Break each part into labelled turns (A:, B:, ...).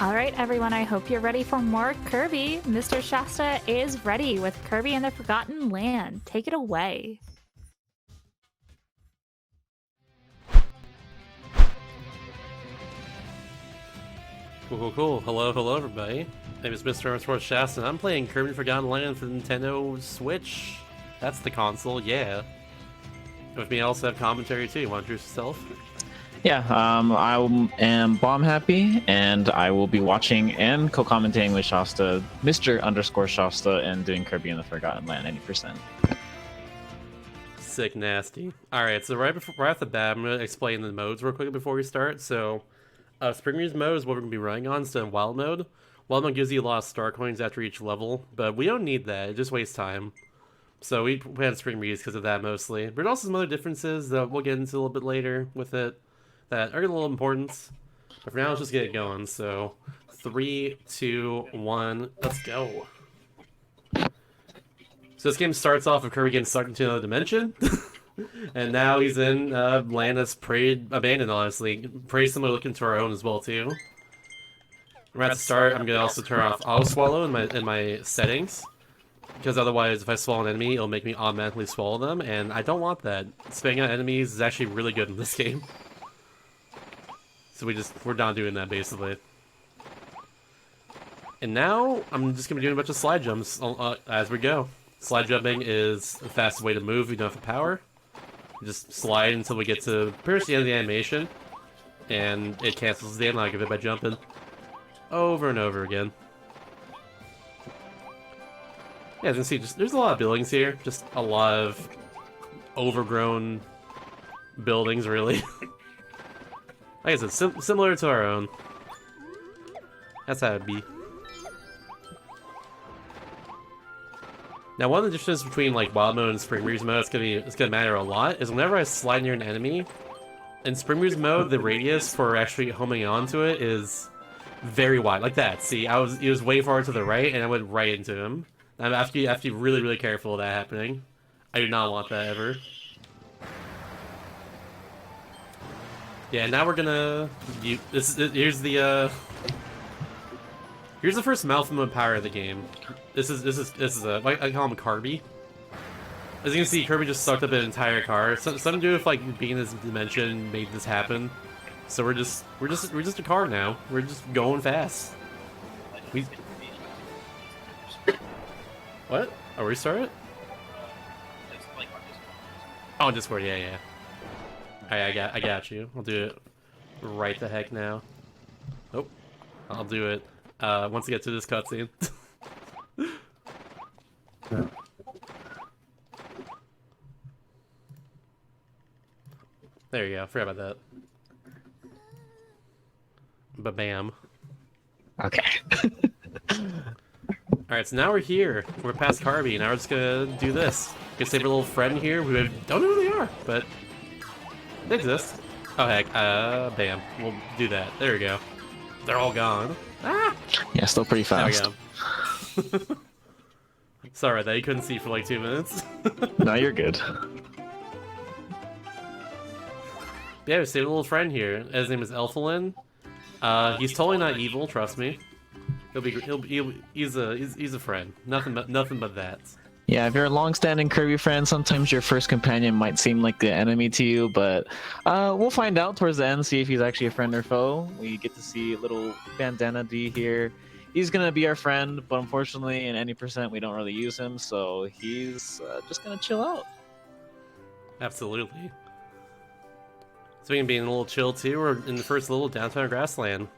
A: Alright everyone, I hope you're ready for more Kirby. Mr. Shasta is ready with Kirby and the Forgotten Land. Take it away.
B: Cool. Hello, everybody. My name is Mr. Shasta, and I'm playing Kirby Forgotten Land for the Nintendo Switch. That's the console, yeah. With me, I also have commentary too. You want to introduce yourself?
C: Yeah, I am Bomb Happy, and I will be watching and co-commentating with Shasta, Mr. Shasta, and doing Kirby in the Forgotten Land 80%.
B: Sick nasty. Alright, so right off the bat, I'm going to explain the modes real quick before we start. So, Spring Breeze mode is what we're going to be running on instead of Wild mode. Wild mode gives you a lot of star coins after each level, but we don't need that. It just wastes time. So we had Spring Breeze because of that mostly. But also some other differences that we'll get into a little bit later with it that are a little important. But for now, let's just get it going. So, 3, 2, 1, let's go. So this game starts off with Kirby getting sucked into another dimension. And now he's in land that's pretty abandoned, honestly. Pretty similar looking to our own as well, too. Right at the start, I'm going to also turn off Auto Swallow in my settings. Because otherwise, if I swallow an enemy, it'll make me automatically swallow them. And I don't want that. Spamming out enemies is actually really good in this game. So we're not doing that, basically. And now, I'm just going to be doing a bunch of slide jumps as we go. Slide jumping is the fastest way to move if you don't have the power. You just slide until we get to pretty much the end of the animation. And it cancels the analog of it by jumping. Over and over again. Yeah, as you can see, there's a lot of buildings here. Just a lot of overgrown buildings, really. Like I said, similar to our own. That's how it'd be. Now, one of the differences between like Wild mode and Spring Breeze mode, it's gonna matter a lot, is whenever I slide near an enemy, in Spring Breeze mode, the radius for actually homing onto it is very wide, like that. See, he was way far to the right, and I went right into him. I have to be really careful of that happening. I do not want that ever. Yeah, now we're gonna. Here's the first Malphite power of the game. This is I call him Kirby. As you can see, Kirby just sucked up an entire car. Something to do with like being in this dimension made this happen. So we're just a car now. We're just going fast. What? Oh, restart it? Oh, Discord, yeah. I got you. I'll do it right the heck now. Nope. I'll do it once I get to this cutscene. There you go. Forgot about that. Ba-bam.
C: Okay.
B: Alright, so now we're here. We're past Kirby, now we're just gonna do this. Gonna save our little friend here, who don't know who they are, but they exist. Oh heck, bam. We'll do that. There we go. They're all gone. Ah!
C: Yeah, still pretty fast.
B: There we go. Sorry that you couldn't see for like 2 minutes.
C: No, you're good.
B: Yeah, we saved a little friend here. His name is Elfalin. He's totally not evil, trust me. He's a friend. Nothing but that.
C: Yeah, if you're a long-standing Kirby friend, sometimes your first companion might seem like the enemy to you, but we'll find out towards the end, see if he's actually a friend or foe. We get to see little Bandana D here. He's gonna be our friend, but unfortunately in any percent we don't really use him, so he's just gonna chill out.
B: Absolutely. Speaking of being a little chill too, we're in the first little downtown grassland.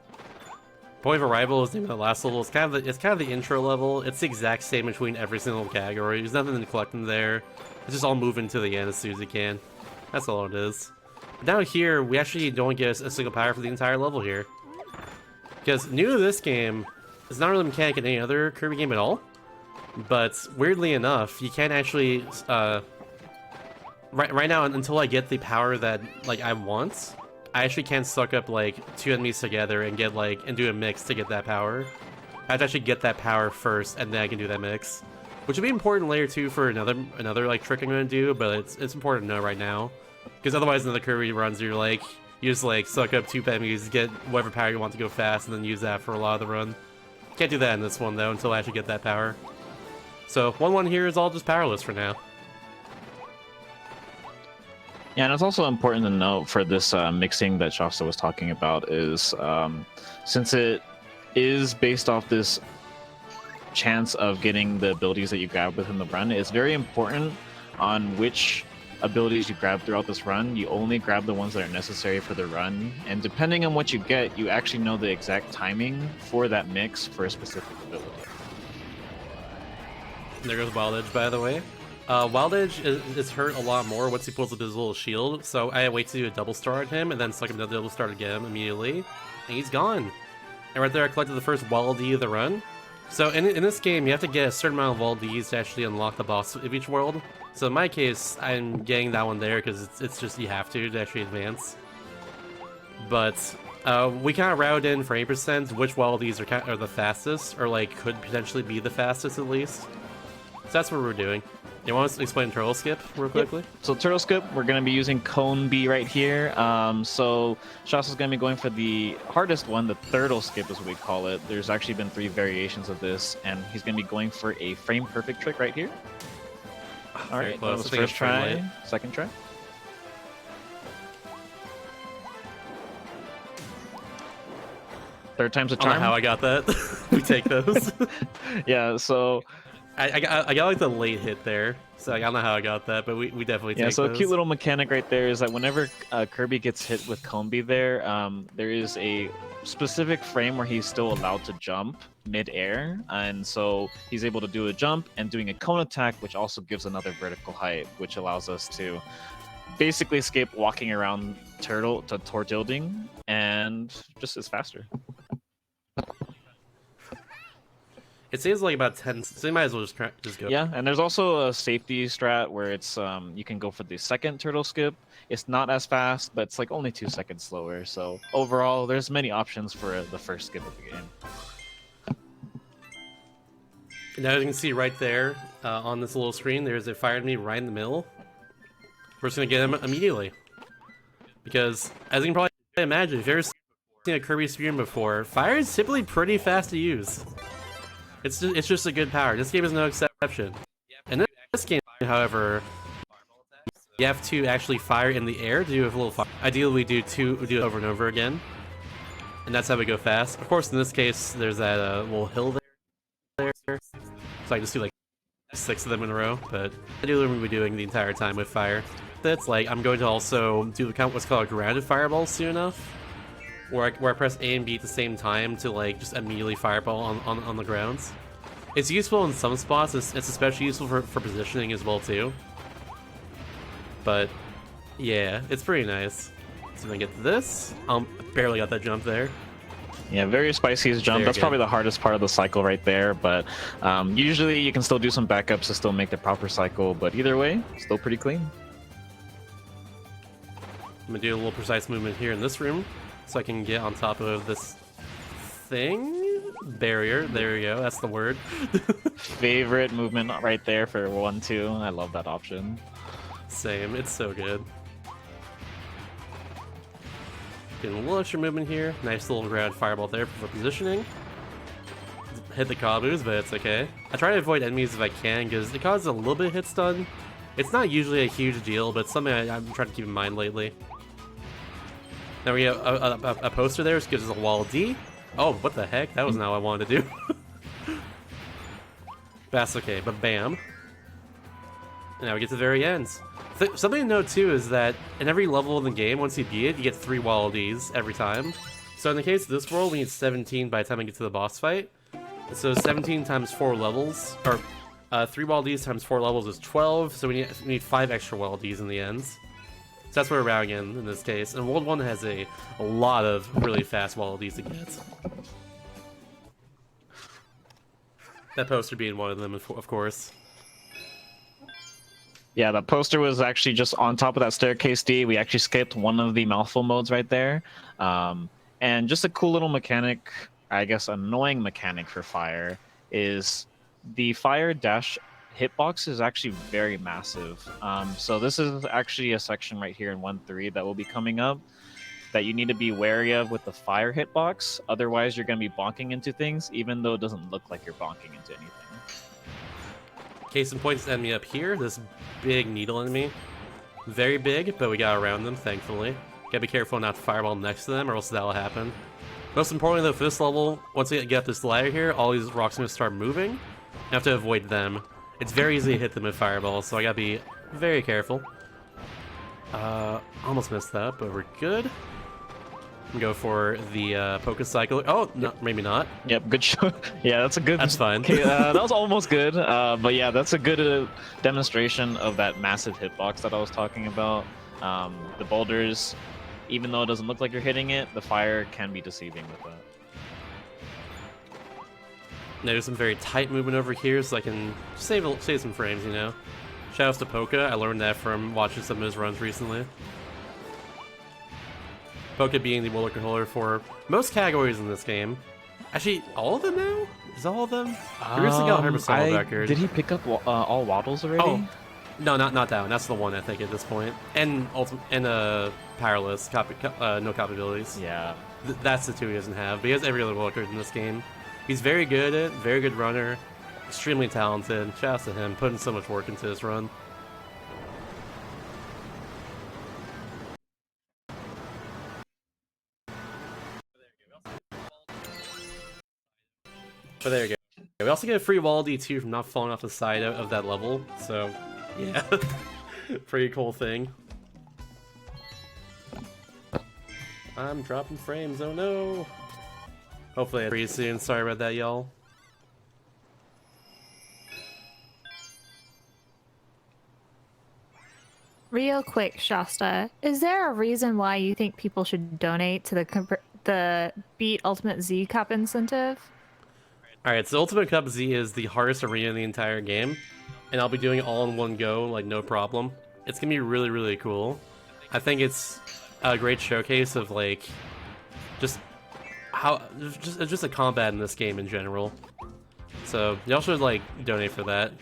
B: Point of arrival is the name of the last level. It's kind of the intro level. It's the exact same between every single category. There's nothing to collect in there. It's just all moving to the end as soon as you can. That's all it is. But down here, we actually don't get a single power for the entire level here. Because new to this game, it's not really a mechanic in any other Kirby game at all. But weirdly enough, you can't actually right now, until I get the power that like I want, I actually can't suck up like 2 enemies together and get like and do a mix to get that power. I have to actually get that power first, and then I can do that mix, which would be important later too for another like trick I'm gonna do. But it's important to know right now, because otherwise in the Kirby runs you're like You just like suck up 2 enemies, get whatever power you want to go fast, and then use that for a lot of the run. Can't do that in this one though until I actually get that power. So 1-1 here is all just powerless for now.
C: Yeah, and it's also important to note for this mixing that Shasta was talking about is since it is based off this chance of getting the abilities that you grab within the run, it's very important on which abilities you grab throughout this run. You only grab the ones that are necessary for the run, and depending on what you get, you actually know the exact timing for that mix for a specific ability.
B: There goes Wild Edge, by the way. Wild Edge is hurt a lot more once he pulls up his little shield, so I wait to do a double star on him, and then suck him to double star again immediately, and he's gone. And right there I collected the first Wild D of the run. So in this game, you have to get a certain amount of Wild Ds to actually unlock the boss of each world. So in my case, I'm getting that one there because it's just you have to actually advance. But we kind of routed in for 8% which Wild Ds are the fastest, or like could potentially be the fastest at least. So that's what we're doing. You want us to explain Turtle Skip real quickly?
C: Yep. So Turtle Skip, we're going to be using Cone B right here. So Shasta's going to be going for the hardest one, the Turtle Skip is what we call it. There's actually been 3 variations of this, and he's going to be going for a frame perfect trick right here. All right, that was first try, second try. Third time's a charm.
B: I don't know how I got that. We take those.
C: Yeah, so
B: I got like the late hit there, so I don't know how I got that, but we definitely take
C: so
B: those.
C: a cute little mechanic right there is that whenever Kirby gets hit with Combi there, there is a specific frame where he's still allowed to jump mid-air, and so he's able to do a jump and doing a cone attack, which also gives another vertical height, which allows us to basically escape walking around Tortilding, and just is faster.
B: It saves like about 10, so you might as well just go.
C: Yeah, and there's also a safety strat where it's you can go for the second turtle skip. It's not as fast, but it's like only 2 seconds slower. So overall, there's many options for the first skip of the game.
B: Now you can see right there on this little screen, there's a fire enemy right in the middle. We're just gonna get him immediately, because as you can probably imagine, if you've ever seen a Kirby stream before, fire is typically pretty fast to use. It's just a good power. This game is no exception. And this game, however, you have to actually fire in the air to do a little fire. Ideally, we do it over and over again, and that's how we go fast. Of course, in this case, there's that little hill there, so I can just do like 6 of them in a row. But ideally, we'll be doing the entire time with fire. That's like I'm going to also do what's called a grounded fireball soon enough. Where I press A and B at the same time to like just immediately fireball on the grounds. It's useful in some spots. It's especially useful for positioning as well too. But yeah, it's pretty nice. So when I get to this, barely got that jump there.
C: Yeah, very spicy jump. That's probably the hardest part of the cycle right there. But usually you can still do some backups to still make the proper cycle. But either way, still pretty clean.
B: I'm gonna do a little precise movement here in this room, so I can get on top of this thing. Barrier. There you go. That's the word.
C: Favorite movement right there for 1-2. I love that option.
B: Same. It's so good. Getting a little extra movement here. Nice little ground fireball there for positioning. Hit the Kabus, but it's okay. I try to avoid enemies if I can, because it causes a little bit of hit stun. It's not usually a huge deal, but it's something I'm trying to keep in mind lately. Now we have a poster there, which gives us a wall D. Oh, what the heck? That was not what I wanted to do. That's okay, but bam. Now we get to the very end. Something to note too is that in every level in the game, once you beat it, you get 3 wall Ds every time. So in the case of this world, we need 17 by the time we get to the boss fight. So 17 times 4 levels, or 3 wall Ds times 4 levels is 12, so we need 5 extra wall Ds in the end. So that's where we're rounding in this case. And World 1 has a lot of really fast wall Ds to get. That poster being one of them, of course.
C: Yeah, the poster was actually just on top of that staircase D. We actually skipped one of the mouthful modes right there. And just a cool little mechanic, I guess annoying mechanic for fire, is the fire dash hitbox is actually very massive. So this is actually a section right here in 1.3 that will be coming up. that you need to be wary of with the fire hitbox. Otherwise, you're going to be bonking into things, even though it doesn't look like you're bonking into anything.
B: Case in point is enemy up here. This big needle enemy. Very big, but we got around them, thankfully. Gotta be careful not to fireball next to them, or else that'll happen. Most importantly, though, for this level, once you get up this ladder here, all these rocks are gonna start moving. You have to avoid them. It's very easy to hit them with fireballs, so I gotta be very careful. Almost missed that, but we're good. Go for the Poké Cycle. Oh, no, maybe not.
C: Yep, good shot. Yeah, that's a good.
B: That's fine.
C: Okay, that was almost good. But yeah, that's a good demonstration of that massive hitbox that I was talking about. The boulders, even though it doesn't look like you're hitting it, the fire can be deceiving with that.
B: Now there's some very tight movement over here, so I can save some frames, you know. Shoutouts to Poké. I learned that from watching some of his runs recently. Poké being the world controller for most categories in this game. Actually, all of them now? Is all of them? I recently got 100% record.
C: Did he pick up all waddles already?
B: Oh, no, not that one. That's the one I think at this point. And powerless, no copy abilities.
C: Yeah.
B: That's the two he doesn't have. But he has every other world record in this game. He's very good at it, very good runner, extremely talented. Shouts to him, putting so much work into this run. But there you go. We also get a free wall D2 from not falling off the side of that level, so yeah, pretty cool thing. I'm dropping frames, oh no! Hopefully pretty soon, sorry about that, y'all.
A: Real quick, Shasta, is there a reason why you think people should donate to the Beat Ultimate Z Cup incentive?
B: Alright, so Ultimate Cup Z is the hardest arena in the entire game, and I'll be doing it all in one go, like no problem. It's gonna be really, really cool. I think it's a great showcase of like just a combat in this game in general. So y'all should like donate for that.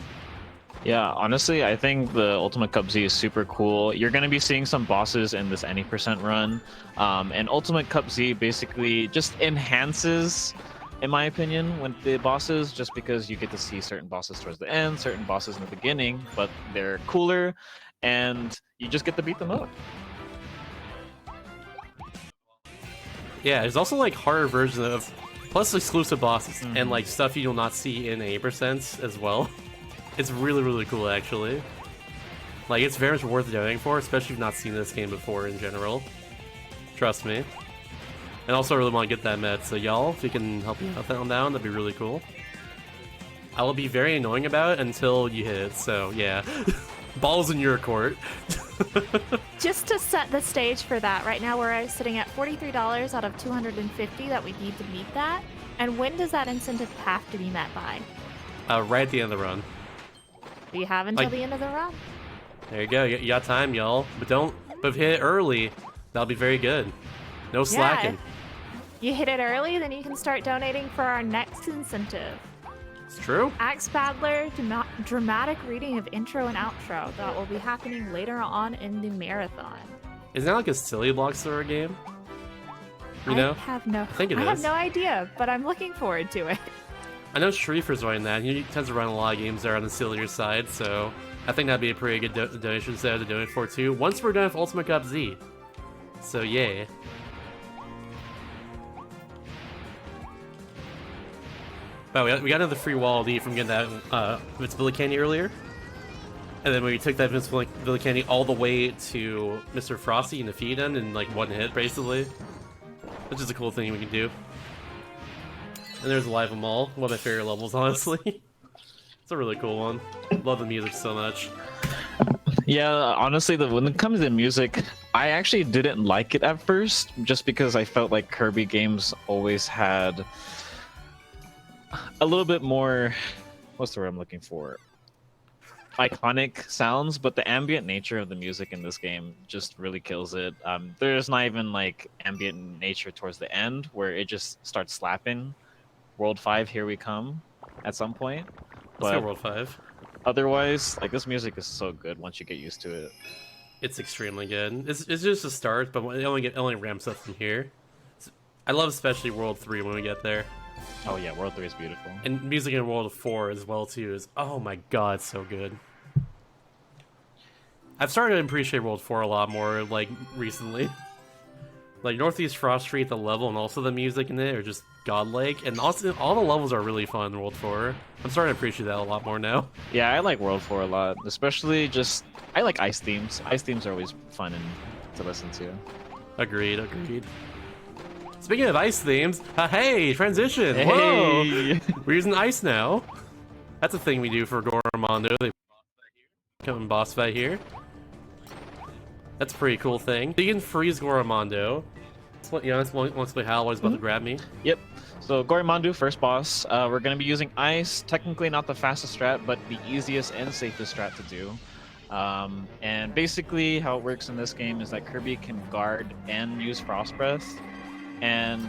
C: Yeah, honestly, I think the Ultimate Cup Z is super cool. You're going to be seeing some bosses in this any percent run, and Ultimate Cup Z basically just enhances, in my opinion, with the bosses, just because you get to see certain bosses towards the end, certain bosses in the beginning, but they're cooler, and you just get to beat them up.
B: Yeah, there's also like harder versions of plus exclusive bosses and like stuff you will not see in 8% as well. It's really, really cool actually. Like it's very much worth donating for, especially if you've not seen this game before in general. Trust me. And also I really want to get that met, so y'all, if you can help me out on that one, that'd be really cool. I will be very annoying about it until you hit it, so yeah. Ball's in your court.
A: Just to set the stage for that, right now we're sitting at $43 out of $250 that we need to meet that. And when does that incentive have to be met by?
B: Right at the end of the run.
A: Do you have until the end of the run?
B: There you go, you got time, y'all. But if you hit it early, that'll be very good. No slacking.
A: Yeah, you hit it early, then you can start donating for our next incentive.
B: It's true.
A: Axe Battler dramatic reading of intro and outro that will be happening later on in the marathon.
B: Isn't that like a silly block store game? You know?
A: I have no idea, but I'm looking forward to it.
B: I know Shreefer's running that. He tends to run a lot of games that are on the sillier side, so I think that'd be a pretty good donation set to donate for too. Once we're done with Ultimate Cup Z. So yeah. Oh, we got another free wall D from getting that Invincibility Candy earlier. And then we took that Invincibility Candy all the way to Mr. Frosty and defeated him in like one hit, basically. Which is a cool thing we can do. And there's Live 'em All, one of my favorite levels, honestly. It's a really cool one. Love the music so much.
C: Yeah, honestly, when it comes to music, I actually didn't like it at first, just because I felt like Kirby games always had a little bit more, what's the word I'm looking for? Iconic sounds, but the ambient nature of the music in this game just really kills it. There's not even like ambient nature towards the end where it just starts slapping. World 5, Here We Come at some point.
B: Let's go World 5.
C: Otherwise, like this music is so good once you get used to it.
B: It's extremely good. It's just a start, but it only ramps up from here. I love especially World 3 when we get there.
C: Oh yeah, World 3 is beautiful.
B: And music in World 4 as well too is, oh my god, so good. I've started to appreciate World 4 a lot more, like, recently. Like, Northeast Frost Street, the level, and also the music in it are just godlike. And also, all the levels are really fun in World 4. I'm starting to appreciate that a lot more now.
C: Yeah, I like World 4 a lot, especially just... I like ice themes. Ice themes are always fun to listen to.
B: Agreed, agreed. Speaking of ice themes, hey, transition!
C: Hey.
B: Whoa! We're using ice now. That's a thing we do for Gormondo. They come and boss fight here. That's a pretty cool thing. You can freeze Gormondo. That's one play how was about to grab me.
C: Yep. So Gorimandu, first boss. We're going to be using ice. Technically not the fastest strat, but the easiest and safest strat to do. And basically how it works in this game is that Kirby can guard and use Frost Breath. And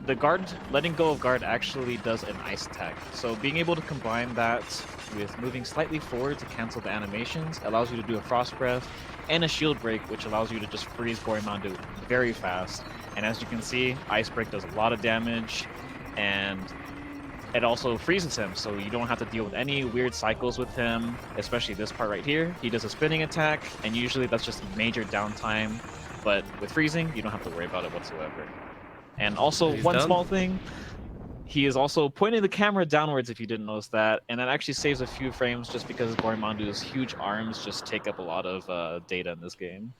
C: the guard, letting go of guard actually does an ice attack. So being able to combine that with moving slightly forward to cancel the animations allows you to do a Frost Breath and a Shield Break, which allows you to just freeze Gorimandu very fast. And as you can see, Ice Break does a lot of damage, and it also freezes him, so you don't have to deal with any weird cycles with him, especially this part right here. He does a spinning attack, and usually that's just major downtime, but with freezing, you don't have to worry about it whatsoever. And also,
B: He's
C: one
B: done.
C: small thing, he is also pointing the camera downwards if you didn't notice that, and that actually saves a few frames just because Gorimandu's huge arms just take up a lot of data in this game.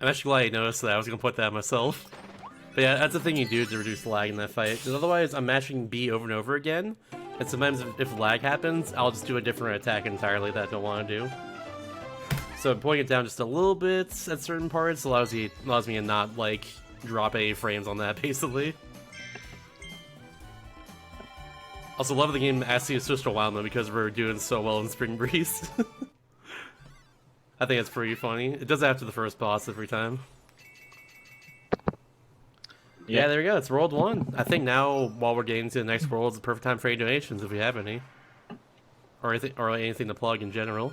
B: I'm actually glad you noticed that. I was gonna put that myself. But yeah, that's the thing you do to reduce lag in that fight. Because otherwise, I'm matching B over and over again. And sometimes if lag happens, I'll just do a different attack entirely that I don't want to do. So pulling it down just a little bit at certain parts allows me to not, like, drop any frames on that, basically. Also, love the game actually is just a while though because we're doing so well in Spring Breeze. I think it's pretty funny. It does after the first boss every time. Yeah, there we go. It's World 1. I think now, while we're getting to the next world, it's the perfect time for any donations if we have any. Or anything to plug in general.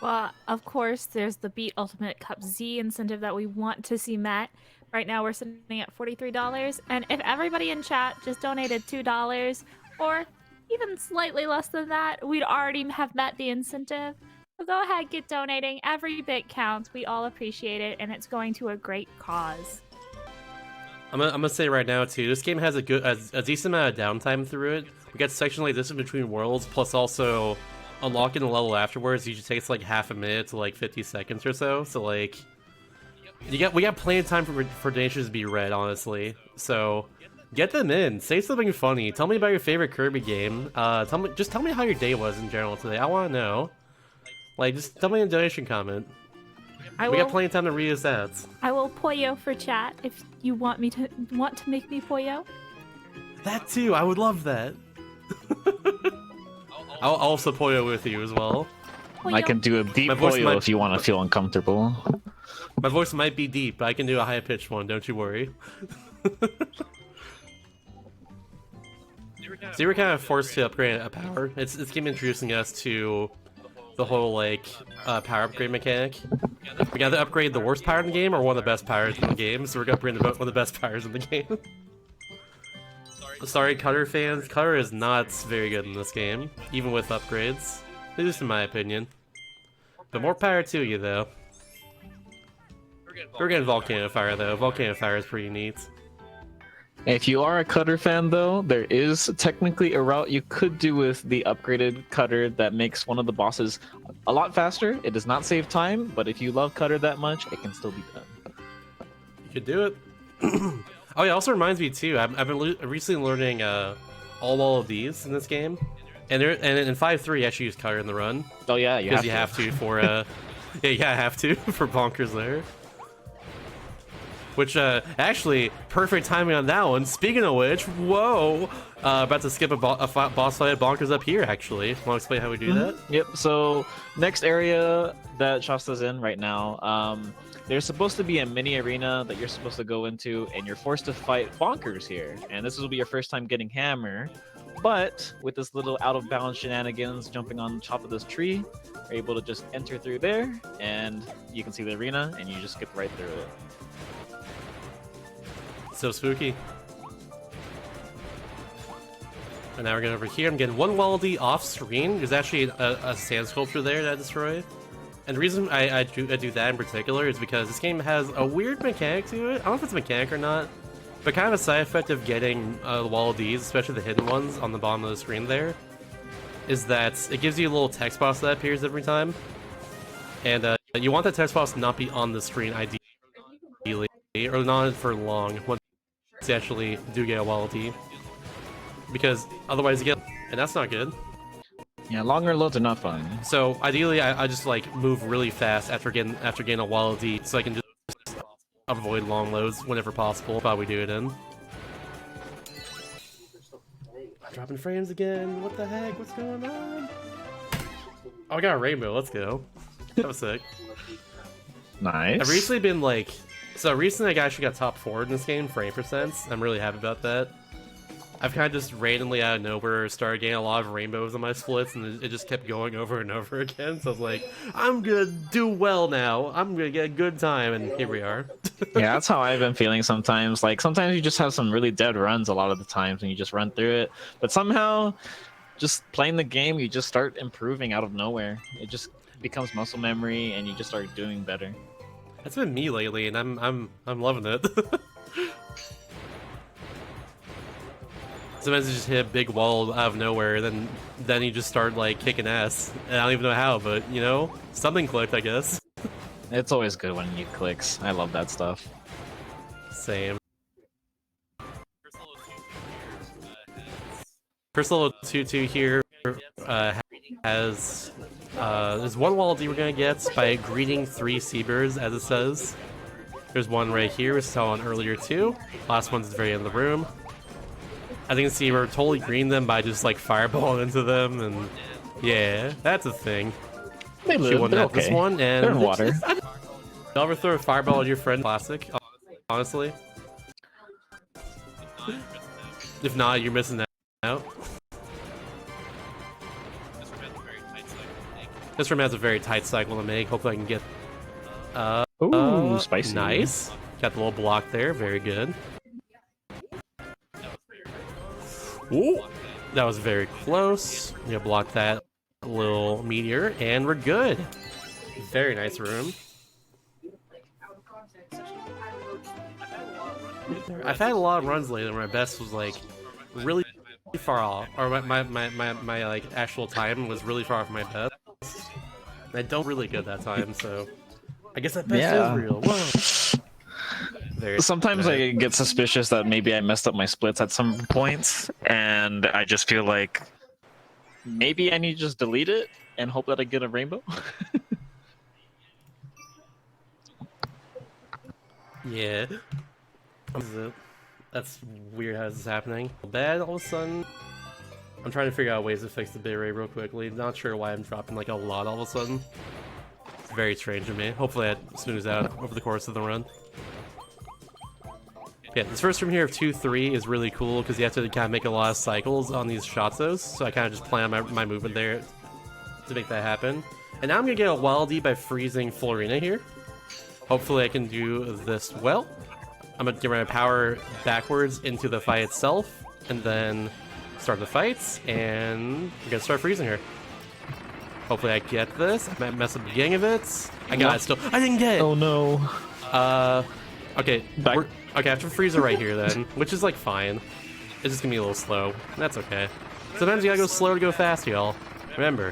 A: Well, of course, there's the Beat Ultimate Cup Z incentive that we want to see met. Right now, we're sitting at $43. And if everybody in chat just donated $2 or even slightly less than that, we'd already have met the incentive. So go ahead, get donating. Every bit counts. We all appreciate it, and it's going to a great cause.
B: I'm gonna say right now too, this game has a decent amount of downtime through it. We got sections like this in between worlds, plus also unlocking the level afterwards usually takes like half a minute to like 50 seconds or so. So like, we got plenty of time for donations to be read, honestly. So get them in. Say something funny. Tell me about your favorite Kirby game. Just tell me how your day was in general today. I want to know. Like, just tell me in a donation comment. We got plenty of time to read his ads.
A: I will Poyo for chat if you want to make me Poyo.
B: That too, I would love that. I'll also Poyo with you as well.
A: Poyo.
C: I can do a deep
B: My voice
C: Poyo
B: might-
C: if you want to feel uncomfortable.
B: My voice might be deep, but I can do a high-pitched one, don't you worry. So you were kind of forced to upgrade a power. It's game introducing us to the whole, like, power upgrade mechanic. We gotta upgrade the worst power in the game or one of the best powers in the game, so we're gonna upgrade one of the best powers in the game. Sorry, Cutter fans. Cutter is not very good in this game, even with upgrades. At least in my opinion. But more power to you, though. We're getting Volcano Fire, though. Volcano Fire is pretty neat.
C: If you are a Cutter fan, though, there is technically a route you could do with the upgraded Cutter that makes one of the bosses a lot faster. It does not save time, but if you love Cutter that much, it can still be done.
B: You could do it. Oh yeah, also reminds me too. I've been recently learning all of these in this game, and in 5.3 I actually use Cutter in the run.
C: Oh yeah,
B: Because you have to for yeah, I have to for bonkers there. Which actually perfect timing on that one. Speaking of which, whoa, about to skip a boss fight at bonkers up here. Actually, want to explain how we do that?
C: Yep. So next area that Shasta's in right now, there's supposed to be a mini arena that you're supposed to go into, and you're forced to fight bonkers here. And this will be your first time getting Hammer, But with this little out of bounds shenanigans jumping on top of this tree, you're able to just enter through there, and you can see the arena, and you just skip right through it.
B: So spooky. And now we're going over here. I'm getting one Wallaby off screen. There's actually a sand sculpture there that I destroyed. And the reason I do that in particular is because this game has a weird mechanic to it. I don't know if it's a mechanic or not, but kind of a side effect of getting the Wallabies, especially the hidden ones on the bottom of the screen there, is that it gives you a little text box that appears every time. And you want that text box to not be on the screen ideally, or not for long once you actually do get a Wallaby. Because otherwise you get, and that's not good.
C: Yeah, longer loads are not fun.
B: So ideally, I just like move really fast after getting a Wallaby, so I can just avoid long loads whenever possible. While we do it in. Dropping frames again. What the heck? What's going on? Oh, I got a rainbow. Let's go. That was sick.
C: Nice.
B: I've recently been like, recently I actually got top 4 in this game for 8%. I'm really happy about that. I've kind of just randomly out of nowhere started getting a lot of rainbows on my splits, and it just kept going over and over again. So I was like, I'm gonna do well now. I'm gonna get a good time, and here we are.
C: Yeah, that's how I've been feeling sometimes. Like, sometimes you just have some really dead runs a lot of the times, and you just run through it. But somehow, just playing the game, you just start improving out of nowhere. It just becomes muscle memory, and you just start doing better.
B: That's been me lately, and I'm loving it. Sometimes you just hit a big wall out of nowhere, then you just start like kicking ass. And I don't even know how, but you know, something clicked, I guess.
C: It's always good when it clicks. I love that stuff.
B: Same. First level 2-2 here has there's one Wallaby we're gonna get by greeting 3 seabirds, as it says. There's one right here we saw one earlier too. Last one's at the very end of the room. As you can see, we're totally greening them by just like fireballing into them, and yeah, that's a thing.
C: They live.
B: She won
C: They're
B: that
C: okay.
B: this one, and
C: They're in water.
B: You ever throw a fireball at your friend? Classic, honestly. If not, you're missing out. This room has a very tight cycle to make. Hopefully, I can get.
C: Ooh, spicy.
B: Nice. Got the little block there. Very good. Ooh, that was very close. I'm gonna block that little meteor, and we're good. Very nice room. I've had a lot of runs lately where my best was like really far off, or my like actual time was really far off my best. I don't really good that time, so I guess that best is real. Whoa.
C: Sometimes I get suspicious that maybe I messed up my splits at some points, and I just feel like maybe I need to just delete it and hope that I get a rainbow.
B: Yeah. That's weird how this is happening. Bad all of a sudden. I'm trying to figure out ways to fix the bitrate real quickly. Not sure why I'm dropping like a lot all of a sudden. It's very strange to me. Hopefully that smooths out over the course of the run. Yeah, this first room here of 2-3 is really cool because you have to kind of make a lot of cycles on these shotzos, so I kind of just plan my movement there to make that happen. And now I'm going to get a Wallaby by freezing Florina here. Hopefully I can do this well. I'm going to get my power backwards into the fight itself, and then start the fights, and we're going to start freezing her. Hopefully I get this. I might mess up the beginning of it. I got it still. I didn't get it!
C: Oh no.
B: Okay, okay, I have to freeze her right here then, which is like fine. It's just gonna be a little slow. That's okay. Sometimes you gotta go slow to go fast, y'all. Remember,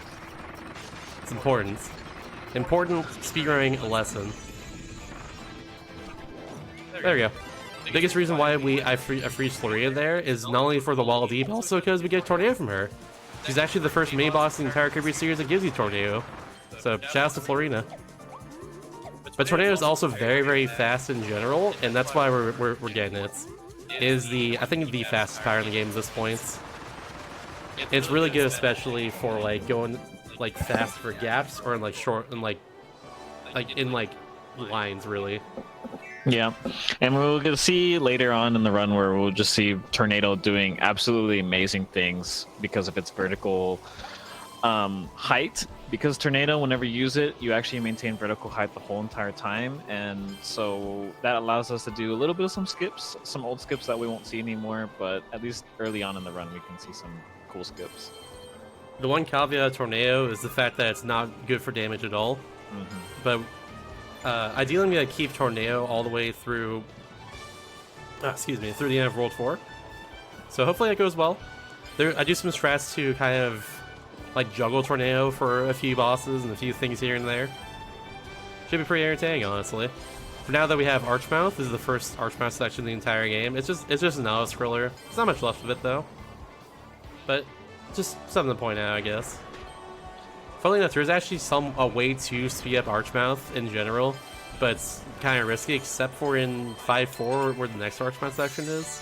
B: it's important. Important speedrunning lesson. There we go. The biggest reason why I freeze Florina there is not only for the Wallaby, but also because we get a tornado from her. She's actually the first mini boss in the entire Kirby series that gives you tornado. So shout out to Florina. But tornado is also very, very fast in general, and that's why we're getting it. Is I think the fastest power in the game at this point. It's really good, especially for like going like fast for gaps or in like short and like in like lines really.
C: Yeah, and we'll get to see later on in the run where we'll just see Tornado doing absolutely amazing things because of its vertical height. Because Tornado, whenever you use it, you actually maintain vertical height the whole entire time, and so that allows us to do a little bit of some skips, some old skips that we won't see anymore, but at least early on in the run we can see some cool skips.
B: The one caveat of Tornado is the fact that it's not good for damage at all. But ideally, I'm gonna keep Tornado all the way through. Excuse me, through the end of World 4. So hopefully that goes well. I do some strats to kind of like juggle Tornado for a few bosses and a few things here and there. Should be pretty entertaining, honestly. For now that we have Archmouth, this is the first Archmouth section of the entire game. It's just an auto scroller. There's not much left of it though, but just something to point out, I guess. Funnily enough, there's actually a way to speed up Archmouth in general, but it's kind of risky, except for in 5.4 where the next Archmouth section is.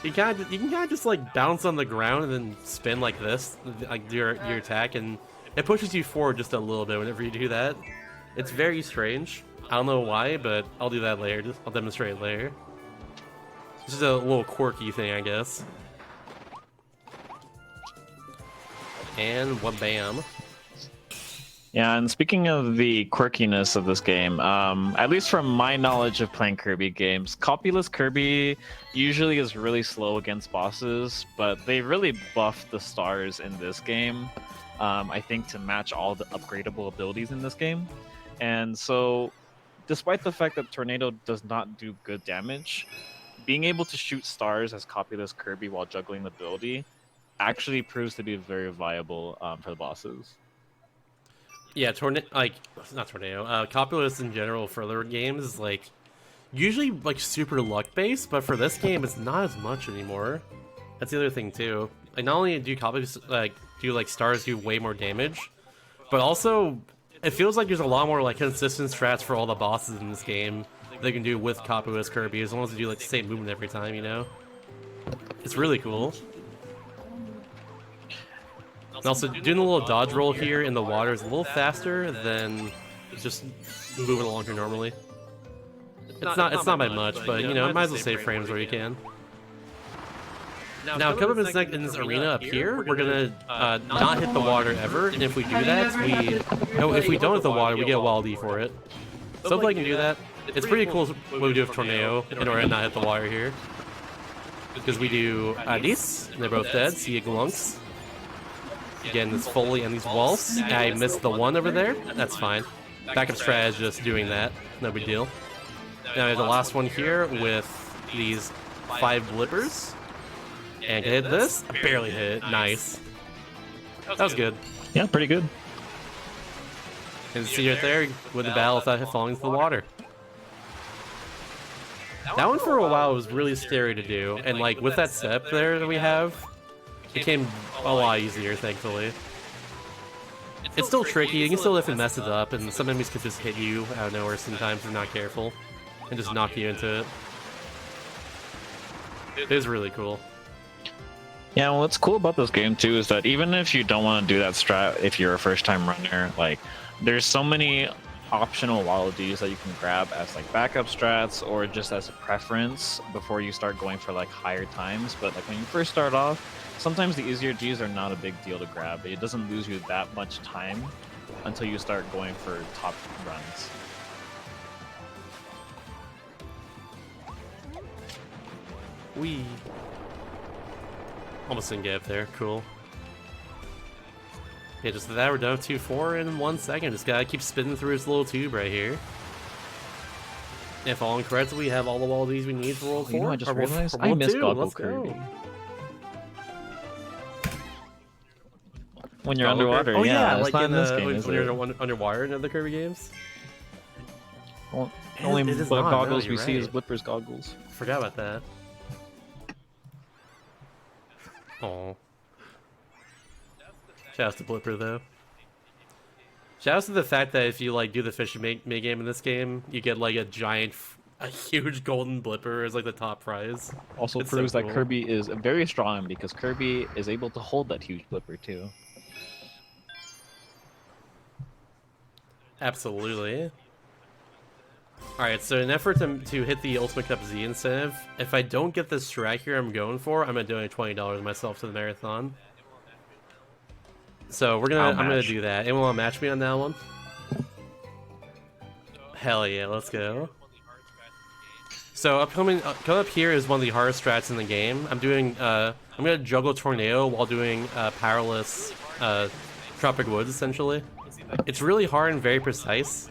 B: You can kind of just like bounce on the ground and then spin like this, like your attack, and it pushes you forward just a little bit whenever you do that. It's very strange. I don't know why, but I'll do that later. I'll demonstrate it later. It's just a little quirky thing, I guess. And wha-bam.
C: Yeah, and speaking of the quirkiness of this game, at least from my knowledge of playing Kirby games, copyless Kirby usually is really slow against bosses, but they really buffed the stars in this game, I think, to match all the upgradable abilities in this game. And so, despite the fact that Tornado does not do good damage, being able to shoot stars as copyless Kirby while juggling the ability actually proves to be very viable for the bosses.
B: Yeah, not Tornado. Copyless in general for other games is like usually like super luck based, but for this game it's not as much anymore. That's the other thing too. Like not only do Copyless do stars do way more damage, but also it feels like there's a lot more like consistent strats for all the bosses in this game they can do with Copyless Kirby as long as they do like the same movement every time, you know? It's really cool. And also, doing a little dodge roll here in the water is a little faster than just moving along here normally. It's not by much, but you know, might as well save frames where you can. Now, coming up in this arena up here, we're gonna not hit the water ever, and if we do that, if we don't hit the water, we get a wild E for it. So hopefully I can do that. It's pretty cool what we do with Tornado in order to not hit the water here. Because we do this, and they're both dead, see you glunks. Again, this Foley and these walls. I missed the one over there. That's fine. Backup strat is just doing that. No big deal. Now I have the last one here with these 5 blippers. And hit this. I barely hit it. Nice. That was good.
C: Yeah, pretty good.
B: And see right there with the battle without falling into the water. That one for a while was really scary to do. And like with that setup there that we have, it became a lot easier, thankfully. It's still tricky, you can still lift and mess it up, and some enemies can just hit you out of nowhere sometimes if you're not careful, and just knock you into it. It is really cool.
C: Yeah, well, what's cool about this game too is that even if you don't want to do that strat, if you're a first-time runner, like there's so many optional wallabies that you can grab as like backup strats or just as a preference before you start going for like higher times. But like when you first start off, sometimes the easier Gs are not a big deal to grab. It doesn't lose you that much time until you start going for top runs.
B: Wee. Almost didn't get up there. Cool. Yeah, just that we're done with 2-4 in 1 second. Just gotta keep spinning through this little tube right here. If all incorrect, we have all the wallabies we need for World 4.
C: You know, I just realized I
B: World
C: missed
B: 2.
C: Goggle
B: Let's
C: Kirby.
B: go.
C: When you're underwater,
B: oh
C: yeah, it's
B: like
C: not
B: in
C: in this
B: the,
C: game,
B: when
C: is
B: you're
C: it?
B: underwater in other Kirby games.
C: Well, only
B: it is
C: the
B: not,
C: goggles
B: no,
C: we
B: you're
C: see
B: right.
C: is Blipper's goggles.
B: Forgot about that. Oh. Shouts to Blipper though. Shouts to the fact that if you like do the fishing mid game in this game, you get like a huge golden Blipper as like the top prize.
C: Also
B: It's so
C: proves that
B: cool.
C: Kirby is very strong because Kirby is able to hold that huge Blipper too.
B: Absolutely. Alright, so in an effort to hit the Ultimate Cup Z incentive, if I don't get this strat here I'm going for, I'm gonna donate $20 myself to the marathon. So I'm gonna do that. Anyone wanna match me on that one? Hell yeah, let's go. So coming up here is one of the hardest strats in the game. I'm gonna juggle Tornado while doing powerless Tropic Woods essentially. It's really hard and very precise.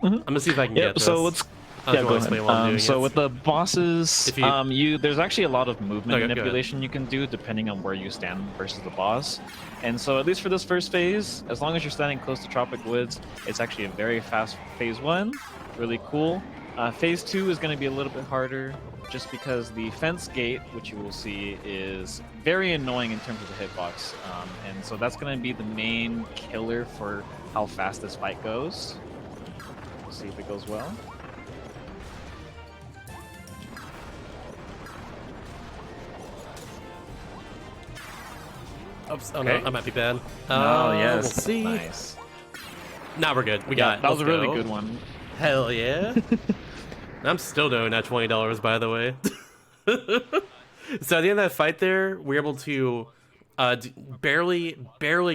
B: I'm gonna see if I can get this.
C: So let's go ahead. So with the bosses, there's actually a lot of movement manipulation you can do depending on where you stand versus the boss. And so at least for this first phase, as long as you're standing close to Tropic Woods, it's actually a very fast phase 1. Really cool. Phase 2 is going to be a little bit harder just because the fence gate, which you will see, is very annoying in terms of the hitbox. And so that's going to be the main killer for how fast this fight goes. We'll see if it goes well.
B: Oops, oh no, I might be bad.
C: Oh, yes.
B: We'll see.
C: Nice.
B: Nah, we're good. We got it.
C: That was a really good one.
B: Hell yeah. I'm still doing that $20, by the way. So at the end of that fight there, we were able to barely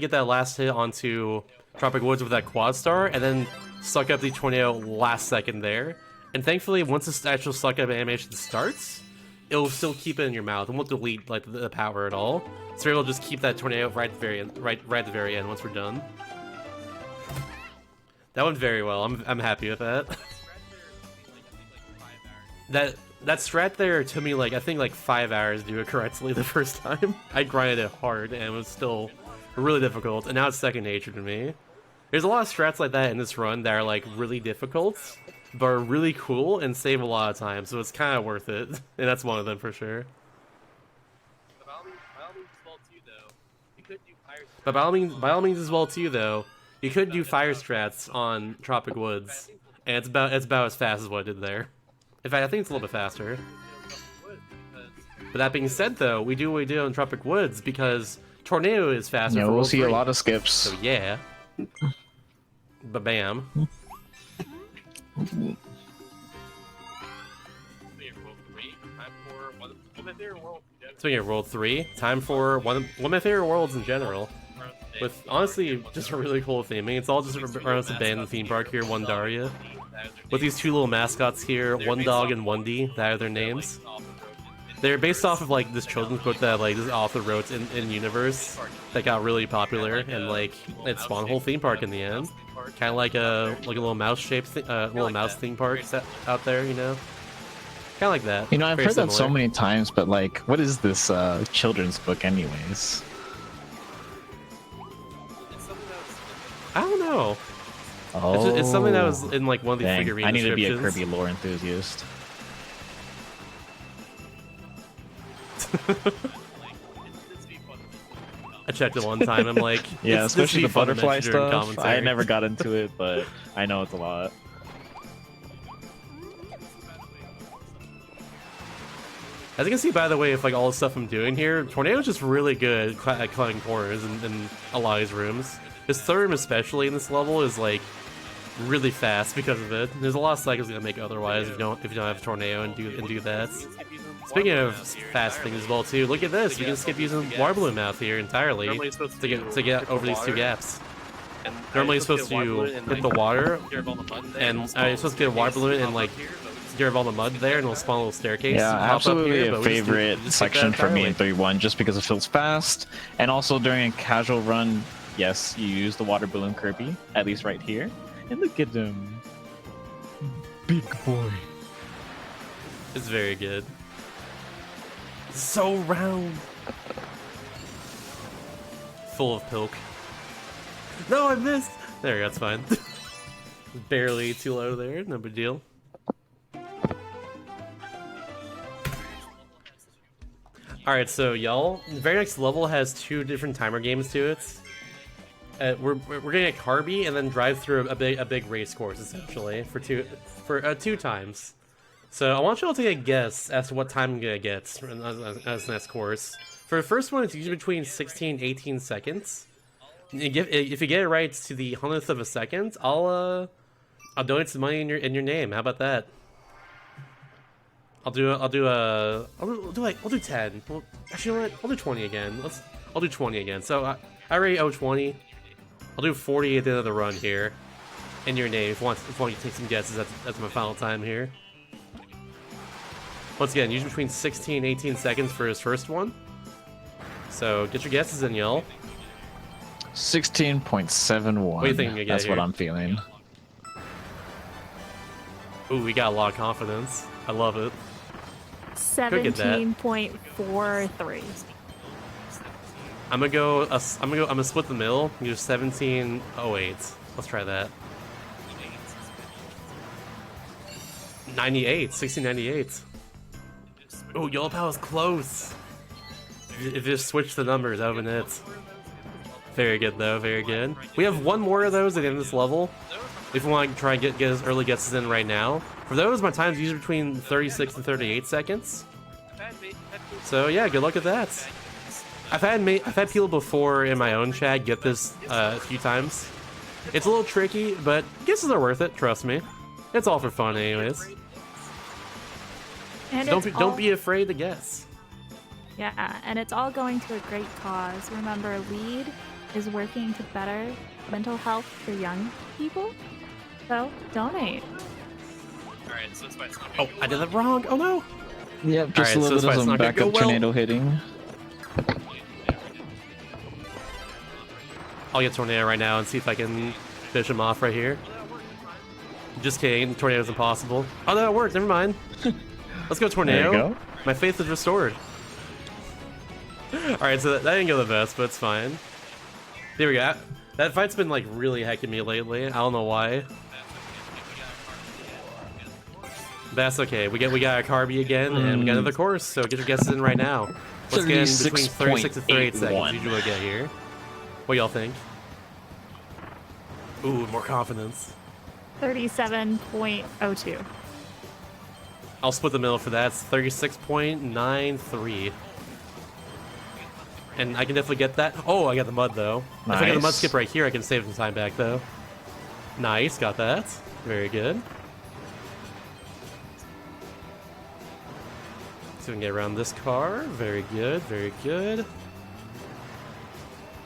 B: get that last hit onto Tropic Woods with that quad star, and then suck up the tornado last second there. And thankfully, once this actual suck up animation starts, it'll still keep it in your mouth and won't delete like the power at all. So we're able to just keep that tornado right at the very end, right at the very end once we're done. That went very well. I'm happy with that. That strat there took me I think 5 hours to do it correctly the first time. I grinded it hard and it was still really difficult, and now it's second nature to me. There's a lot of strats like that in this run that are really difficult, but are really cool and save a lot of time, so it's kind of worth it. And that's one of them for sure. But by all means as well too, though, you could do fire strats on Tropic Woods, and it's about as fast as what I did there. In fact, I think it's a little bit faster. But that being said, though, we do what we do on Tropic Woods because Tornado is faster.
C: Yeah, we'll see a lot of skips.
B: So yeah. Ba-bam. Speaking of World 3, time for one of my favorite worlds in general. With, honestly, just a really cool theming. It's all just around this abandoned theme park here, One Daria. With these two little mascots here, One Dog and One D, that are their names. They're based off of this children's book that this author wrote in universe that got really popular, and it spawned a whole theme park in the end. Kind of like a little mouse-shaped little mouse theme park out there, you know. Kind of like that.
C: You know, I've heard that so many times, but what is this children's book, anyways?
B: I don't know.
C: Oh,
B: it's something that was in one of the figurine
C: I need to be a
B: descriptions.
C: Kirby lore enthusiast.
B: I checked it one time. I'm like,
C: yeah, especially the butterfly stuff.
B: Commentary.
C: I never got into it, but I know it's a lot.
B: As you can see, by the way, if all the stuff I'm doing here, Tornado's just really good at cutting corners in a lot of these rooms. This third room, especially in this level, is really fast because of it. There's a lot of cycles you're gonna make otherwise if you don't have Tornado and do that. Speaking of fast things as well too, look at this. You can skip using water balloon mouth here entirely to get over these two gaps. Normally you're supposed to hit the water, and you're supposed to get a water balloon and get all the mud there, and it'll spawn a little staircase.
C: Yeah, absolutely a favorite section for me in 3-1, just because it feels fast, and also during a casual run, yes, you use the water balloon Kirby, at least right here. And look at him. Big boy.
B: It's very good. So round. Full of pilk. No, I missed! There, that's fine. Barely too low there, no big deal. Alright, so y'all, the very next level has 2 different timer games to it. We're gonna get Kirby and then drive through a big race course essentially for two times. So I want you all to take a guess as to what time I'm gonna get as the next course. For the first one, it's usually between 16 and 18 seconds. If you get it right to the 100th of a second, I'll I'll donate some money in your name. How about that? I'll do 10. Well, actually, you know what? I'll do 20 again. I'll do 20 again. So I already owe 20. I'll do 40 at the end of the run here. In your name, if you want to take some guesses, that's my final time here. Once again, use between 16 and 18 seconds for his first one. So get your guesses in, y'all.
C: 16.71.
B: What do you think you get
C: That's
B: here?
C: what I'm feeling.
B: Ooh, we got a lot of confidence. I love it.
A: 17.43.
B: I'm gonna split the middle. Use 1708. Let's try that. 98, 1698. Oh, Yellow Pal is close. If you just switch the numbers, that would've been it. Very good though, very good. We have one more of those at the end of this level. If we want to try and get his early guesses in right now. For those, my time's usually between 36 and 38 seconds. So yeah, good luck at that. I've had people before in my own chat get this a few times. It's a little tricky, but guesses are worth it. Trust me. It's all for fun, anyways.
A: And
B: So don't be afraid to guess.
A: Yeah, and it's all going to a great cause. Remember, LEAD is working to better mental health for young people. So donate.
D: Alright, so that's why it's not
B: Oh, I did that wrong. Oh no.
C: Yep, just
B: Alright,
C: a
B: so
C: little
B: that's why
C: bit
B: it's
C: of
B: not gonna
C: backup
B: go well.
C: tornado hitting.
B: I'll get Tornado right now and see if I can finish him off right here. Just kidding, Tornado's impossible. Oh, that worked, never mind. Let's go, Tornado.
C: There you go.
B: My faith is restored. Alright, so that didn't go the best, but it's fine. There we go. That fight's been like really hecking me lately. I don't know why. That's okay. We got a Kirby again, and we got another course, so get your guesses in right now. Let's get in between 36 and 38 seconds. Usually we'll get here. What y'all think? Ooh, more confidence.
A: 37.02.
B: I'll split the middle for that. It's 36.93. And I can definitely get that. Oh, I got the mud, though. If I get the mud
C: Nice.
B: skip right here, I can save some time back, though. Nice, got that. Very good. So we can get around this car. Very good, very good.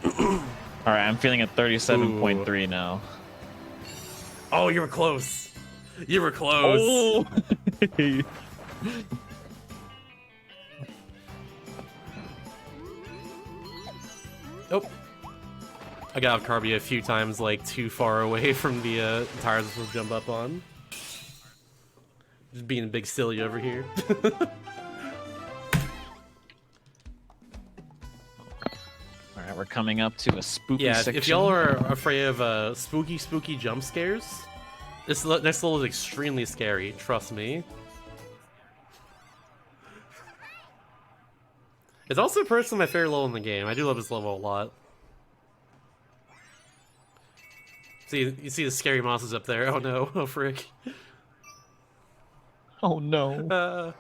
C: Alright, I'm feeling at 37.3 now.
B: Oh, you were close. You were close.
C: Oh!
B: Oh. I got Kirby a few times, like, too far away from the tires I'm supposed to jump up on. Just being big silly over here.
C: Alright, we're coming up to a spooky
B: Yeah,
C: section.
B: if y'all are afraid of spooky jump scares, this next level is extremely scary, trust me. It's also personally my favorite level in the game. I do love this level a lot. See, you see the scary monsters up there. Oh no, oh frick.
C: Oh no.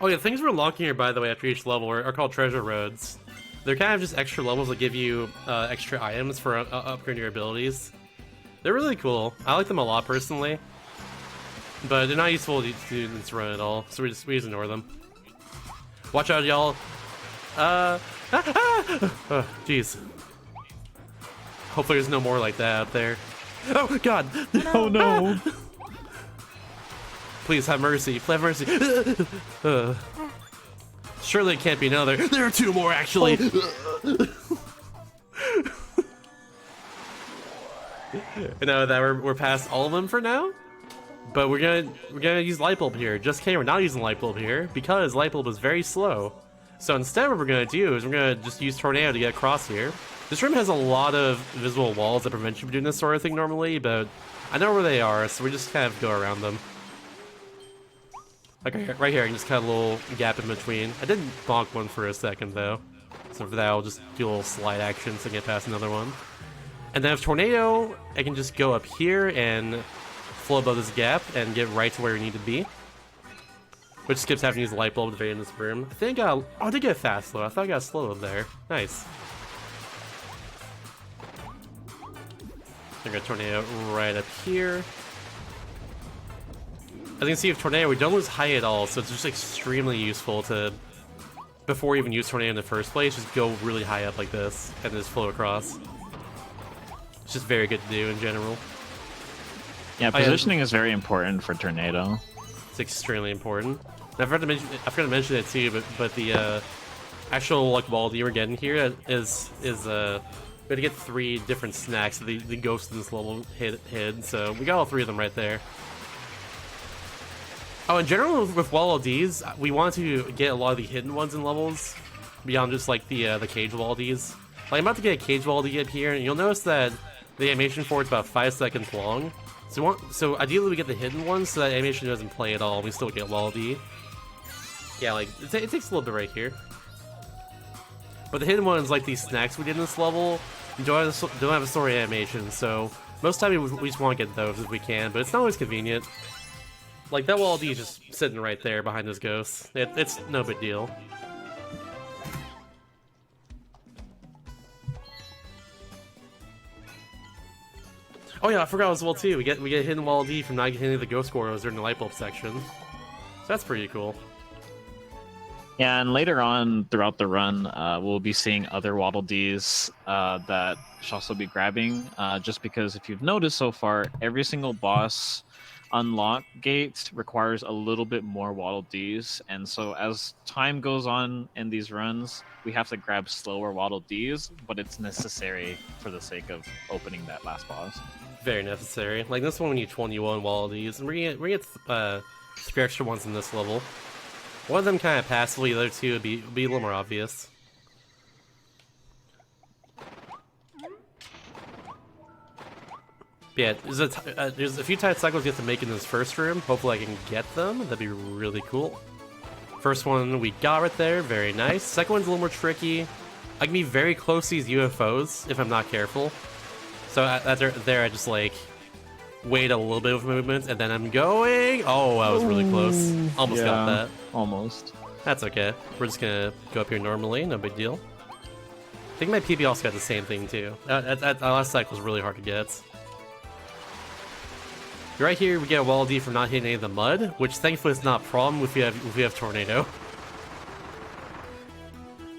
B: Oh yeah, things we're unlocking here, by the way, after each level are called treasure roads. They're kind of just extra levels that give you extra items for upgrading your abilities. They're really cool. I like them a lot personally, but they're not useful to this run at all, so we just ignore them. Watch out, y'all. Oh, jeez. Hopefully there's no more like that out there. Oh god!
C: Oh no.
B: Please have mercy. Please have mercy. Surely it can't be another. There are two more, actually. Know that we're past all of them for now, but we're gonna use light bulb here. Just kidding, we're not using light bulb here because light bulb is very slow. So instead, what we're gonna do is we're gonna just use tornado to get across here. This room has a lot of invisible walls that prevent you from doing this sort of thing normally, but I know where they are, so we just kind of go around them. Like right here, I can just cut a little gap in between. I did bonk one for a second though, so for that I'll just do a little slide action to get past another one. And then with tornado, I can just go up here and flow above this gap and get right to where we need to be. Which skips having to use the light bulb at the very end of this room. I think I did get fast though. I thought I got slow there. Nice. I got Tornado right up here. As you can see with Tornado, we don't lose height at all, so it's just extremely useful to, before you even use Tornado in the first place, just go really high up like this and just flow across. It's just very good to do in general.
C: Yeah, positioning is very important for Tornado.
B: It's extremely important. I forgot to mention it too, but the actual like wall D we're getting here is we had to get 3 different snacks that the ghosts in this level hid, so we got all 3 of them right there. Oh, in general with wall Ds, we want to get a lot of the hidden ones in levels beyond just like the cage wall Ds. Like I'm about to get a cage wall D up here, and you'll notice that the animation for it's about 5 seconds long. So ideally we get the hidden ones so that animation doesn't play at all. We still get wall D. Yeah, like it takes a little bit right here. But the hidden ones, like these snacks we did in this level, don't have a story animation. So most of the time we just want to get those if we can, but it's not always convenient. Like that wall D is just sitting right there behind those ghosts. It's no big deal. Oh yeah, I forgot as well too. We get hidden wall D from not hitting the ghost squirrels during the light bulb section. So that's pretty cool.
C: Yeah, and later on throughout the run, we'll be seeing other Waddle Dees that should also be grabbing. Just because if you've noticed so far, every single boss unlock gate requires a little bit more Waddle Dees, and so as time goes on in these runs, we have to grab slower Waddle Dees, but it's necessary for the sake of opening that last boss.
B: Very necessary. Like this one we need 21 Waddle Dees, and we're gonna get 3 extra ones in this level. One of them kind of passively, the other 2 would be a little more obvious. Yeah, there's a few tight cycles you have to make in this first room. Hopefully I can get them. That'd be really cool. First one we got right there. Very nice. Second one's a little more tricky. I can be very close to these UFOs if I'm not careful. So there I just like wait a little bit of movement and then I'm going. Oh, I was really close. Almost got that.
C: Almost.
B: That's okay. We're just gonna go up here normally. No big deal. I think my PB also got the same thing too. That last cycle was really hard to get. Right here, we get a wall D for not hitting any of the mud, which thankfully is not a problem if we have Tornado.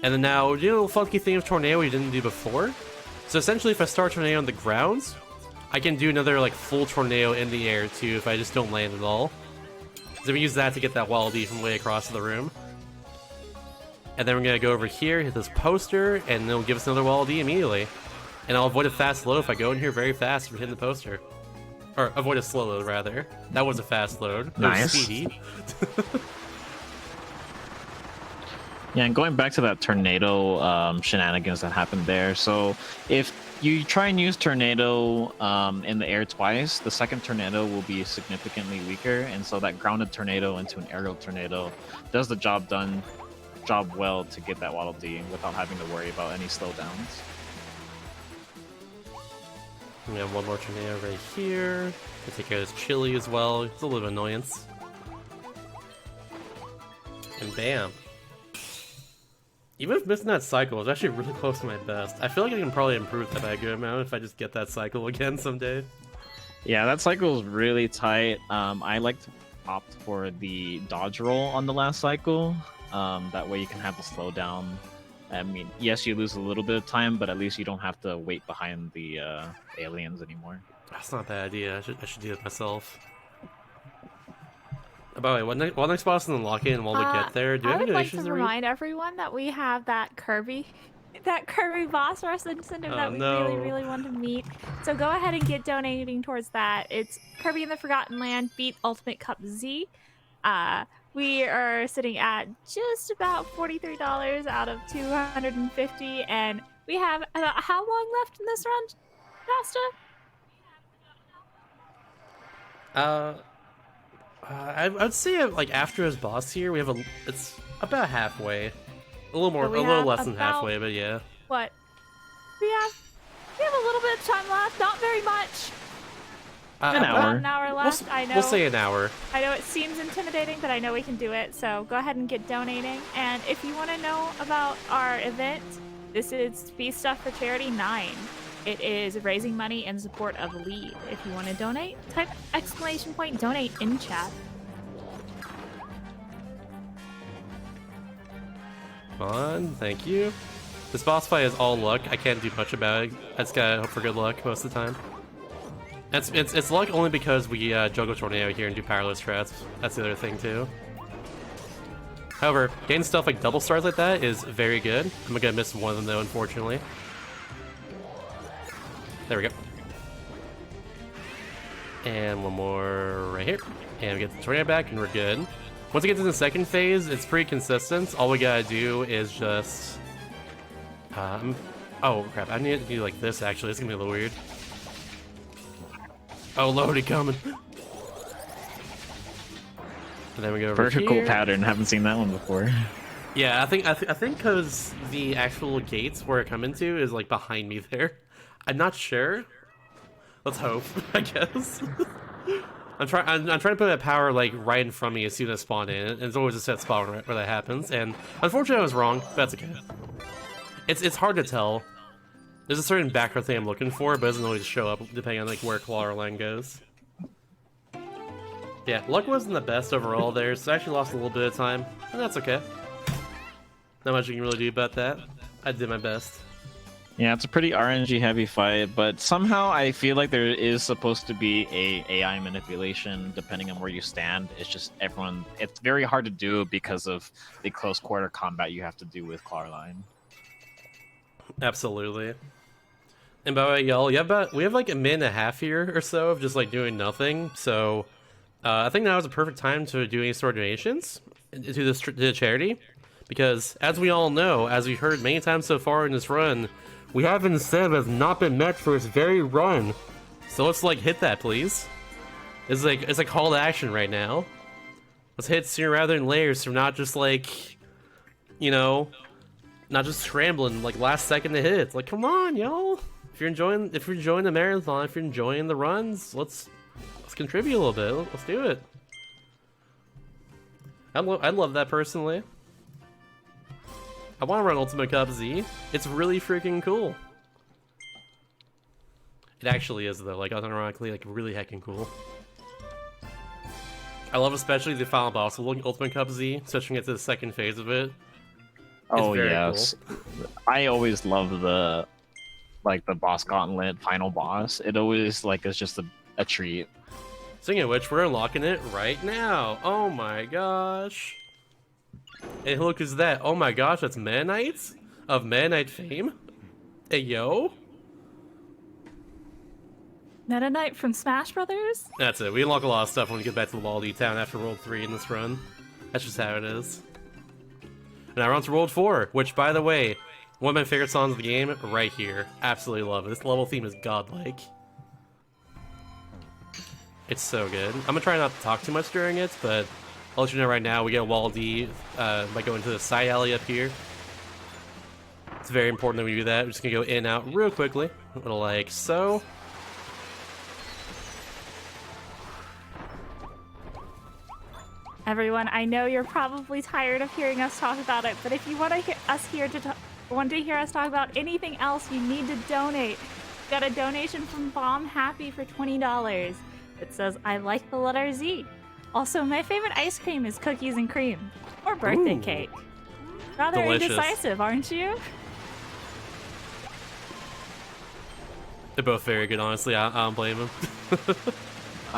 B: And then now, do a little funky thing of Tornado we didn't do before. So essentially, if I start Tornado on the ground, I can do another like full Tornado in the air too if I just don't land at all. So we use that to get that wall D from way across the room. And then we're gonna go over here, hit this poster, and it'll give us another wall D immediately. And I'll avoid a fast load if I go in here very fast from hitting the poster. Or avoid a slow load, rather. That was a fast load.
C: Nice.
B: Speedy.
C: Yeah, and going back to that Tornado shenanigans that happened there. So if you try and use Tornado in the air twice, the second Tornado will be significantly weaker. And so that grounded Tornado into an aerial Tornado does the job well to get that Waddle Dee without having to worry about any slowdowns.
B: We have one more Tornado right here. To take care of this Chili as well. It's a little bit of annoyance. And bam. Even if missing that cycle, it's actually really close to my best. I feel like I can probably improve that by a good amount if I just get that cycle again someday.
C: Yeah, that cycle is really tight. I like to opt for the dodge roll on the last cycle. That way you can have the slowdown. I mean, yes, you lose a little bit of time, but at least you don't have to wait behind the aliens anymore.
B: That's not a bad idea. I should do it myself. By the way, what next boss in the lock-in and while we get there, do we
A: I
B: have
A: would
B: any
A: like
B: donations
A: to
B: to read?
A: remind everyone that we have that Kirby boss rush incentive that we
B: no.
A: really want to meet. So go ahead and get donating towards that. It's Kirby in the Forgotten Land beat Ultimate Cup Z. We are sitting at just about $43 out of $250, and we have how long left in this run, Shasta?
B: I'd say like after his boss here, it's about halfway, a little less than halfway, but yeah.
A: What? We have a little bit of time left, not very much.
C: An hour.
A: About an hour left. I know.
B: We'll say an hour.
A: I know it seems intimidating, but I know we can do it. So go ahead and get donating. And if you want to know about our event, this is Be Stuff for Charity 9. It is raising money in support of Lee. If you want to donate, type exclamation point donate in chat.
B: Come on, thank you. This boss fight is all luck. I can't do much about it. I just gotta hope for good luck most of the time. It's luck only because we juggle tornado here and do powerless strats. That's the other thing too. However, getting stuff like double stars like that is very good. I'm gonna miss one of them though, unfortunately. There we go. And one more right here. And we get the tornado back and we're good. Once we get to the second phase, it's pretty consistent. All we gotta do is just... oh crap, I need to do like this actually. It's gonna be a little weird. Oh, Lordy coming. And then we go over
C: Vertical
B: here.
C: pattern. Haven't seen that one before.
B: Yeah, I think because the actual gates where it come into is like behind me there. I'm not sure. Let's hope, I guess. I'm trying to put that power like right in front of me as soon as I spawn in. And it's always a set spot where that happens. And unfortunately, I was wrong. But that's okay. It's hard to tell. There's a certain background thing I'm looking for, but it doesn't always show up depending on like where Claw Line goes. Yeah, luck wasn't the best overall there, so I actually lost a little bit of time, and that's okay. Not much you can really do about that. I did my best.
C: Yeah, it's a pretty RNG heavy fight, but somehow I feel like there is supposed to be a AI manipulation depending on where you stand. It's just everyone. It's very hard to do because of the close quarter combat you have to do with Clarline.
B: Absolutely. And by the way, y'all, we have like a minute and a half here or so of just like doing nothing. So I think now is a perfect time to do any sort of donations to the charity, because as we all know, as we've heard many times so far in this run, we have incentive has not been met for this very run. So let's like hit that, please. It's a call to action right now. Let's hit sooner rather than later, so we're not just like, you know, not just scrambling like last second to hit. It's like, come on, y'all. If you're enjoying the marathon, if you're enjoying the runs, let's contribute a little bit. Let's do it. I love that personally. I want to run Ultimate Cup Z. It's really freaking cool. It actually is though, like unironically, like really heckin' cool. I love especially the final boss of Ultimate Cup Z, especially when you get to the second phase of it.
C: Oh
B: very
C: yes,
B: cool.
C: I always love the boss gauntlet final boss. It always like is just a treat.
B: Speaking of which, we're unlocking it right now. Oh my gosh. Hey, look, is that? Oh my gosh, that's Meta Knights of Meta Knight fame. Hey yo.
A: Meta Knight from Smash Brothers?
B: That's it. We unlock a lot of stuff when we get back to the Waldy town after World 3 in this run. That's just how it is. And now we're on to World 4, which, by the way, one of my favorite songs of the game, right here. Absolutely love it. This level theme is godlike. It's so good. I'm gonna try not to talk too much during it, but I'll let you know right now, we get Waldy by going to the side alley up here. It's very important that we do that. We're just gonna go in and out real quickly. Like so.
A: Everyone, I know you're probably tired of hearing us talk about it, but if you want to hear us talk about anything else, you need to donate. We got a donation from Bomb Happy for $20. It says, I like the letter Z. Also, my favorite ice cream is cookies and cream. Or birthday
B: Ooh.
A: cake. Rather
B: Delicious.
A: indecisive, aren't you?
B: They're both very good, honestly. I don't blame them.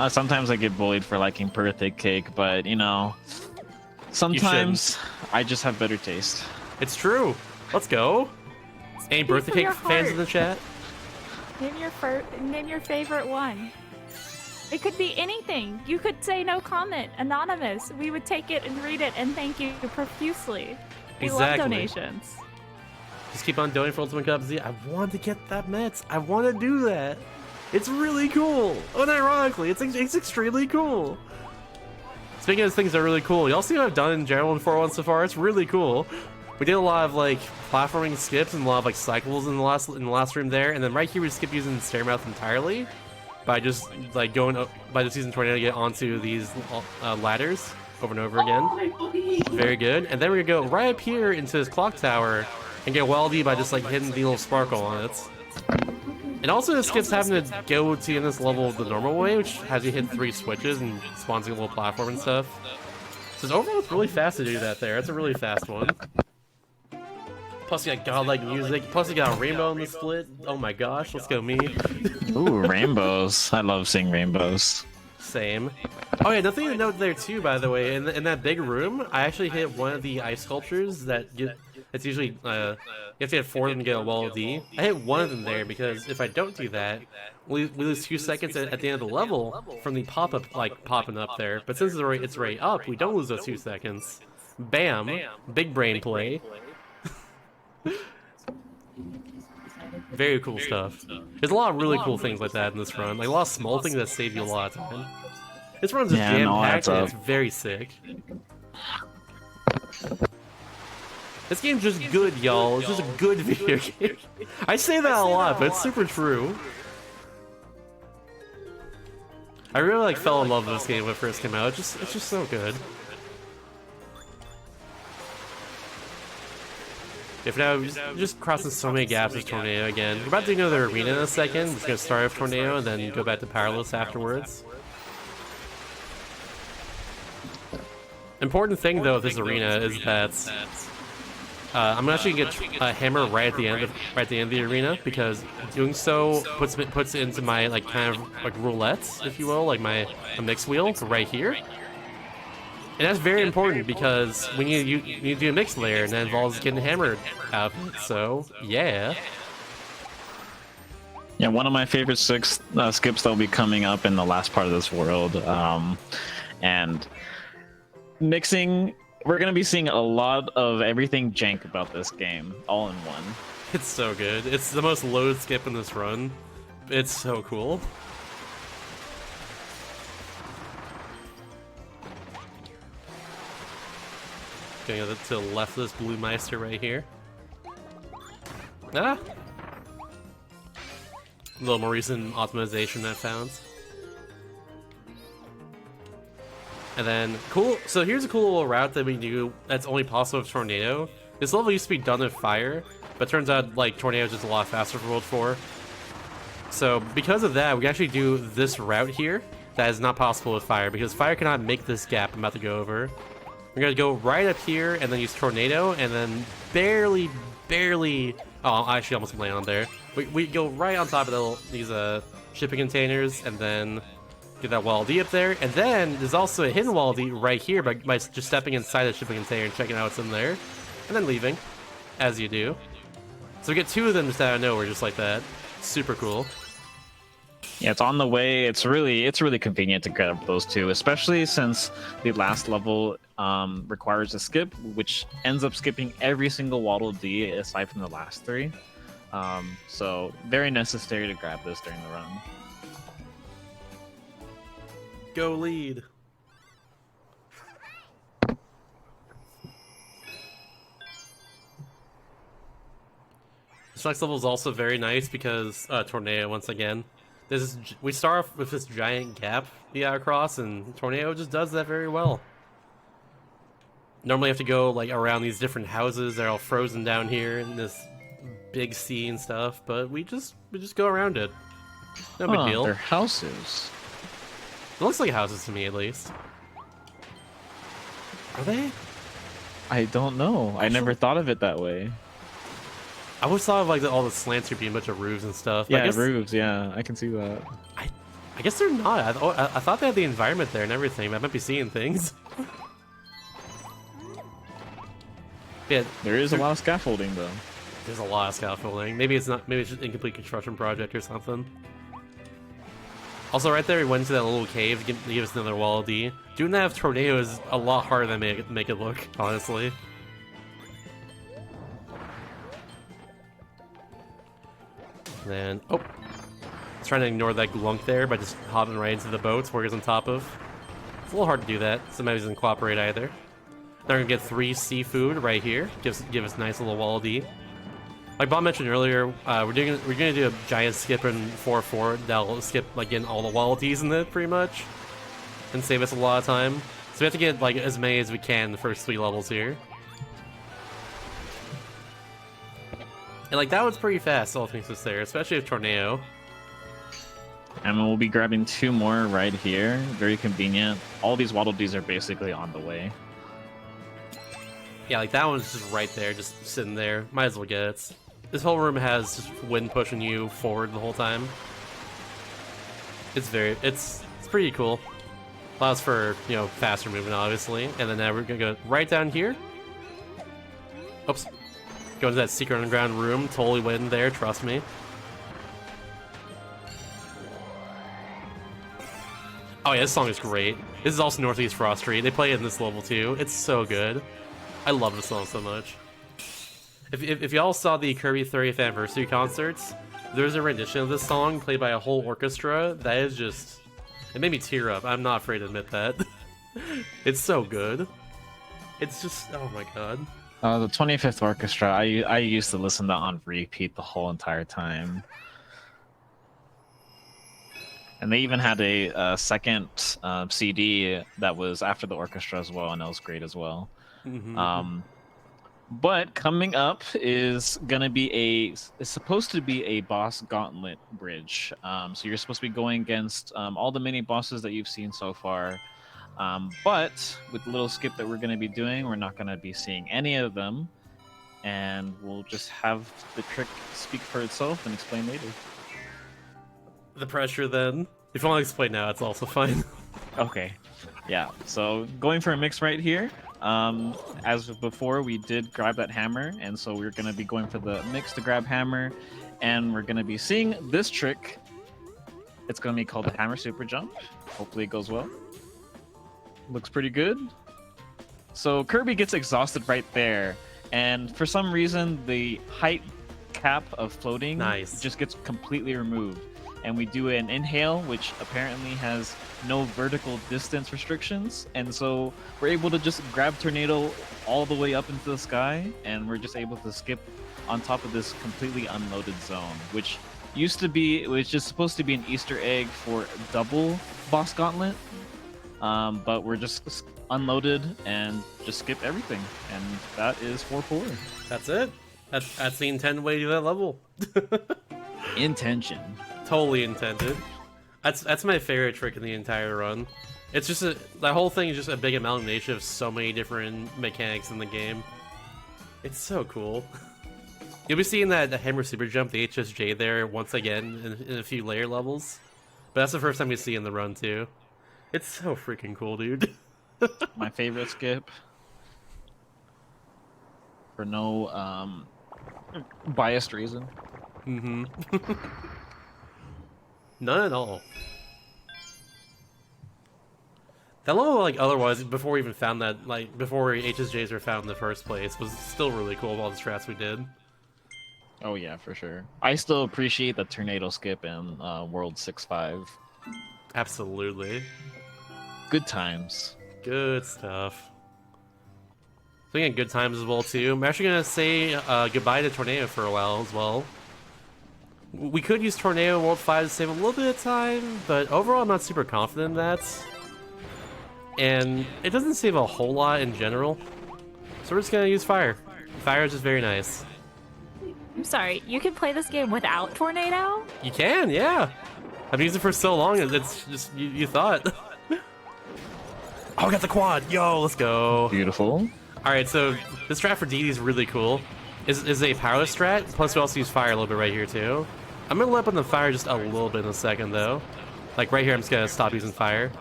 C: Sometimes I get bullied for liking birthday cake, but you know, sometimes I just have better taste.
B: It's true. Let's go. Any
A: Speak
B: birthday
A: from
B: cake
A: your
B: fans in
A: heart.
B: the chat?
A: Name your favorite one. It could be anything. You could say no comment, anonymous. We would take it and read it and thank you profusely. We love
B: Exactly.
A: donations.
B: Just keep on donating for Ultimate Cup Z. I want to get that Mets. I want to do that. It's really cool. Unironically, it's extremely cool. Speaking of things that are really cool, y'all see what I've done in general in 4-1 so far? It's really cool. We did a lot of like platforming skips and a lot of like cycles in the last room there, and then right here we skip using Stairmouth entirely by just like going by just using Tornado to get onto these ladders over and over again. Very good. And then we're gonna go right up here into this clock tower and get Wildy by just like hitting the little sparkle on it. It also skips having to go to this level the normal way, which has you hit 3 switches and spawns a little platform and stuff. So overall, it's really fast to do that there. It's a really fast one. Plus you got godlike music. Plus you got a rainbow in the split. Oh my gosh, let's go me.
C: Ooh, rainbows. I love seeing rainbows.
B: Same. Oh yeah, nothing to note there too, by the way. In that big room, I actually hit one of the ice sculptures that get. It's usually you have to hit 4 of them to get a wall D. I hit one of them there because if I don't do that, we lose 2 seconds at the end of the level from the pop-up like popping up there. But since it's right up, we don't lose those 2 seconds. Bam! Big brain play. Very cool stuff. There's a lot of really cool things like that in this run. Like a lot of small things that save you a lot of time. This run's just jam-packed and it's very sick. This game's just good, y'all. It's just a good video game. I say that a lot, but it's super true. I really like fell in love with this game when it first came out. It's just so good. If now we're just crossing so many gaps with Tornado again. We're about to go to the arena in a second. It's gonna start with Tornado and then go back to Powerless afterwards. Important thing though with this arena is that I'm actually gonna get a hammer right at the end of the arena because doing so puts it into my like kind of like roulettes, if you will, like my mix wheel right here. And that's very important because when you do a mix layer and that involves getting hammered out of it. So yeah.
C: Yeah, one of my favorite skips that'll be coming up in the last part of this world, and mixing. We're gonna be seeing a lot of everything jank about this game, all in one.
B: It's so good. It's the most load skip in this run. It's so cool. Going to the left of this blue Meister right here. Ah! A little more recent optimization I found. And then, cool. So here's a cool little route that we do that's only possible with Tornado. This level used to be done with Fire, but turns out like Tornado is just a lot faster for World 4. So because of that, we can actually do this route here that is not possible with Fire because Fire cannot make this gap I'm about to go over. We're gonna go right up here and then use Tornado and then barely. Oh, I actually almost landed on there. We go right on top of these shipping containers and then get that wall D up there, and then there's also a hidden wall D right here by just stepping inside the shipping container and checking out what's in there, and then leaving, as you do. So we get 2 of them just out of nowhere, just like that. Super cool.
C: Yeah, it's on the way. It's really convenient to grab those 2, especially since the last level requires a skip, which ends up skipping every single Waddle D aside from the last 3. So very necessary to grab this during the run.
B: Go lead. This next level is also very nice because Tornado once again. We start off with this giant gap you gotta cross, and Tornado just does that very well. Normally you have to go like around these different houses that are all frozen down here in this big sea and stuff, but we just go around it. No big deal.
C: They're houses.
B: It looks like houses to me, at least. Are they?
C: I don't know. I never thought of it that way.
B: I always thought of like all the slants here being a bunch of roofs and stuff.
C: Yeah, roofs. Yeah, I can see that.
B: I guess they're not. I thought they had the environment there and everything. I might be seeing things. Yeah,
C: there is a lot of scaffolding though.
B: There's a lot of scaffolding. Maybe it's not. Maybe it's just incomplete construction project or something. Also, right there, we went into that little cave to give us another wall D. Doing that with Tornado is a lot harder than make it look, honestly. Then, oh, trying to ignore that glunk there by just hopping right into the boats where it's on top of. It's a little hard to do that. Somebody doesn't cooperate either. Now we're gonna get 3 seafood right here. Give us a nice little wall D. Like Bob mentioned earlier, we're gonna do a giant skip in 4-4 that'll skip like getting all the wall Ds in it pretty much, and save us a lot of time. So we have to get like as many as we can in the first 3 levels here. And like that one's pretty fast, all things considered, especially with Tornado.
C: And we'll be grabbing 2 more right here. Very convenient. All these Waddle Dees are basically on the way.
B: Yeah, like that one's just right there, just sitting there. Might as well get it. This whole room has just wind pushing you forward the whole time. It's pretty cool. Allows for, you know, faster movement, obviously. And then now we're gonna go right down here. Oops. Go into that secret underground room. Totally win there, trust me. Oh yeah, this song is great. This is also Northeast Frost Street. They play it in this level too. It's so good. I love this song so much. If y'all saw the Kirby 30th anniversary concerts, there's a rendition of this song played by a whole orchestra that is just... It made me tear up. I'm not afraid to admit that. It's so good. It's just... Oh my god.
C: The 25th Orchestra, I used to listen to on repeat the whole entire time. And they even had a second CD that was after the orchestra as well, and that was great as well.
B: Mm-hmm.
C: But coming up is gonna be it's supposed to be a boss gauntlet bridge. So you're supposed to be going against all the mini bosses that you've seen so far. But with the little skip that we're gonna be doing, we're not gonna be seeing any of them, and we'll just have the trick speak for itself and explain later.
B: The pressure then. If you want to explain now, it's also fine.
C: Okay. Yeah, so going for a mix right here. As before, we did grab that hammer, and so we're going to be going for the mix to grab hammer, and we're going to be seeing this trick. It's going to be called the hammer super jump. Hopefully it goes well. Looks pretty good. So Kirby gets exhausted right there, and for some reason, the height cap of floating just gets completely removed. And we do an inhale, which apparently has no vertical distance restrictions, and so we're able to just grab Tornado all the way up into the sky, and we're just able to skip on top of this completely unloaded zone, which it was just supposed to be an Easter egg for double boss gauntlet, but we're just unloaded and just skip everything, and that is 4-4.
B: That's it. That's the intended way to do that level.
C: Intention.
B: Totally intended. That's my favorite trick in the entire run. It's just that whole thing is just a big amalgamation of so many different mechanics in the game. It's so cool. You'll be seeing that the hammer super jump, the HSJ there once again in a few layer levels. But that's the first time you see in the run too. It's so freaking cool, dude.
C: My favorite skip. For no biased reason.
B: Mm-hmm. None at all. That level, like, otherwise, before we even found that, like, before HSJs were found in the first place, was still really cool with all the strats we did.
C: Oh yeah, for sure. I still appreciate the tornado skip in World 6-5.
B: Absolutely.
C: Good times.
B: Good stuff. Speaking of good times as well, too, I'm actually going to say goodbye to Tornado for a while as well. We could use Tornado in World 5 to save a little bit of time, but overall I'm not super confident in that. And it doesn't save a whole lot in general. So we're just gonna use Fire. Fire is just very nice.
A: I'm sorry, you can play this game without Tornado?
B: You can, yeah. I've used it for so long, it's just, you thought. Oh, we got the quad! Yo, let's go.
C: Beautiful.
B: Alright, so this strat for DD is really cool. Is a powerless strat, plus we also use Fire a little bit right here too. I'm gonna let up on the Fire just a little bit in a second though. Like right here I'm just gonna stop using Fire.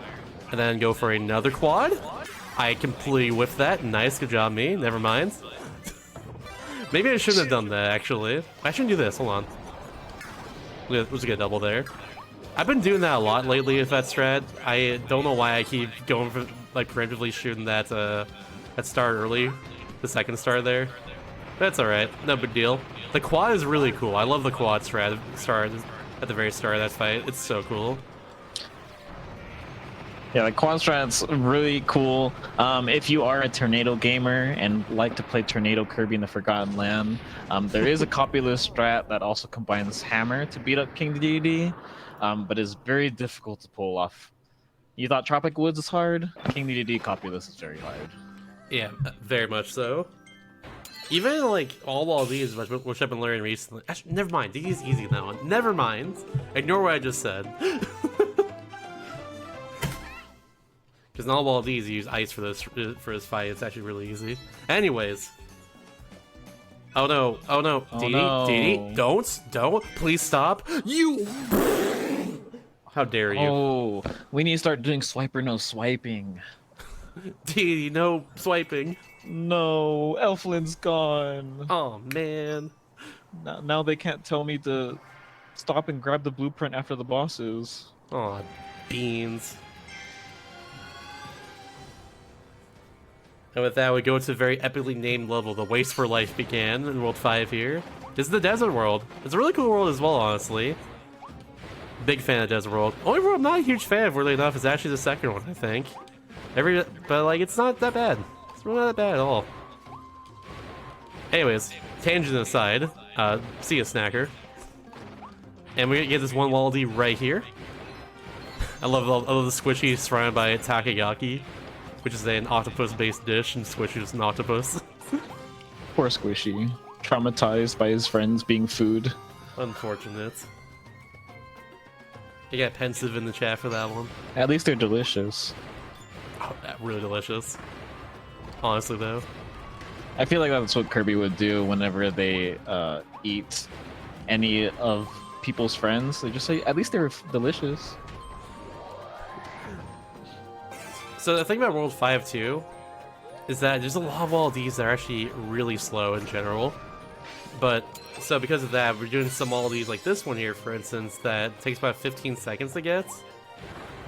B: And then go for another quad. I completely whiffed that. Nice, good job me. Never mind. Maybe I shouldn't have done that actually. I shouldn't do this, hold on. Let's get a double there. I've been doing that a lot lately with that strat. I don't know why I keep going for, like, preemptively shooting that star early. The second star there. That's alright, no big deal. The quad is really cool. I love the quad strat at the very start of that fight. It's so cool.
C: Yeah, the quad strat's really cool. If you are a Tornado gamer and like to play Tornado Kirby in the Forgotten Land, there is a copyless strat that also combines Hammer to beat up King Dedede, but is very difficult to pull off. You thought Tropic Woods is hard? King Dedede copyless is very hard.
B: Yeah, very much so. Even like all wall D's, which I've been learning recently. Actually, never mind. D is easy in that one. Never mind. Ignore what I just said. Because in all wall D's, you use ice for this fight. It's actually really easy. Anyways. Oh no! Oh no!
C: Oh,
B: Dee
C: no.
B: Dee, don't! Please stop! You! How dare you?
C: Oh, we need to start doing swiper no swiping.
B: Dee, no swiping.
C: No, Elflin's gone.
B: Oh man.
C: Now they can't tell me to stop and grab the blueprint after the bosses.
B: Oh, beans. And with that, we go to a very epically named level. The Waste for Life began in World 5 here. This is the Desert World. It's a really cool world as well, honestly. Big fan of Desert World. Only world I'm not a huge fan of, really enough, is actually the second one, I think. But like, it's not that bad. It's really not that bad at all. Anyways, tangent aside, see ya, Snacker. And we get this one Waldy right here. I love the squishy surrounded by takoyaki, which is an octopus-based dish, and Squishy is an octopus.
C: Poor Squishy, traumatized by his friends being food.
B: Unfortunate. You got pensive in the chat for that one.
C: At least they're delicious.
B: Oh, really delicious. Honestly, though.
C: I feel like that's what Kirby would do whenever they eat any of people's friends. They just say, at least they're delicious.
B: So the thing about World 5 too is that there's a lot of Waldies that are actually really slow in general. But so because of that, we're doing some Waldies like this one here, for instance, that takes about 15 seconds to get.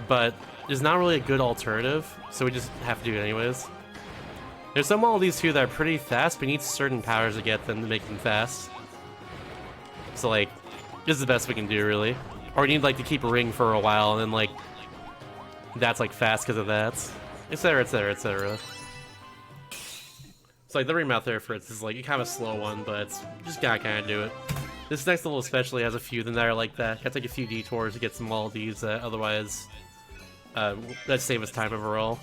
B: But there's not really a good alternative, so we just have to do it anyways. There's some Waldies too that are pretty fast, but you need certain powers to get them to make them fast. So like, this is the best we can do really. Or you need like to keep a ring for a while and then like that's like fast because of that, etc, etc, etc. So like the ring mouth there for it is like kind of a slow one, but it's, you just gotta kind of do it. This next level especially has a few that are like that. You have to take a few detours to get some Waldies, otherwise that'd save us time overall.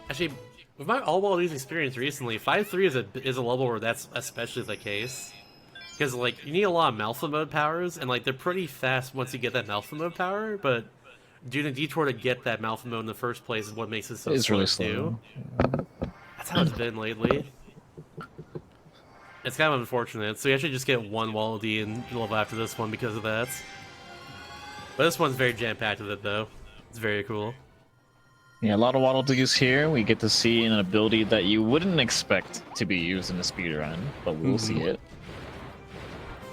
B: Actually, with my all Waldies experience recently, 5-3 is a level where that's especially the case. Because, like, you need a lot of Malfa mode powers, and, like, they're pretty fast once you get that Malfa mode power, but doing a detour to get that Malfa mode in the first place is what makes it so
C: It's
B: slow
C: really
B: too.
C: slow.
B: That's how it's been lately. It's kind of unfortunate, so you actually just get one Waldy and level after this one because of that. But this one's very jam-packed with it, though. It's very cool.
C: Yeah, a lot of Waddle Dees here. We get to see an ability that you wouldn't expect to be used in a speedrun, but we'll see it.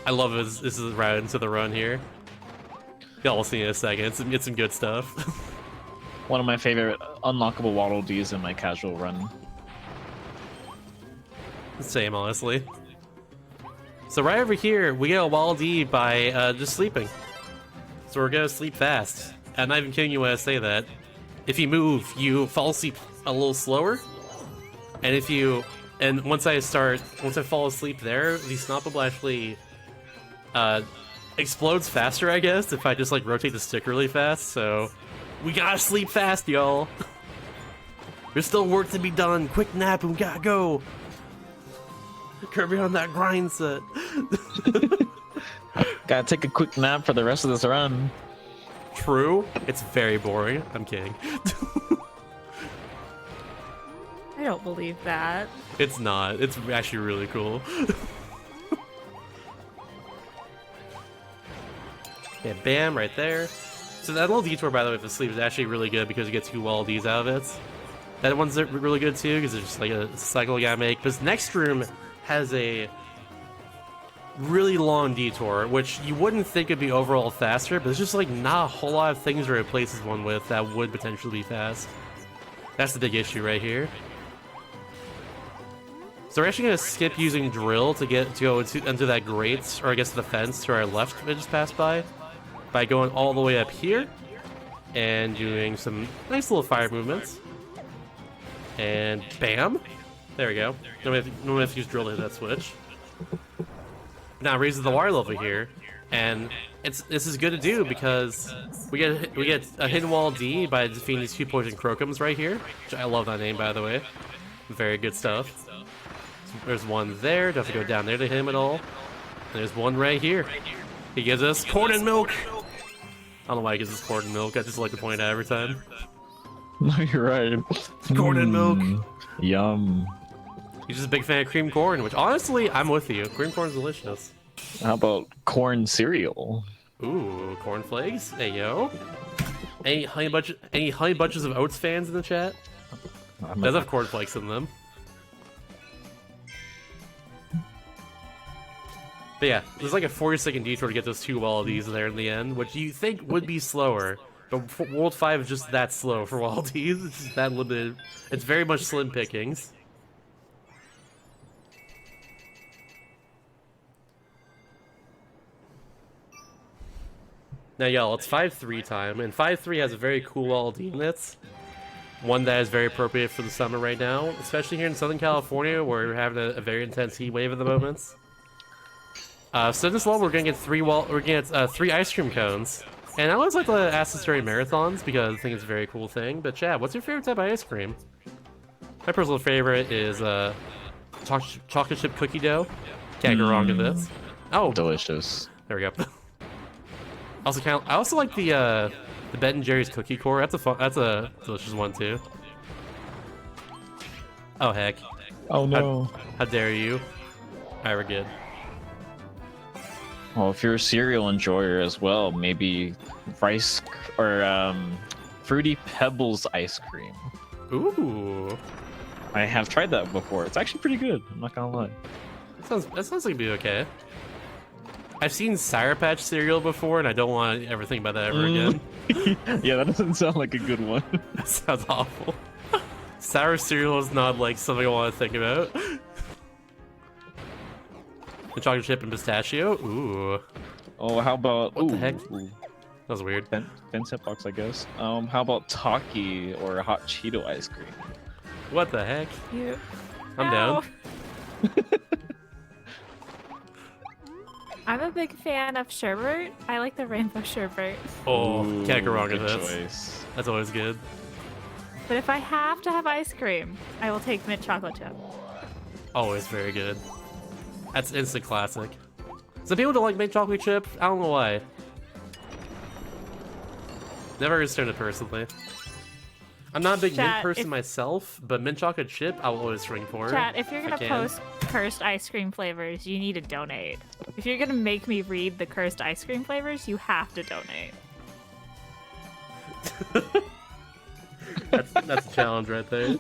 B: I love it. This is right into the run here. Y'all will see in a second. It's some good stuff.
C: One of my favorite unlockable Waddle Dees in my casual run.
B: Same, honestly. So right over here, we get a Wall D by just sleeping. So we're gonna sleep fast. I'm not even kidding you when I say that. If you move, you fall asleep a little slower. And once I fall asleep there, the Snapple will actually explodes faster, I guess, if I just like rotate the stick really fast. So we gotta sleep fast, y'all. There's still work to be done. Quick nap and we gotta go. Kirby on that grind set.
C: Gotta take a quick nap for the rest of this run.
B: True. It's very boring. I'm kidding.
A: I don't believe that.
B: It's not. It's actually really cool. Yeah, bam, right there. So that little detour, by the way, for sleep is actually really good because you get 2 wall Ds out of it. That one's really good too because it's just like a cycle you gotta make. But this next room has a really long detour, which you wouldn't think would be overall faster, but there's just like not a whole lot of things it replaces one with that would potentially be fast. That's the big issue right here. So we're actually gonna skip using drill to go into that grate, or I guess the fence to our left we just passed by going all the way up here and doing some nice little fire movements. And bam! There we go. No one have to use drill to hit that switch. Now it raises the water level here. And this is good to do because we get a hidden wall D by defeating these 2 poison crocums right here. Which I love that name, by the way. Very good stuff. There's one there. Don't have to go down there to hit him at all. And there's one right here. He gives us corn and milk. I don't know why he gives us corn and milk. I just like to point it out every time.
C: No, you're right.
B: Corn and milk.
C: Yum.
B: He's just a big fan of cream corn, which honestly, I'm with you. Cream corn is delicious.
C: How about corn cereal?
B: Ooh, cornflakes. Hey yo. Any honey bunches of oats fans in the chat? Does have cornflakes in them. But yeah, there's like a 40-second detour to get those 2 Wallabies there in the end, which you think would be slower. But World 5 is just that slow for Wallabies. It's just that limited. It's very much slim pickings. Now y'all, it's 5-3 time, and 5-3 has a very cool Wallaby in it. One that is very appropriate for the summer right now, especially here in Southern California, where we're having a very intense heat wave at the moment. So in this level, we're gonna get 3 ice cream cones. And I always like to ask this during marathons because I think it's a very cool thing. But Chad, what's your favorite type of ice cream? My personal favorite is chocolate chip cookie dough. Can't go wrong with this. Oh,
C: Delicious.
B: there we go. I also like the Ben and Jerry's cookie core. That's a delicious one too. Oh heck!
C: Oh no.
B: How dare you? Alright, we're good.
C: Well, if you're a cereal enjoyer as well, maybe rice or Fruity Pebbles ice cream.
B: Ooh,
C: I have tried that before. It's actually pretty good. I'm not gonna lie.
B: that sounds like it'd be okay. I've seen Sour Patch cereal before, and I don't want to ever think about that ever again.
C: Yeah, that doesn't sound like a good one.
B: That sounds awful. Sour cereal is not like something I want to think about. The chocolate chip and pistachio. Ooh.
C: Oh, how about
B: What the heck?
C: Ooh.
B: That was weird.
C: 10 cent box, I guess. How about Taki or hot Cheeto ice cream?
B: What the heck?
A: You.
B: I'm
A: No.
B: down.
A: I'm a big fan of sherbet. I like the rainbow sherbet.
B: Oh,
C: Ooh,
B: can't go wrong with
C: good
B: this.
C: choice.
B: That's always good.
A: But if I have to have ice cream, I will take mint chocolate chip.
B: Always very good. That's instant classic. Some people don't like mint chocolate chip. I don't know why. Never understood it personally. I'm not a big mint
A: Chat,
B: person
A: if-
B: myself, but mint chocolate chip I will always swing for.
A: Chat, if you're
B: I
A: gonna
B: can.
A: post cursed ice cream flavors, you need to donate. If you're gonna make me read the cursed ice cream flavors, you have to donate.
B: That's a challenge right there.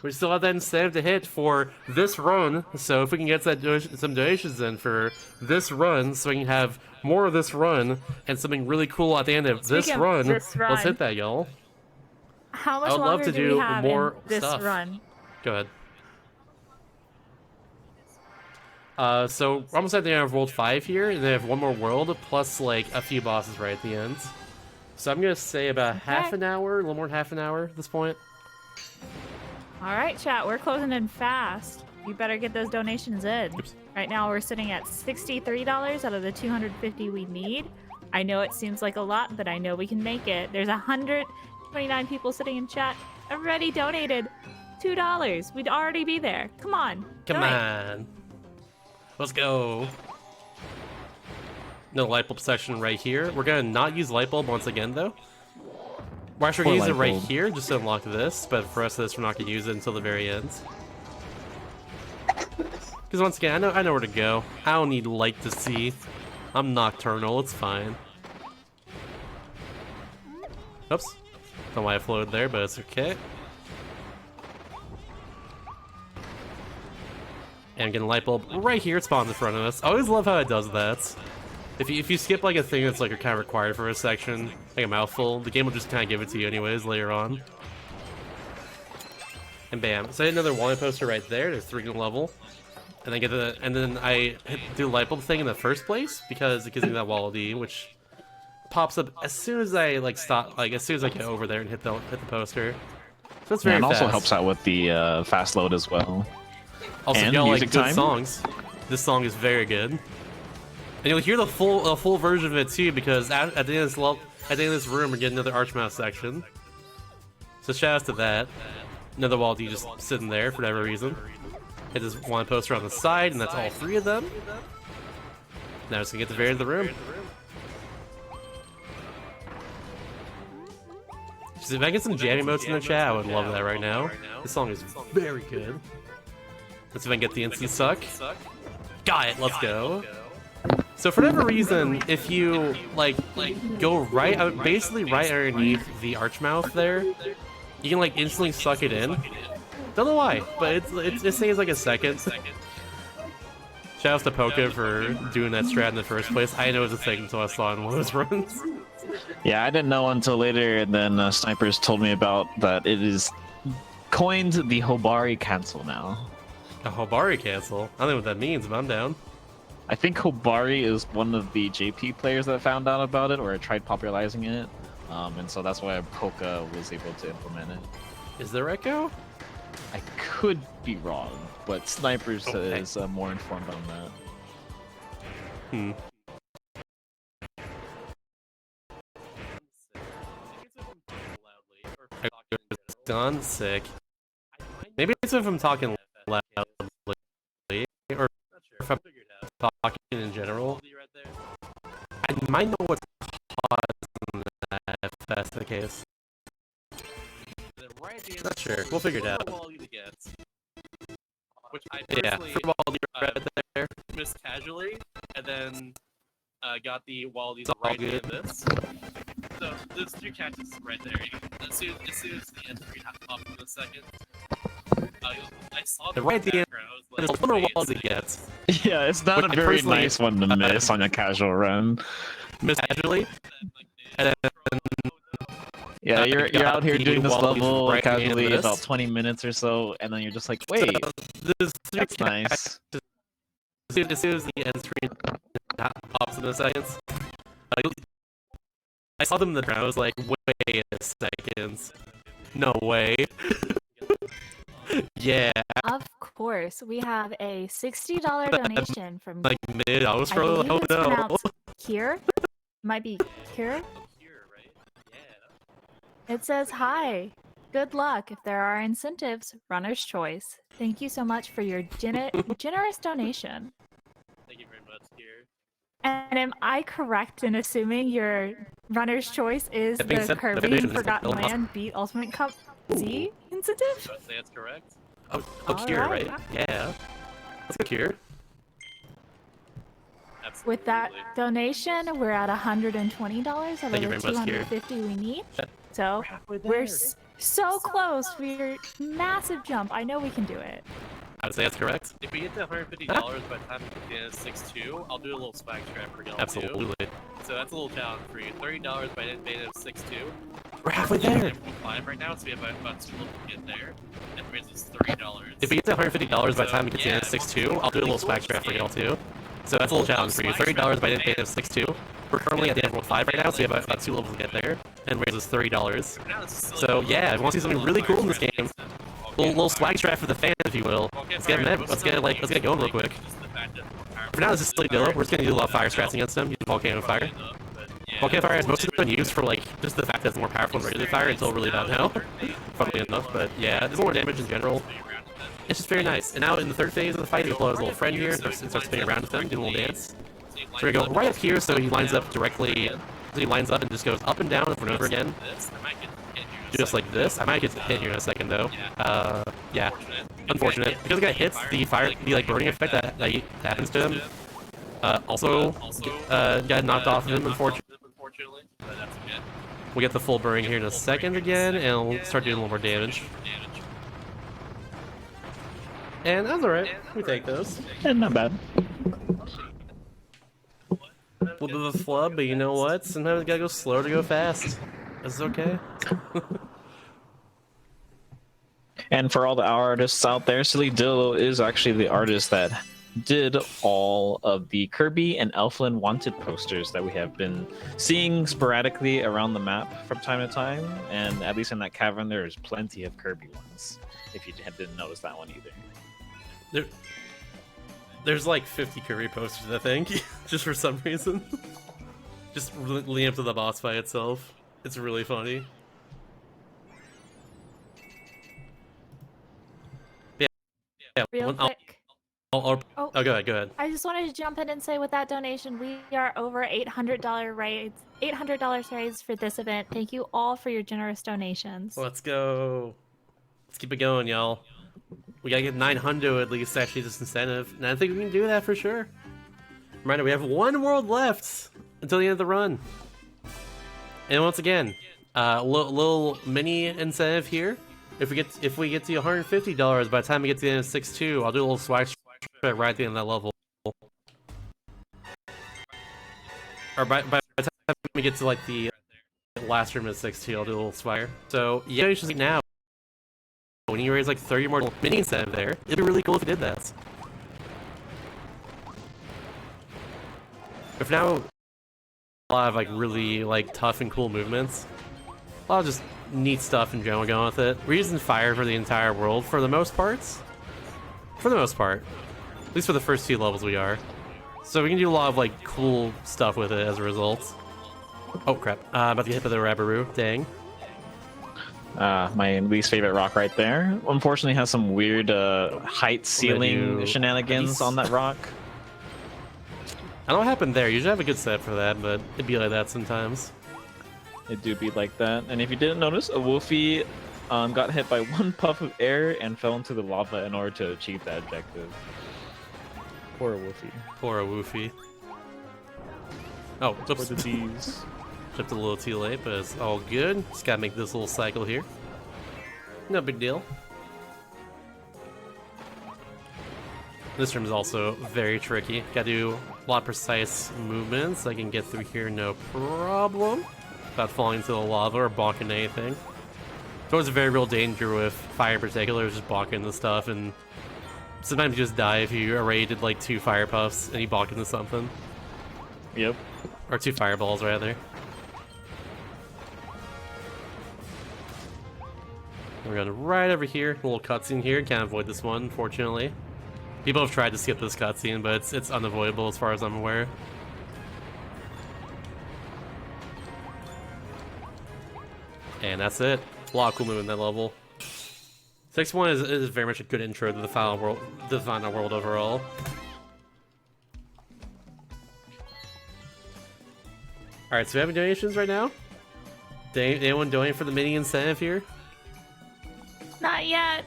B: We still have that incentive to hit for this run, so if we can get some donations in for this run, so we can have more of this run and something really cool at the end of this
A: Speaking of
B: run,
A: this run,
B: let's hit that, y'all.
A: How much
B: I would love
A: longer
B: to
A: do
B: do
A: we have
B: more
A: in this
B: stuff.
A: run?
B: Go ahead. So we're almost at the end of World 5 here, and they have one more world, plus like a few bosses right at the end. So I'm gonna say about half an hour, a little more than half an hour at this point.
A: All right, chat, we're closing in fast. You better get those donations in.
B: Oops.
A: Right now, we're sitting at $63 out of the 250 we need. I know it seems like a lot, but I know we can make it. There's 129 people sitting in chat. Already donated $2. We'd already be there. Come on.
B: Come
A: donate.
B: on. Let's go. No light bulb section right here. We're gonna not use light bulb once again though. We're actually gonna
C: Poor
B: use it
C: light
B: right
C: bulb.
B: here just to unlock this, but for the rest of this we're not gonna use it until the very end. Because once again, I know where to go. I don't need light to see. I'm nocturnal, it's fine. Oops. Don't know why I floated there, but it's okay. And getting a light bulb right here, it spawns in front of us. I always love how it does that. If you skip like a thing that's like kind of required for a section, like a mouthful, the game will just kind of give it to you anyways later on. And bam! So I hit another wanted poster right there. There's 3 in the level, and then I do the light bulb thing in the first place because it gives me that wall D, which pops up as soon as I as soon as I get over there and hit the poster. So it's very
C: And
B: fast.
C: also helps out with the fast load as well.
B: Also,
C: And
B: y'all like
C: music
B: good
C: time?
B: songs. This song is very good. And you'll hear the full version of it too, because at the end of this room, we're getting another Archmouth section. So shout out to that. Another Waldie just sitting there for whatever reason. Hit this one poster on the side, and that's all 3 of them. Now it's gonna get to the very end of the room. If I get some jam emotes in the chat, I would love that right now. This song is very good. Let's see if I can get the instant suck. Got it, let's go. So for whatever reason, if you like go right out, basically right underneath the Archmouth there, you can like instantly suck it in. Don't know why, but it saves like a second. Shout out to Poka for doing that strat in the first place. I didn't know it was a thing until I saw it in one of those runs.
C: Yeah, I didn't know until later, and then Snipers told me about that it is coined the Hobari cancel now.
B: A Hobari cancel? I don't know what that means, but I'm down.
C: I think Hobari is one of the JP players that found out about it or tried popularizing it, and so that's why Poka was able to implement it.
B: Is there Echo?
C: I could be wrong, but Snipers
B: Okay.
C: is more informed on that.
B: Hmm. Gone sick. Maybe it's if I'm talking loudly, or if I'm talking in general. I might know what's causing that if that's the case. Not sure. We'll figure it out.
D: Which I
B: Yeah,
D: personally
B: football right there.
D: missed casually, and then got the Waldies
B: all
D: right
B: good.
D: in this. So there's 2 catches right there. As soon as the end screen popped in a second, I saw
B: The
D: the
B: right at the end.
D: background. I was
B: There's
D: like,
B: one
D: wait
B: wall
D: a
B: to
D: second.
B: get.
C: Yeah, it's not
B: Which
C: a
B: I
C: very
B: personally-
C: nice one to miss on a casual run.
B: Miss casually. And then
C: Yeah, you're out here
B: the
C: doing this
B: Waldies
C: level
B: right in
C: casually
B: this.
C: about 20 minutes or so, and then you're just like, wait,
B: There's 3
C: that's nice.
B: As soon as the end screen pops in a second, I saw them in the ground. I was like, wait a second. No way. Yeah,
A: Of course, we have a $60 donation from
B: like mid. I was
A: I
B: probably
A: believe
B: like,
A: it's
B: oh no.
A: pronounced Kier. Might be Kier.
D: Here, right? Yeah.
A: It says, "Hi, good luck. If there are incentives, runner's choice. Thank you so much for your generous donation."
D: Thank you very much, here.
A: And am I correct in assuming your runner's choice is
B: That being
A: the
B: said,
A: Kirby
B: donation is
A: Forgotten
B: still
A: Land Beat Ultimate Cup Z incentive?
D: I would say that's correct.
B: Oh,
A: All
B: Kier,
A: right.
B: right? Yeah. Let's go Kier.
D: Absolutely.
A: With that donation, we're at $120 out of
B: Thank you
A: the
B: very much, Kier.
A: 250 we need. So we're so close. We're massive jump. I know we can do it.
B: I would say that's correct.
D: If we get to $150 by the time we get to 6-2, I'll do a little swag trap for y'all too.
B: Absolutely.
D: So that's a little challenge for you. $30 by the end of 6-2.
B: We're halfway there.
D: 5 right now, so we have about 2 levels to get there. And it raises $30.
B: If we get to $150 by the time we get to the end of 6-2, I'll do a little swag trap for y'all too. So that's a little challenge for you. $30 by the end of 6-2. We're currently at the end of World 5 right now, so we have about 2 levels to get there. And raises $30. So yeah, if you want to see something really cool in this game, little swag trap for the fans, if you will. Let's get going real quick. For now, this is silly Dilla. We're just gonna do a lot of fire strats against him. Use Volcano Fire. Volcano Fire has mostly been used for like just the fact that it's more powerful than regular fire until really about now. Funnily enough, but yeah, there's more damage in general. It's just very nice. And now in the 3rd phase of the fight, he blows his little friend here and starts spinning around with him, doing a little dance. So we go right up here, so he lines up directly. So he lines up and just goes up and down over and over again. Just like this. I might get hit here in a second though. Yeah. Unfortunate. Because the guy hits the like burning effect that happens to him. Also got knocked off of him, unfortunately.
D: But that's okay.
B: We'll get the full burning here in a second again, and we'll start doing a little more damage. And that's alright. We take those.
C: Not bad.
B: A little bit of a flub, but you know what? Sometimes you gotta go slow to go fast. This is okay.
C: And for all the artists out there, Silly Dillo is actually the artist that did all of the Kirby and Elflin wanted posters that we have been seeing sporadically around the map from time to time. And at least in that cavern, there's plenty of Kirby ones, if you didn't notice that one either.
B: There's like 50 Kirby posters, I think, just for some reason. Just leading up to the boss fight itself. It's really funny. Yeah,
A: Real quick.
B: Oh, go ahead, go ahead.
A: I just wanted to jump in and say with that donation, we are over $800 raise for this event. Thank you all for your generous donations.
B: Let's go. Let's keep it going, y'all. We gotta get 900 at least, actually, this incentive. And I think we can do that for sure. Reminder, we have one world left until the end of the run. And once again, little mini incentive here. If we get to $150 by the time we get to the end of 6-2, I'll do a little swag strip right at the end of that level. Or by the time we get to like the last room of 6-2, I'll do a little swagger. So yeah, you should see now. When you raise like 30 more mini incentive there, it'd be really cool if you did that. If now a lot of like really like tough and cool movements, a lot of just neat stuff in general going with it. We're using fire for the entire world for the most parts. For the most part. At least for the first few levels we are. So we can do a lot of like cool stuff with it as a result. Oh crap. About to get hit by the Rabaroo. Dang.
C: My least favorite rock right there. Unfortunately has some weird height ceiling shenanigans on that rock.
B: I don't know what happened there. Usually I have a good set for that, but it'd be like that sometimes.
C: It do be like that. And if you didn't notice, a Wolfie got hit by one puff of air and fell into the lava in order to achieve that objective. Poor Wolfie.
B: Poor Woofy. Oh,
C: For the D's.
B: Jumped a little too late, but it's all good. Just gotta make this little cycle here. No big deal. This room is also very tricky. Gotta do a lot of precise movements. I can get through here no problem. Without falling into the lava or bonking anything. It's always a very real danger with fire in particular, just bonking into stuff, and sometimes you just die if you already did like 2 fire puffs and you bonk into something.
C: Yep.
B: Or 2 fireballs, rather. We're going right over here. A little cutscene here. Can't avoid this one, unfortunately. People have tried to skip this cutscene, but it's unavoidable as far as I'm aware. And that's it. A lot of cool movement in that level. 6-1 is very much a good intro to the final world overall. Alright, so we have donations right now? Anyone donating for the mini incentive here?
A: Not yet.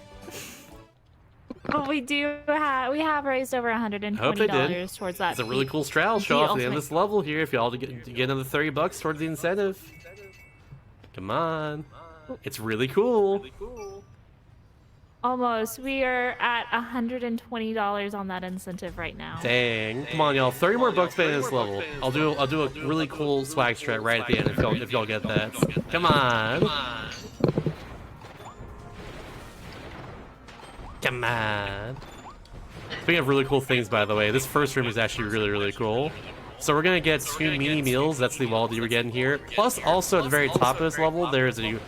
A: But we have raised over $120 towards that.
B: It's a really cool strat. I'll show off at the end of this level here if y'all to get another $30 towards the incentive. Come on. It's really cool.
A: Almost. We are at $120 on that incentive right now.
B: Dang. Come on, y'all. 30 more bucks by this level. I'll do a really cool swag strat right at the end if y'all get that. Come on. Come on. Speaking of really cool things, by the way, this first room is actually really, really cool. So we're gonna get 2 mini meals. That's the wall that we're getting here. Plus, also at the very top of this level, there's a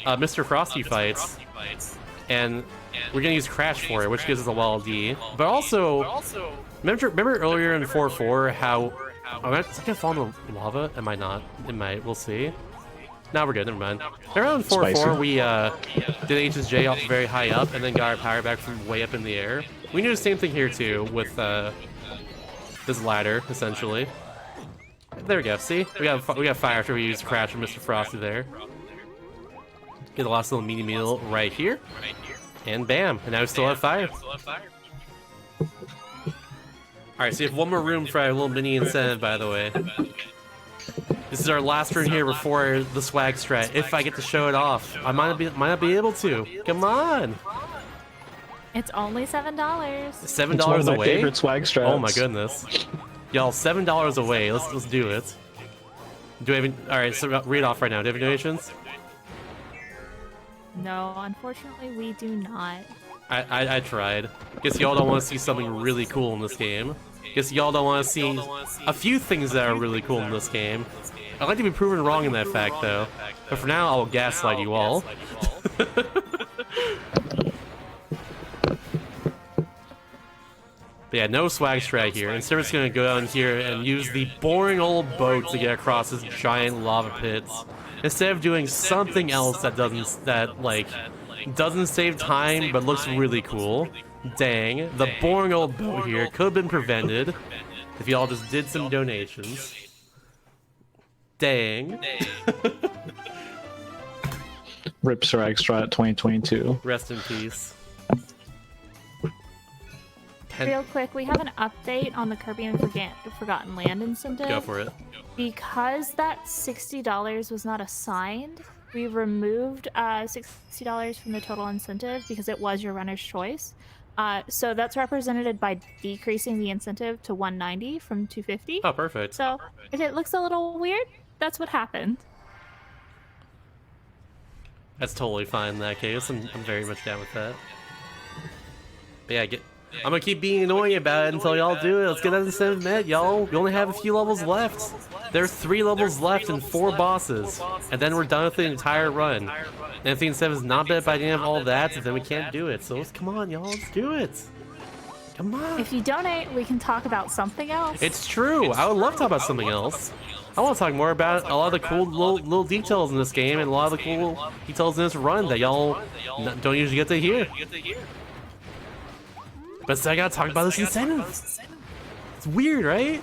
B: Mr. Frosty fights, and we're gonna use Crash for it, which gives us a wall D. But also, remember earlier in 4-4 how am I gonna fall in the lava? Am I not? It might. We'll see. No, we're good. Never mind. Around 4-4, we did HSJ off very high up, and then got our power back from way up in the air. We can do the same thing here too with this ladder, essentially. There we go. See, we got fire after we use Crash from Mr. Frosty there. Get the last little mini meal right here, and bam! And now we still have fire. All right, so you have one more room for our little mini incentive, by the way. This is our last room here before the swag strat. If I get to show it off, I might not be able to. Come on.
A: It's only $7.
B: $7 away.
C: Favorite swag strats.
B: Oh my goodness, y'all! $7 away. Let's do it. Do we have any, all right? So read off right now. Do you have any donations?
A: No, unfortunately, we do not.
B: I tried. Guess y'all don't want to see something really cool in this game. Guess y'all don't want to see a few things that are really cool in this game. I'd like to be proven wrong in that fact, though. But for now, I'll gaslight you all. But yeah, no swag strat here. Instead, we're just gonna go down here and use the boring old boat to get across this giant lava pit. Instead of doing something else that doesn't save time but looks really cool. Dang, the boring old boat here could have been prevented if y'all just did some donations. Dang.
C: Rip Swag Strat 2022.
B: Rest in peace.
A: Real quick, we have an update on the Kirby and Forgotten Land incentive.
B: Go for it.
A: Because that $60 was not assigned, we removed $60 from the total incentive because it was your runner's choice. So that's represented by decreasing the incentive to 190 from 250.
B: Oh, perfect.
A: So if it looks a little weird, that's what happened.
B: That's totally fine in that case. I'm very much down with that. But yeah, I'm gonna keep being annoying about it until y'all do it. Let's get that incentive met, y'all. We only have a few levels left. There's 3 levels left and 4 bosses. And then we're done with the entire run. And if the incentive is not met by the end of all that, then we can't do it. So come on, y'all. Let's do it. Come on.
A: If you donate, we can talk about something else.
B: It's true. I would love to talk about something else. I want to talk more about a lot of the cool little details in this game and a lot of the cool details in this run that y'all don't usually get to hear. But still, I gotta talk about this incentive. It's weird, right?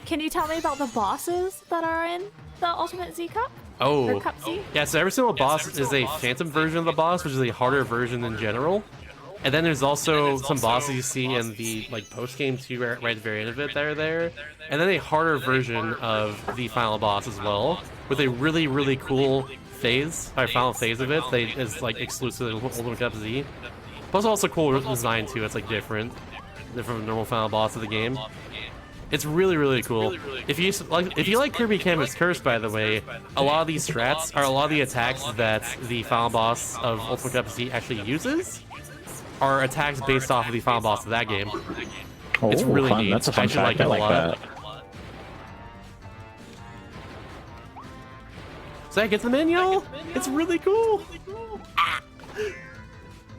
A: Can you tell me about the bosses that are in the Ultimate Z Cup?
B: Oh,
A: Or Cup Z?
B: yeah. So every single boss is a phantom version of the boss, which is a harder version in general. And then there's also some bosses you see in the post game too, right at the very end of it that are there. And then a harder version of the final boss as well, with a really cool phase, or final phase of it. That is exclusive to Ultimate Cup Z. Plus also cool design too. It's different from the normal final boss of the game. It's really cool. If you like Kirby Canvas Curse, by the way, a lot of these strats are a lot of the attacks that the final boss of Ultimate Cup Z actually uses are attacks based off of the final boss of that game.
C: Oh,
B: it's really
C: fun.
B: neat.
C: That's a fun
B: actually
C: fact.
B: like it
C: I
B: a
C: like
B: lot.
C: that.
B: So yeah, get them in, y'all. It's really cool.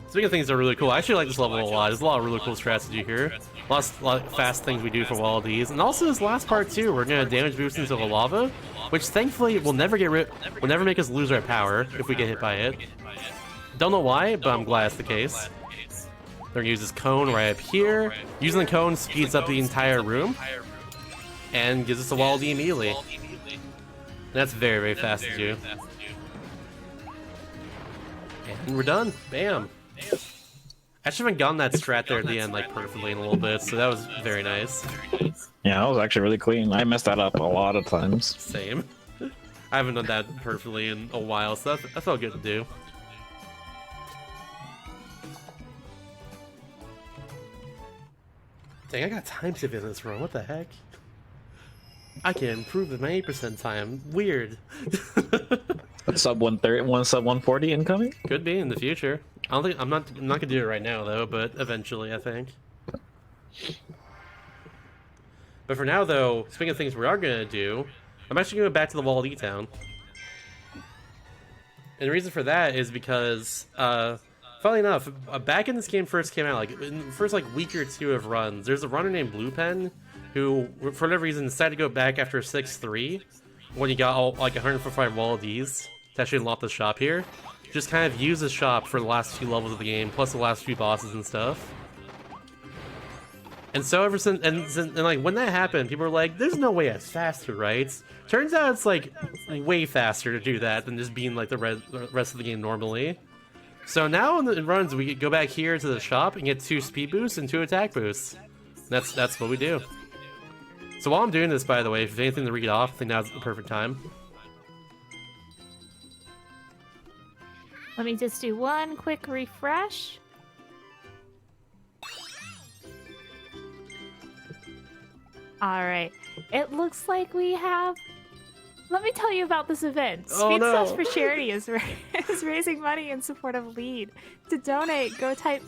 B: Speaking of things that are really cool, I actually like this level a lot. There's a lot of really cool strats to do here. A lot of fast things we do for all of these. And also this last part too, we're gonna damage boost into the lava, which thankfully will never make us lose our power if we get hit by it. Don't know why, but I'm glad it's the case. They're gonna use this cone right up here. Using the cone speeds up the entire room and gives us a wall D immediately. And that's very fast to do. And we're done. Bam. I should have gotten that strat there at the end perfectly in a little bit, so that was very nice.
C: Yeah, that was actually really clean. I messed that up a lot of times.
B: Same. I haven't done that perfectly in a while, so that felt good to do. Dang, I got time skip in this run. What the heck? I can improve my 8% time. Weird.
C: Sub 130, sub 140 incoming?
B: Could be in the future. I don't think I'm not gonna do it right now though, but eventually I think. But for now though, speaking of things we are gonna do, I'm actually gonna go back to the Wall D town. And the reason for that is because funnily enough, back in this game first came out, in the first week or two of runs, there's a runner named Blue Pen who, for whatever reason, decided to go back after 6-3 when he got all 145 Wall Ds to actually unlock the shop here. Just kind of use the shop for the last few levels of the game, plus the last few bosses and stuff. And so ever since, and when that happened, people were like, "There's no way it's faster, right?" Turns out it's way faster to do that than just being the rest of the game normally. So now in the runs, we go back here to the shop and get 2 speed boosts and 2 attack boosts. That's what we do. So while I'm doing this, by the way, if there's anything to read off, I think now's the perfect time.
A: Let me just do one quick refresh. Alright, it looks like we have... Let me tell you about this event.
B: Oh,
A: Speed
B: no.
A: Subs for Charity is raising money in support of LEAD. To donate, go type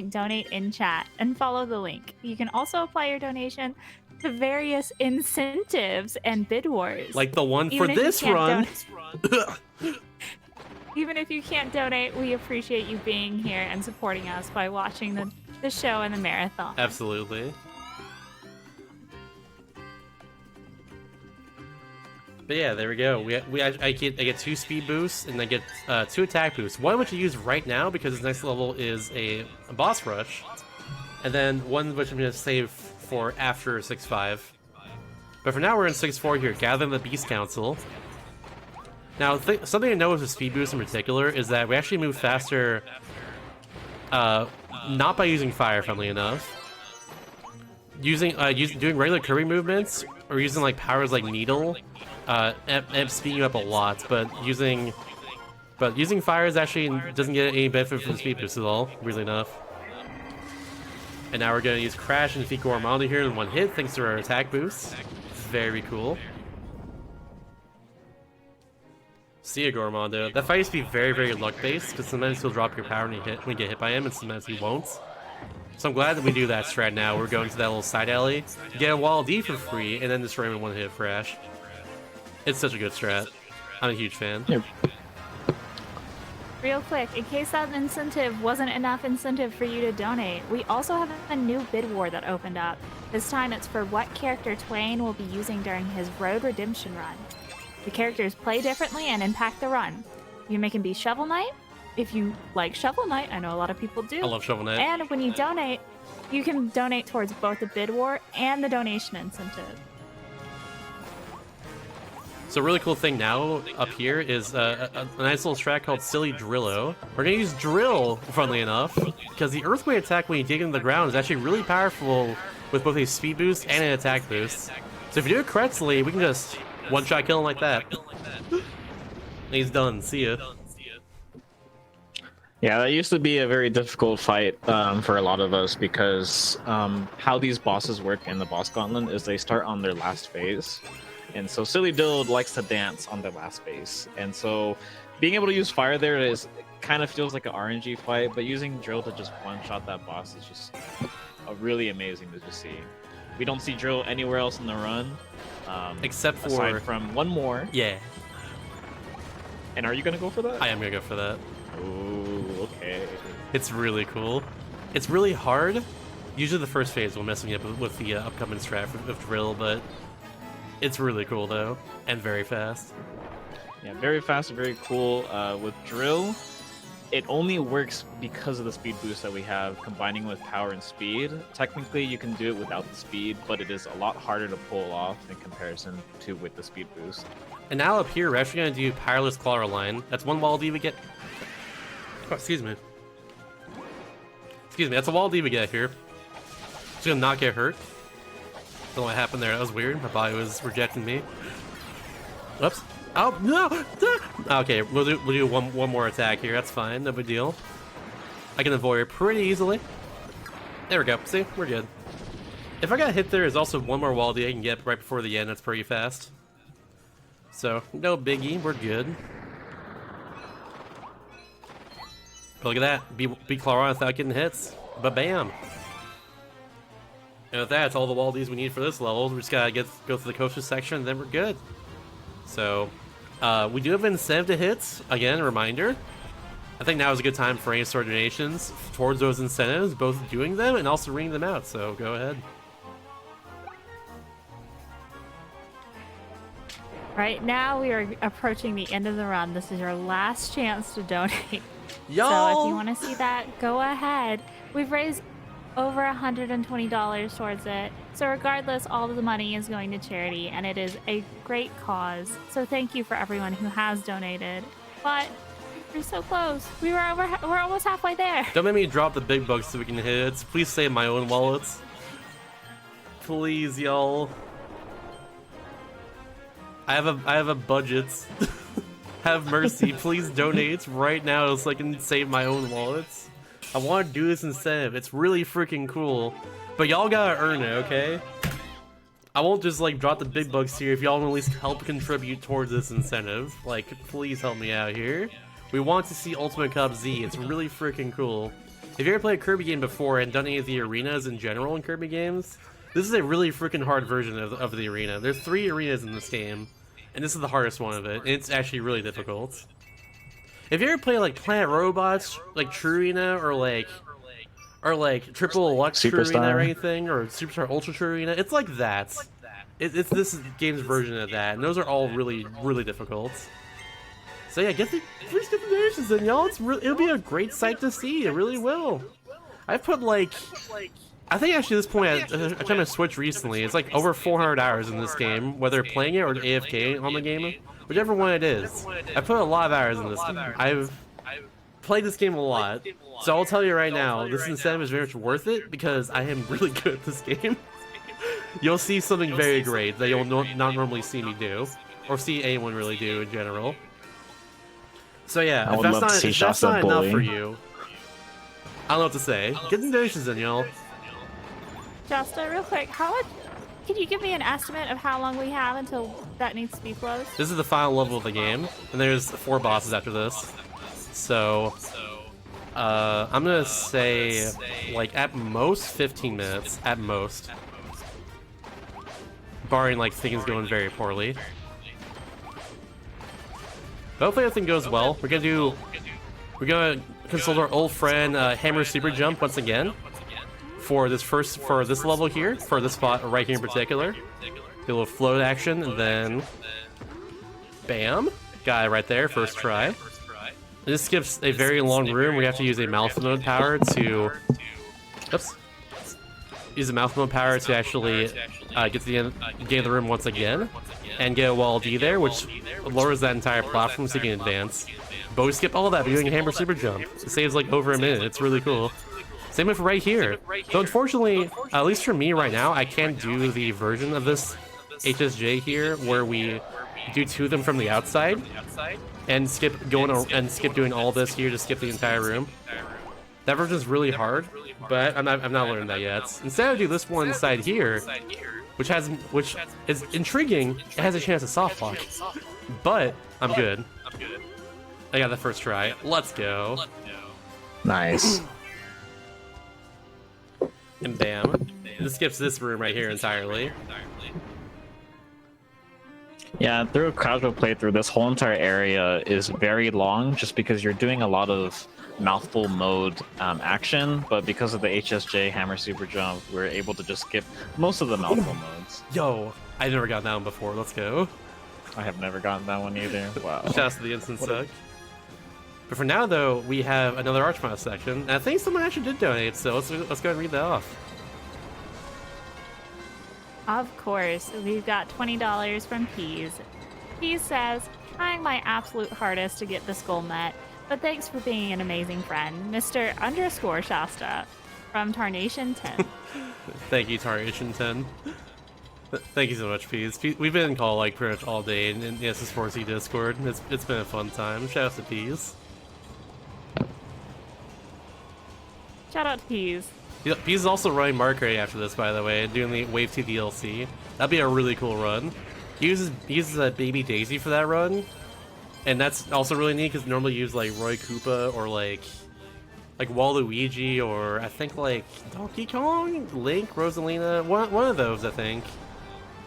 A: !donate in chat and follow the link. You can also apply your donation to various incentives and bid wars.
B: Like the one for this run.
A: Even if you can't donate, we appreciate you being here and supporting us by watching the the show and the marathon.
B: Absolutely. But yeah, there we go. I get 2 speed boosts and I get 2 attack boosts. One which I use right now because this next level is a boss rush, and then one which I'm gonna save for after 6.5. But for now we're in 6.4 here, gathering the Beast Council. Now something to know with the speed boost in particular is that we actually move faster, not by using fire, funnily enough. Doing regular Kirby movements or using like powers like Needle. Ends speeding you up a lot, but using fires actually doesn't get any benefit from the speed boost at all, weirdly enough. And now we're gonna use Crash and defeat Gormanda here in one hit, thanks to our attack boost. Very cool. See ya, Gormanda. That fight used to be very, very luck-based, because sometimes he'll drop your power when you get hit by him, and sometimes he won't. So I'm glad that we do that strat now. We're going to that little side alley, get a Wall D for free, and then destroy him in one hit of Crash. It's such a good strat. I'm a huge fan.
C: Yep.
A: Real quick, in case that incentive wasn't enough incentive for you to donate, we also have a new bid war that opened up. This time it's for what character Twain will be using during his Road Redemption run. The characters play differently and impact the run. You can make him be Shovel Knight. If you like Shovel Knight, I know a lot of people do.
B: I love Shovel Knight.
A: And when you donate, you can donate towards both the bid war and the donation incentive.
B: So a really cool thing now up here is a nice little strat called Silly Drillo. We're gonna use Drill, funnily enough, because the Earthquake attack when you dig into the ground is actually really powerful with both a speed boost and an attack boost. So if you do it correctly, we can just one-shot kill him like that. And he's done. See ya.
C: Yeah, that used to be a very difficult fight for a lot of us because how these bosses work in the boss gauntlet is they start on their last phase. And so Silly Dill likes to dance on their last phase. And so being able to use fire there is kind of feels like an RNG fight, but using Drill to just one-shot that boss is just really amazing to just see. We don't see Drill anywhere else in the run.
B: Except for...
C: aside from one more.
B: Yeah.
C: And are you going to go for that?
B: I am going to go for that.
C: Ooh, okay.
B: It's really cool. It's really hard. Usually the first phase will mess me up with the upcoming strat of Drill, but it's really cool though, and very fast.
C: Yeah, very fast and very cool. With Drill, it only works because of the speed boost that we have, combining with power and speed. Technically, you can do it without the speed, but it is a lot harder to pull off in comparison to with the speed boost.
B: And now up here, we're actually going to do Powerless Claw Line. That's one wall D we get. Oh, excuse me. Excuse me, that's a wall D we get here. It's going to not get hurt. Don't know what happened there. That was weird. My body was rejecting me. Oops. Oh, no! Okay, we'll do one more attack here. That's fine. No big deal. I can avoid it pretty easily. There we go. See? We're good. If I got hit there, there's also one more wall D I can get right before the end. That's pretty fast. So, no biggie. We're good. But look at that. Beat Claw without getting hits. Ba-bam! And with that, it's all the wall Ds we need for this level. We just gotta go through the coaster section, and then we're good. So, we do have an incentive to hits. Again, a reminder. I think now is a good time for any sort of donations towards those incentives, both doing them and also reading them out. So, go ahead.
A: Right now, we are approaching the end of the run. This is your last chance to donate.
B: Yo!
A: So if you want to see that, go ahead. We've raised over $120 towards it. So regardless, all of the money is going to charity, and it is a great cause. So thank you for everyone who has donated. But we're so close. We're almost halfway there.
B: Don't make me drop the big bucks so we can hit it. Please save my own wallets. Please, y'all. I have a budget. Have mercy. Please donate right now so I can save my own wallets. I want to do this incentive. It's really freaking cool. But y'all gotta earn it, okay? I won't just like drop the big bucks here if y'all can at least help contribute towards this incentive. Like, please help me out here. We want to see Ultimate Cup Z. It's really freaking cool. If you ever played a Kirby game before and done any of the arenas in general in Kirby games, this is a really freaking hard version of the arena. There's 3 arenas in this game, and this is the hardest one of it. And it's actually really difficult. If you ever play like Planet Robots, like True Arena, or or like Triple Lux True Arena
C: Superstar.
B: or anything, or Superstar Ultra True Arena. It's like that. It's this game's version of that, and those are all really, really difficult. So yeah, please get the donations in, y'all. It'll be a great sight to see. It really will. I've put like, I think actually at this point, I tried to switch recently. It's like over 400 hours in this game, whether playing it or AFK on the game, whichever one it is. I put a lot of hours in this game. I've played this game a lot, so I'll tell you right now, this incentive is very much worth it because I am really good at this game. You'll see something very great that you'll not normally see me do, or see anyone really do in general. So yeah, if that's not enough for you, I don't know what to say. Get the donations in, y'all.
A: Shasta, real quick, can you give me an estimate of how long we have until that needs to be closed?
B: This is the final level of the game, and there's 4 bosses after this. So, I'm gonna say, like, at most 15 minutes, at most. Barring, like, things going very poorly. But hopefully everything goes well. We're gonna consult our old friend, Hammer Super Jump once again. For this level here, for this spot right here in particular. Do a little float action, and then... Bam! Got it right there, first try. This skips a very long room. We have to use a mouth mode power to... Oops. Use the mouth mode power to actually get to the end of the room once again. And get a wall D there, which lowers that entire platform so you can advance. But we skip all that by doing a Hammer Super Jump. It saves like over a minute. It's really cool. Same with right here. So unfortunately, at least for me right now, I can't do the version of this HSJ here where we do 2 of them from the outside and skip doing all this here to skip the entire room. That version is really hard, but I'm not learning that yet. Instead, I do this one side here, which is intriguing. It has a chance of soft lock, but I'm good. I got the first try. Let's go.
C: Nice.
B: And bam. This skips this room right here entirely.
C: Yeah, through a casual playthrough, this whole entire area is very long just because you're doing a lot of mouthful mode action, but because of the HSJ Hammer Super Jump, we're able to just skip most of the mouthful modes.
B: Yo, I've never gotten that one before. Let's go.
C: I have never gotten that one either. Wow.
B: Shouts to the instant suck. But for now, though, we have another Archmouse section, and I think someone actually did donate, so let's go ahead and read that off.
A: Of course, we've got $20 from Peas. Peas says, trying my absolute hardest to get this goal met, but thanks for being an amazing friend, Mr. Shasta from Tarnation 10.
B: Thank you, Tarnation 10. Thank you so much, Peas. We've been in call like pretty much all day in the SS4C Discord. It's been a fun time. Shout out to Peas.
A: Shout out to Peas.
B: Yeah, Peas is also running Marker after this, by the way, doing the Wave 2 DLC. That'd be a really cool run. He uses a Baby Daisy for that run, and that's also really neat because normally use like Roy Koopa or like Waluigi or I think like Donkey Kong, Link, Rosalina, one of those I think.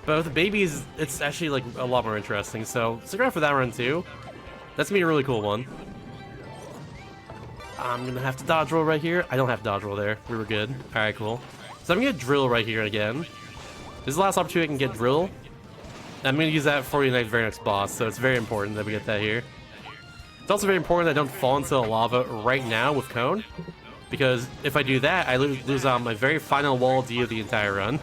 B: But with the babies, it's actually like a lot more interesting. So stick around for that run too. That's gonna be a really cool one. I'm gonna have to dodge roll right here. I don't have to dodge roll there. We were good. All right, cool. So I'm gonna get drill right here again. This is the last opportunity I can get drill. I'm gonna use that for the very next boss. So it's very important that we get that here. It's also very important that I don't fall into the lava right now with Cone, because if I do that, I lose on my very final wall D of the entire run.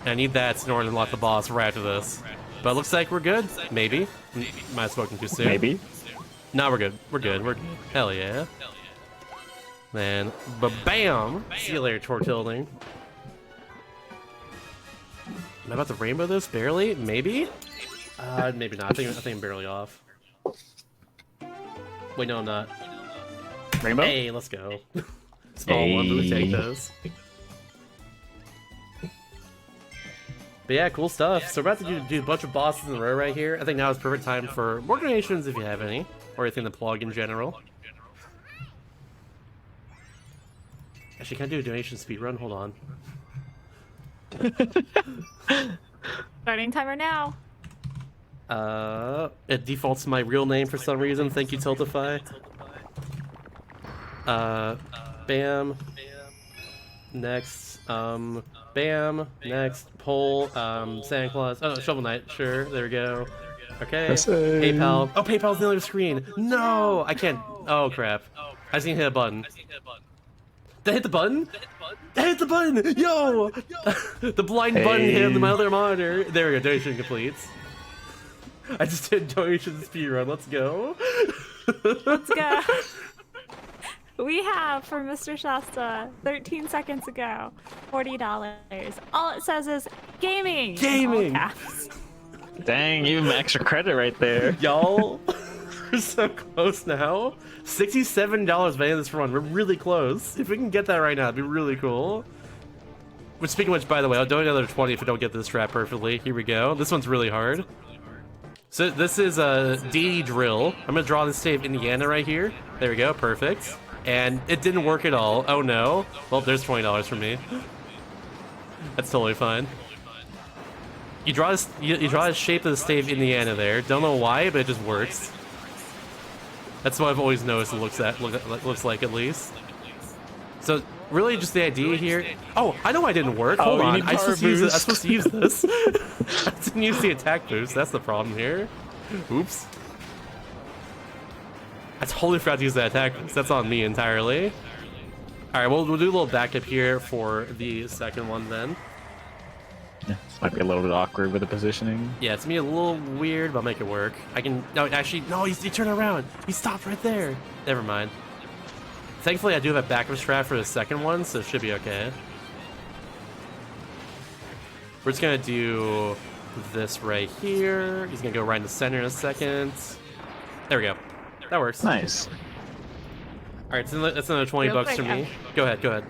B: And I need that in order to unlock the boss right after this. But it looks like we're good. Maybe. Might have spoken too soon.
C: Maybe.
B: No, we're good. We're good. We're good. Hell yeah. Man, ba-bam! See you later, Tortilding. Am I about to rainbow this? Barely? Maybe? Maybe not. I think I'm barely off. Wait, no, I'm not.
C: Rainbow?
B: Hey, let's go. Small one, but we take those. But yeah, cool stuff. So we're about to do a bunch of bosses in a row right here. I think now is perfect time for more donations if you have any, or anything to plug in general. Actually, can I do a donation speed run? Hold on.
A: Starting timer now.
B: It defaults to my real name for some reason. Thank you, Tiltify. Bam. Next, bam. Next, pole, Santa Claus. Oh, Shovel Knight. Sure, there we go. Okay. PayPal. Oh, PayPal's the other screen. No, I can't. Oh crap. I just need to hit a button. Did I hit the button? I hit the button! Yo! The blind button hit on my other monitor. There we go, donation complete. I just did donation speedrun, let's go.
A: Let's go. We have, for Mr. Shasta, 13 seconds ago, $40. All it says is gaming!
B: Gaming!
A: In all caps.
C: Dang, even extra credit right there.
B: Y'all, we're so close now. $67 by the end of this run. We're really close. If we can get that right now, it'd be really cool. Which, speaking of which, by the way, I'll donate another 20 if I don't get this strat perfectly. Here we go. This one's really hard. So this is a DD drill. I'm gonna draw the state of Indiana right here. There we go, perfect. And it didn't work at all. Oh no. Well, there's $20 for me. That's totally fine. You draw this, you draw the shape of the state of Indiana there. Don't know why, but it just works. That's what I've always noticed it looks like, at least. So really just the idea here. Oh, I know why it didn't work. Hold on. I'm supposed to use this. I didn't use the attack boost. That's the problem here. Oops. I totally forgot to use that attack boost. That's on me entirely. Alright, we'll do a little backup here for the second one then.
C: Yeah, this might be a little bit awkward with the positioning.
B: Yeah, it's gonna be a little weird, but I'll make it work. I can... No, actually, no, he turned around. He stopped right there. Never mind. Thankfully, I do have a backup strat for the second one, so it should be okay. We're just gonna do this right here. He's gonna go right in the center in a second. There we go. That works.
C: Nice.
B: Alright, so that's another 20
A: Real
B: bucks
A: quick,
B: for me. Go ahead.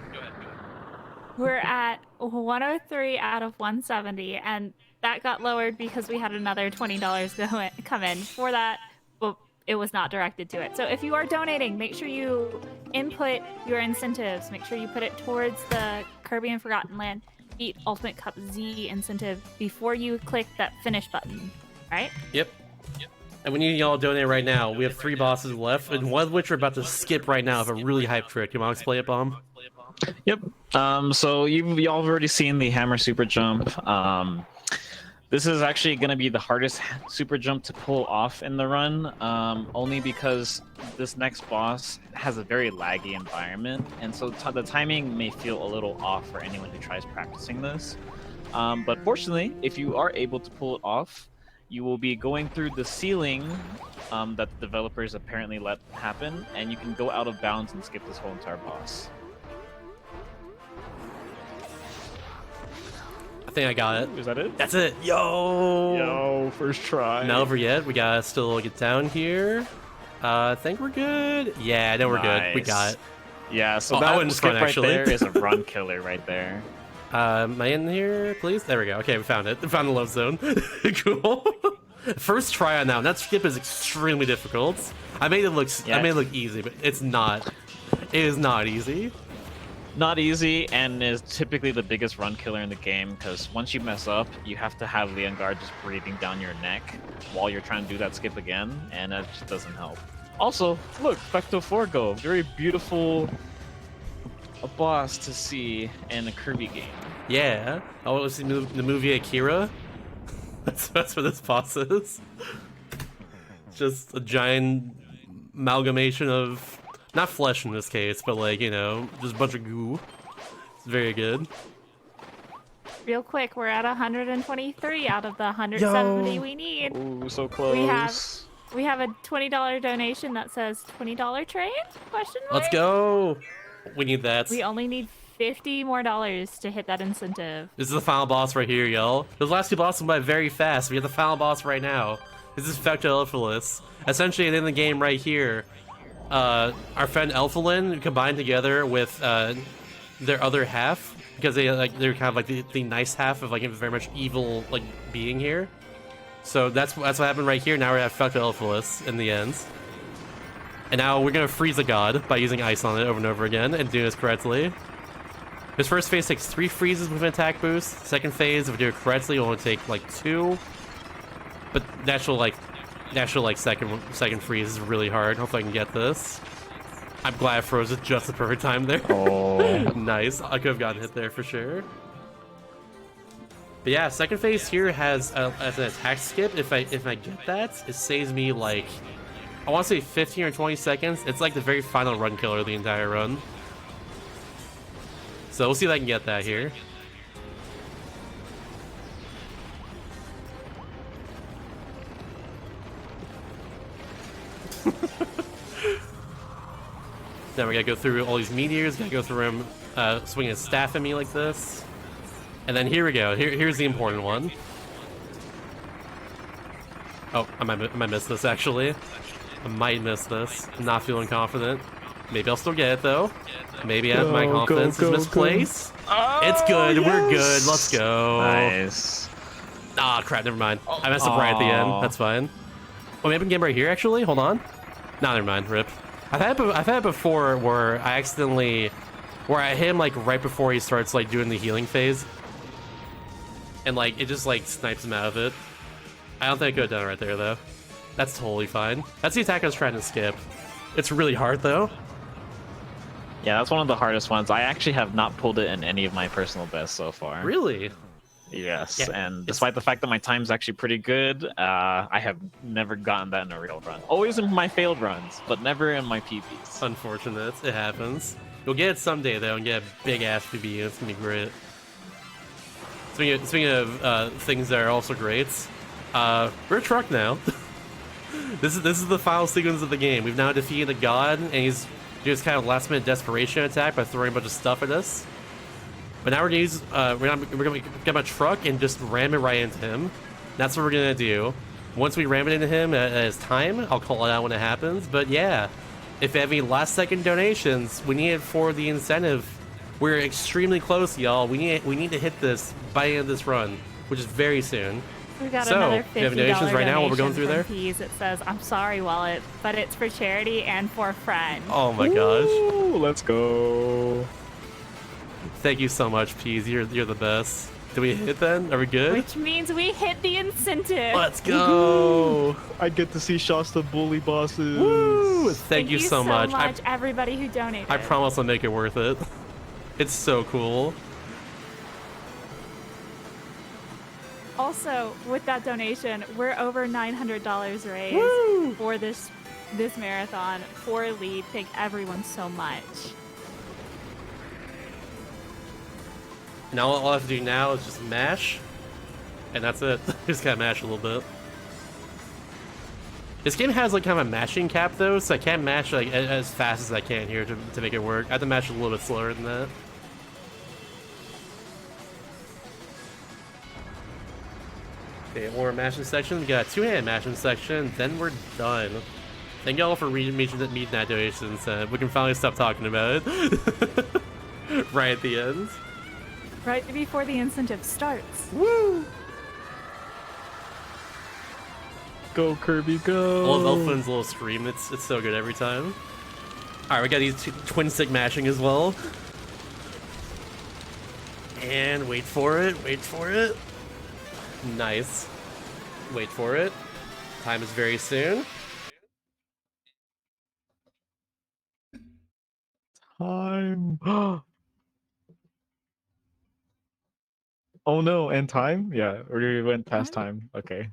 A: We're at 103 out of 170, and that got lowered because we had another $20 come in. For that, well, it was not directed to it. So if you are donating, make sure you input your incentives. Make sure you put it towards the Kirby and Forgotten Land Beat Ultimate Cup Z incentive before you click that finish button, right?
B: Yep. And we need y'all to donate right now. We have 3 bosses left, and one of which we're about to skip right now of a really hype trick. You want to explain it, Bomb?
C: Yep. So y'all have already seen the hammer super jump. This is actually going to be the hardest super jump to pull off in the run, only because this next boss has a very laggy environment, and so the timing may feel a little off for anyone who tries practicing this. But fortunately, if you are able to pull it off, you will be going through the ceiling that the developers apparently let happen, and you can go out of bounds and skip this whole entire boss.
B: I think I got it.
C: Is that it?
B: That's it. Yo,
C: first try.
B: not over yet. We gotta still get down here. I think we're good. Yeah, no, we're good. We got it.
C: Yeah, so
B: I
C: that
B: wouldn't
C: skip
B: run,
C: right
B: actually.
C: there is a run killer right there.
B: Am I in here, please? There we go. Okay, we found it. We found the love zone. Cool. First try on that one. That skip is extremely difficult. I made it look easy, but it's not. It is not easy.
C: Not easy, and is typically the biggest run killer in the game, because once you mess up, you have to have Leonguard just breathing down your neck while you're trying to do that skip again, and that just doesn't help. Also, look, Vecto Forgo, very beautiful boss to see in a Kirby game.
B: Yeah. Oh, it was the movie Akira. That's what this boss is. Just a giant amalgamation of, not flesh in this case, but like, you know, just a bunch of goo. It's very good.
A: Real quick, we're at 123 out of the 170 we need.
C: Ooh, so close.
A: We have a $20 donation that says $20 trade? Question mark?
B: Let's go. We need that.
A: We only need $50 more to hit that incentive.
B: This is the final boss right here, y'all. Those last 2 bosses went by very fast. We have the final boss right now. This is Vecto Elphalus. Essentially, in the game right here, our friend Elphalin combined together with their other half, because they're kind of like the nice half of like a very much evil like being here. So that's what happened right here. Now we have Vecto Elphalus in the end. And now we're gonna freeze a god by using ice on it over and over again and doing this correctly. This first phase takes 3 freezes with an attack boost. Second phase, if we do it correctly, it'll only take like 2. But natural second freeze is really hard. Hopefully I can get this. I'm glad I froze at just the perfect time there.
C: Oh.
B: Nice. I could have gotten hit there for sure. But yeah, second phase here has as an attack skip. If I get that, it saves me like I want to say 15 or 20 seconds. It's like the very final run killer of the entire run. So we'll see if I can get that here. Now we gotta go through all these meteors, gotta go through him swinging his staff at me like this. And then here we go. Here's the important one. Oh, I might miss this actually. I might miss this. I'm not feeling confident. Maybe I'll still get it though. Maybe my confidence is misplaced.
C: Oh,
B: it's good.
C: Yes.
B: We're good. Let's go.
C: Nice.
B: Ah, crap. Never mind. I messed up right at the end. That's fine. Oh, maybe I can get him right here actually. Hold on. Nah, never mind. Rip. I've had it before where I hit him like right before he starts like doing the healing phase, and like it just like snipes him out of it. I don't think I could have done it right there though. That's totally fine. That's the attack I was trying to skip. It's really hard though.
C: Yeah, that's one of the hardest ones. I actually have not pulled it in any of my personal bests so far.
B: Really?
C: Yes,
B: Yeah,
C: and despite the fact that my time's actually pretty good, I have never gotten that in a real run. Always in my failed runs, but never in my PBs.
B: Unfortunate. It happens. You'll get it someday though, and get a big ass PB. It's gonna be great. Speaking of things that are also great, we're a truck now. This is the final sequence of the game. We've now defeated a god, and he's just kind of last minute desperation attack by throwing a bunch of stuff at us. But now we're gonna use we're gonna get my truck and just ram it right into him. That's what we're gonna do. Once we ram it into him at his time, I'll call it out when it happens. But yeah, if you have any last second donations, we need it for the incentive. We're extremely close, y'all. We need to hit this by the end of this run, which is very soon.
A: We got
B: So,
A: another
B: do you have
A: $50
B: donations right now while we're going through
A: donation
B: there?
A: from Peas. It says, "I'm sorry, wallet, but it's for charity and for a friend."
B: Oh my gosh.
C: Ooh, let's go.
B: Thank you so much, Peas. You're the best. Did we hit then? Are we good?
A: Which means we hit the incentive.
B: Let's go.
C: I get to see Shasta bully bosses.
B: Woo! Thank you so much.
A: Everybody who donated.
B: I promise I'll make it worth it. It's so cool.
A: Also, with that donation, we're over $900 raised
B: Woo!
A: for this marathon for Lead. Thank everyone so much.
B: Now all I have to do now is just mash, and that's it. Just gotta mash a little bit. This game has like kind of a mashing cap though, so I can't mash like as fast as I can here to make it work. I have to mash a little bit slower than that. Okay, one more mashing section. We got a two-handed mashing section, then we're done. Thank y'all for meeting that donation. We can finally stop talking about it. Right at the end.
A: Right before the incentive starts.
B: Woo!
C: Go Kirby, go!
B: I love Elflin's little scream. It's so good every time. All right, we got these twin stick mashing as well. And wait for it. Wait for it. Nice. Wait for it. Time is very soon.
C: Time. Oh no, and time? Yeah, we went past time. Okay.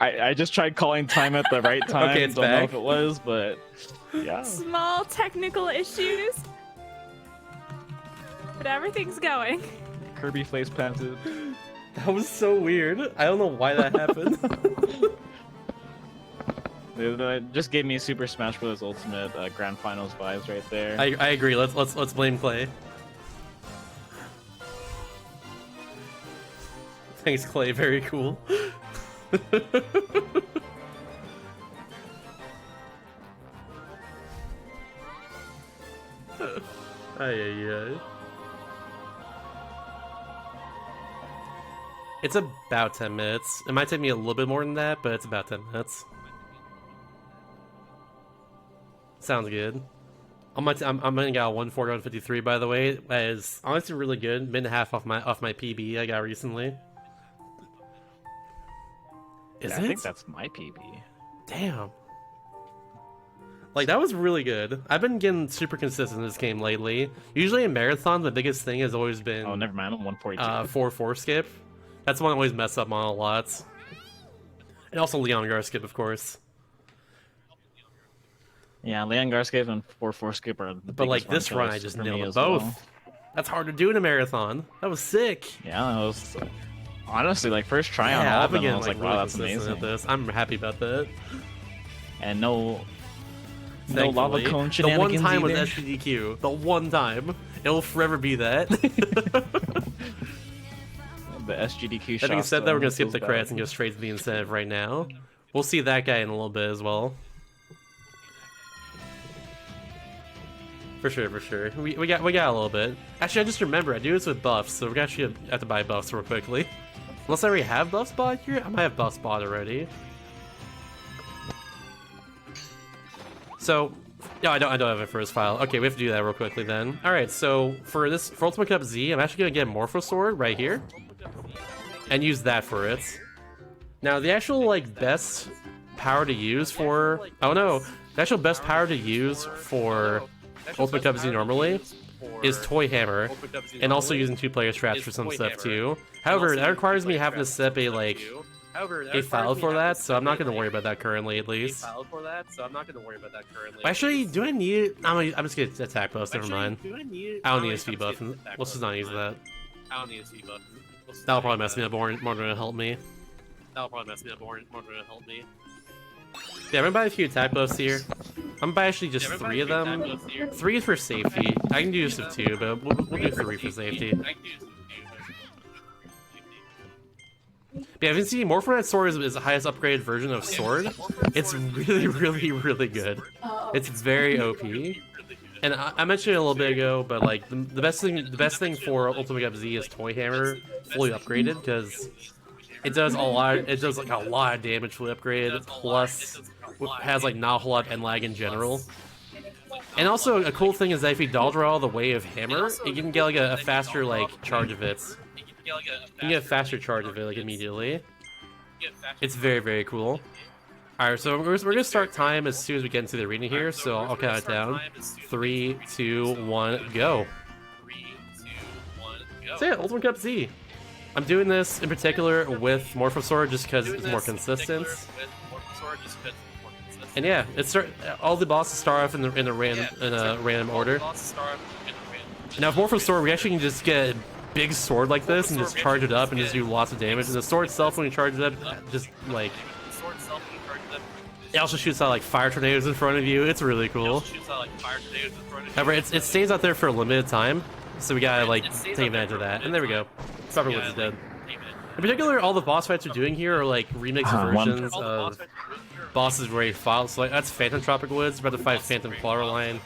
C: I just tried calling time at the right time.
B: Okay, it's
C: Don't know
B: back.
C: if it was, but yeah.
A: Small technical issues. But everything's going.
C: Kirby face planted.
B: That was so weird. I don't know why that happened.
C: It just gave me Super Smash Bros. Ultimate Grand Finals vibes right there.
B: I agree. Let's blame Clay. Thanks, Clay. Very cool. Ay. It's about 10 minutes. It might take me a little bit more than that, but it's about 10 minutes. Sounds good. I'm gonna get a 141.53 by the way. That is honestly really good. Minute and a half off my PB I got recently. Is
C: Yeah,
B: it?
C: I think that's my PB.
B: Damn. Like, that was really good. I've been getting super consistent in this game lately. Usually in marathons, the biggest thing has always been...
C: Oh, never mind. I'm 142.
B: 4-4 skip. That's the one I always mess up on a lot. And also Leon Gar skip, of course.
C: Yeah, Leon Garskip and 4-4 skip are the
B: But like
C: biggest
B: this run, I
C: killers
B: just
C: for
B: nailed
C: me
B: them
C: as
B: both.
C: well.
B: That's hard to do in a marathon. That was sick.
C: Yeah, that was honestly like first try on
B: Yeah,
C: all
B: I've
C: of
B: been
C: them. I
B: getting
C: was like,
B: really
C: wow, that's
B: consistent
C: amazing.
B: at this. I'm happy about that.
C: And no lava
B: Thankfully.
C: cone
B: The
C: shenanigans
B: one time with
C: either.
B: SGDQ. The one time. It'll forever be that.
C: The SGDQ
B: That being
C: shots,
B: said, that we're gonna
C: feels
B: skip the
C: bad.
B: credits and go straight to the incentive right now. We'll see that guy in a little bit as well. For sure, for sure. We got a little bit. Actually, I just remember I do this with buffs, so we're gonna actually have to buy buffs real quickly. Unless I already have buffs bought here, I might have buffs bought already. So, no, I don't have it for his file. Okay, we have to do that real quickly then. All right, so for Ultimate Cup Z, I'm actually gonna get Morpho Sword right here, and use that for it. Now, the actual like best power to use for the actual best power to use for Ultimate Cup Z normally is Toy Hammer, and also using 2-player straps for some stuff too. However, that requires me having to set up a file for that, so I'm not going to worry about that currently, at least. Actually, do I need it? I'm just going to attack buffs, never mind. I don't need a speed buff, let's just not use that. That'll probably mess me up more than it'll help me. Yeah, I'm gonna buy a few attack buffs here. I'm gonna buy actually just 3 of them. 3 is for safety. I can do use of 2, but we'll do 3 for safety. Yeah, if you see, Morpho Sword is the highest upgraded version of Sword. It's really, really, really good. It's very OP. And I mentioned it a little bit ago, but like the best thing for Ultimate Cup Z is Toy Hammer fully upgraded, because it does a lot. It does like a lot of damage fully upgraded. Plus, has like not a whole lot of end lag in general. And also a cool thing is that if you dodge roll the way of Hammer, you can get like a faster like charge of it. You can get a faster charge of it like immediately. It's very, very cool. Alright, so we're gonna start time as soon as we get into the arena here, so I'll count it down. 3, 2, 1, go. So yeah, Ultimate Cup Z. I'm doing this in particular with Morpho Sword just because it's more consistent. And yeah, all the bosses start off in a random order. Now with Morpho Sword, we actually can just get a big sword like this and just charge it up and just do lots of damage. And the sword itself, when you charge it up, just like it also shoots out like fire tornadoes in front of you. It's really cool. However, it stays out there for a limited time, so we gotta like take advantage of that. And there we go. Proper Woods is dead. In particular, all the boss fights we're doing here are like remix versions of bosses where you fought. So like that's Phantom Tropic Woods, about to fight Phantom Flowerline.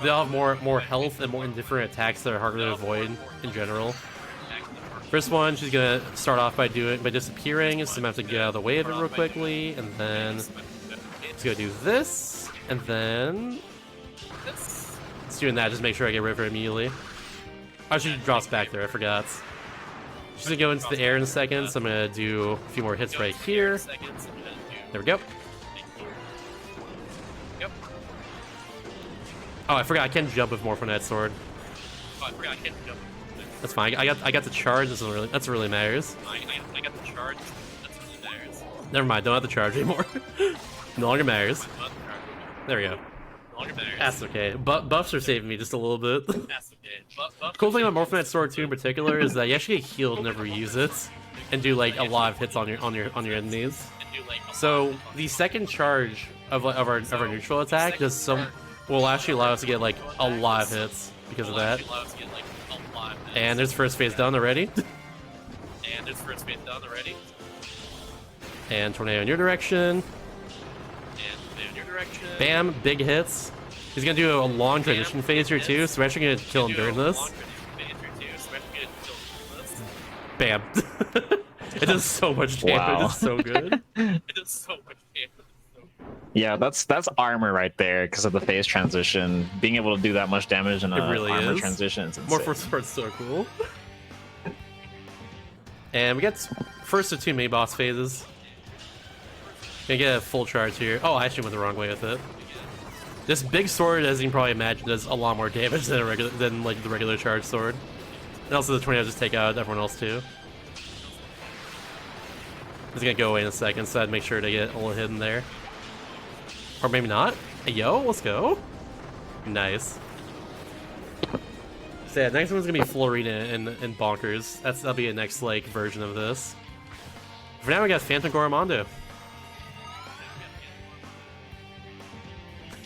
B: They all have more health and more different attacks that are harder to avoid in general. First one, she's gonna start off by disappearing, so I'm gonna have to get out of the way of it real quickly, and then let's go do this, and then it's doing that. Just make sure I get rid of her immediately. Oh, she drops back there. I forgot. She's gonna go into the air in a second, so I'm gonna do a few more hits right here. There we go. Oh, I forgot I can jump with Morpho Sword. That's fine. I got the charge. That's what really matters. Never mind. Don't have the charge anymore. No longer matters. There we go. That's okay. Buffs are saving me just a little bit. Cool thing about Morpho Sword 2 in particular is that you actually get healed whenever you use it, and do like a lot of hits on your enemies. So the second charge of our neutral attack will actually allow us to get like a lot of hits because of that. And there's first phase done already. And tornado in your direction. Bam, big hits. He's gonna do a long transition phase here too, so we're actually gonna kill him during this. Bam. It does so much damage.
C: Wow.
B: It's so good.
C: Yeah, that's armor right there because of the phase transition. Being able to do that much damage in a
B: really
C: armor
B: is.
C: transition is insane.
B: Morpho Sword's so cool. And we got first of 2 mini boss phases. Gonna get a full charge here. Oh, I actually went the wrong way with it. This big sword, as you can probably imagine, does a lot more damage than like the regular charge sword. And also the tornadoes just take out everyone else too. It's gonna go away in a second, so I'd make sure to get a little hidden there. Or maybe not. Hey, yo, let's go. Nice. So yeah, next one's gonna be Florina and Bonkers. That'll be a next like version of this. For now, we got Phantom Goromando.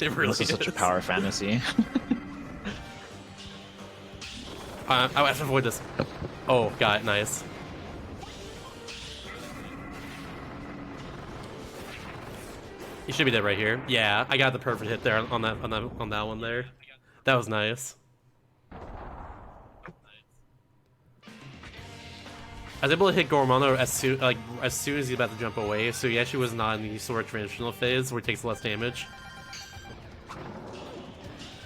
B: It really
C: This is such a power fantasy.
B: I have to avoid this. Oh, got it. Nice. You should be dead right here. Yeah, I got the perfect hit there on that one there. That was nice. I was able to hit Goromando as soon as he's about to jump away, so he actually was not in the sword transitional phase where he takes less damage.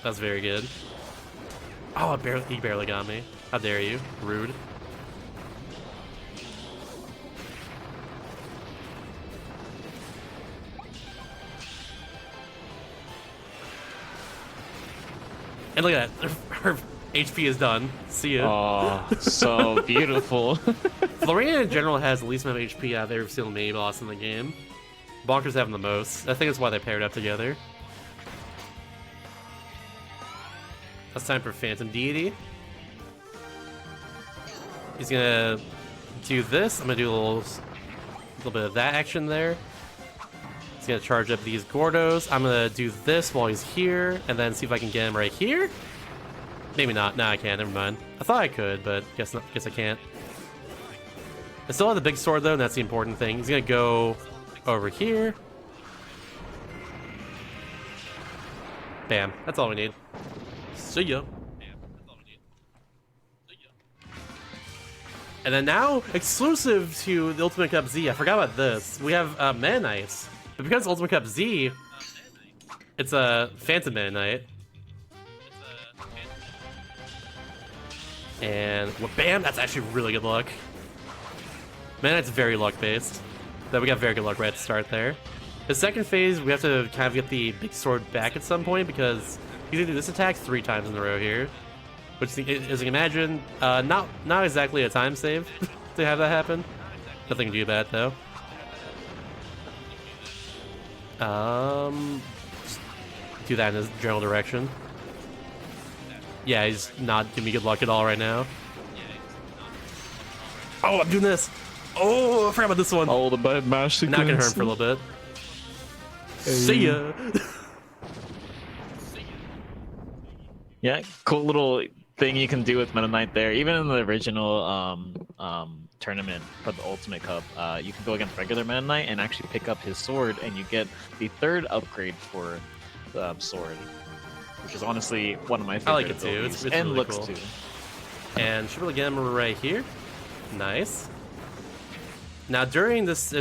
B: That's very good. Oh, he barely got me. How dare you? Rude. And look at that. Her HP is done. See ya.
C: Oh, so beautiful.
B: Florina in general has the least amount of HP out of every single mini boss in the game. Bonkers having the most. I think that's why they paired up together. It's time for Phantom Deity. He's gonna do this. I'm gonna do a little bit of that action there. He's gonna charge up these Gordos. I'm gonna do this while he's here, and then see if I can get him right here. Maybe not. Nah, I can't. Never mind. I thought I could, but guess not. Guess I can't. I still have the big sword though, and that's the important thing. He's gonna go over here. Bam. That's all we need. See ya. And then now, exclusive to the Ultimate Cup Z, I forgot about this. We have Meta Knights. But because Ultimate Cup Z, it's a Phantom Meta Knight. And well, bam, that's actually really good luck. Meta Knight's very luck based. But we got very good luck right at the start there. The second phase, we have to kind of get the big sword back at some point because he's gonna do this attack 3 times in a row here. Which, as you can imagine, not exactly a time save to have that happen. Nothing to do about it, though. Do that in his general direction. Yeah, he's not giving me good luck at all right now. Oh, I'm doing this! Oh, I forgot about this one!
C: Oh, the bad mash sequence.
B: Not gonna hurt him for a little bit. See ya!
C: Yeah, cool little thing you can do with Meta Knight there. Even in the original tournament for the Ultimate Cup, you can go against regular Meta Knight and actually pick up his sword, and you get the 3rd upgrade for the sword, which is honestly one of my favorite.
B: I like it too. It's
C: and
B: really
C: looks
B: cool.
C: too.
B: And should we get him right here? Nice. Now during this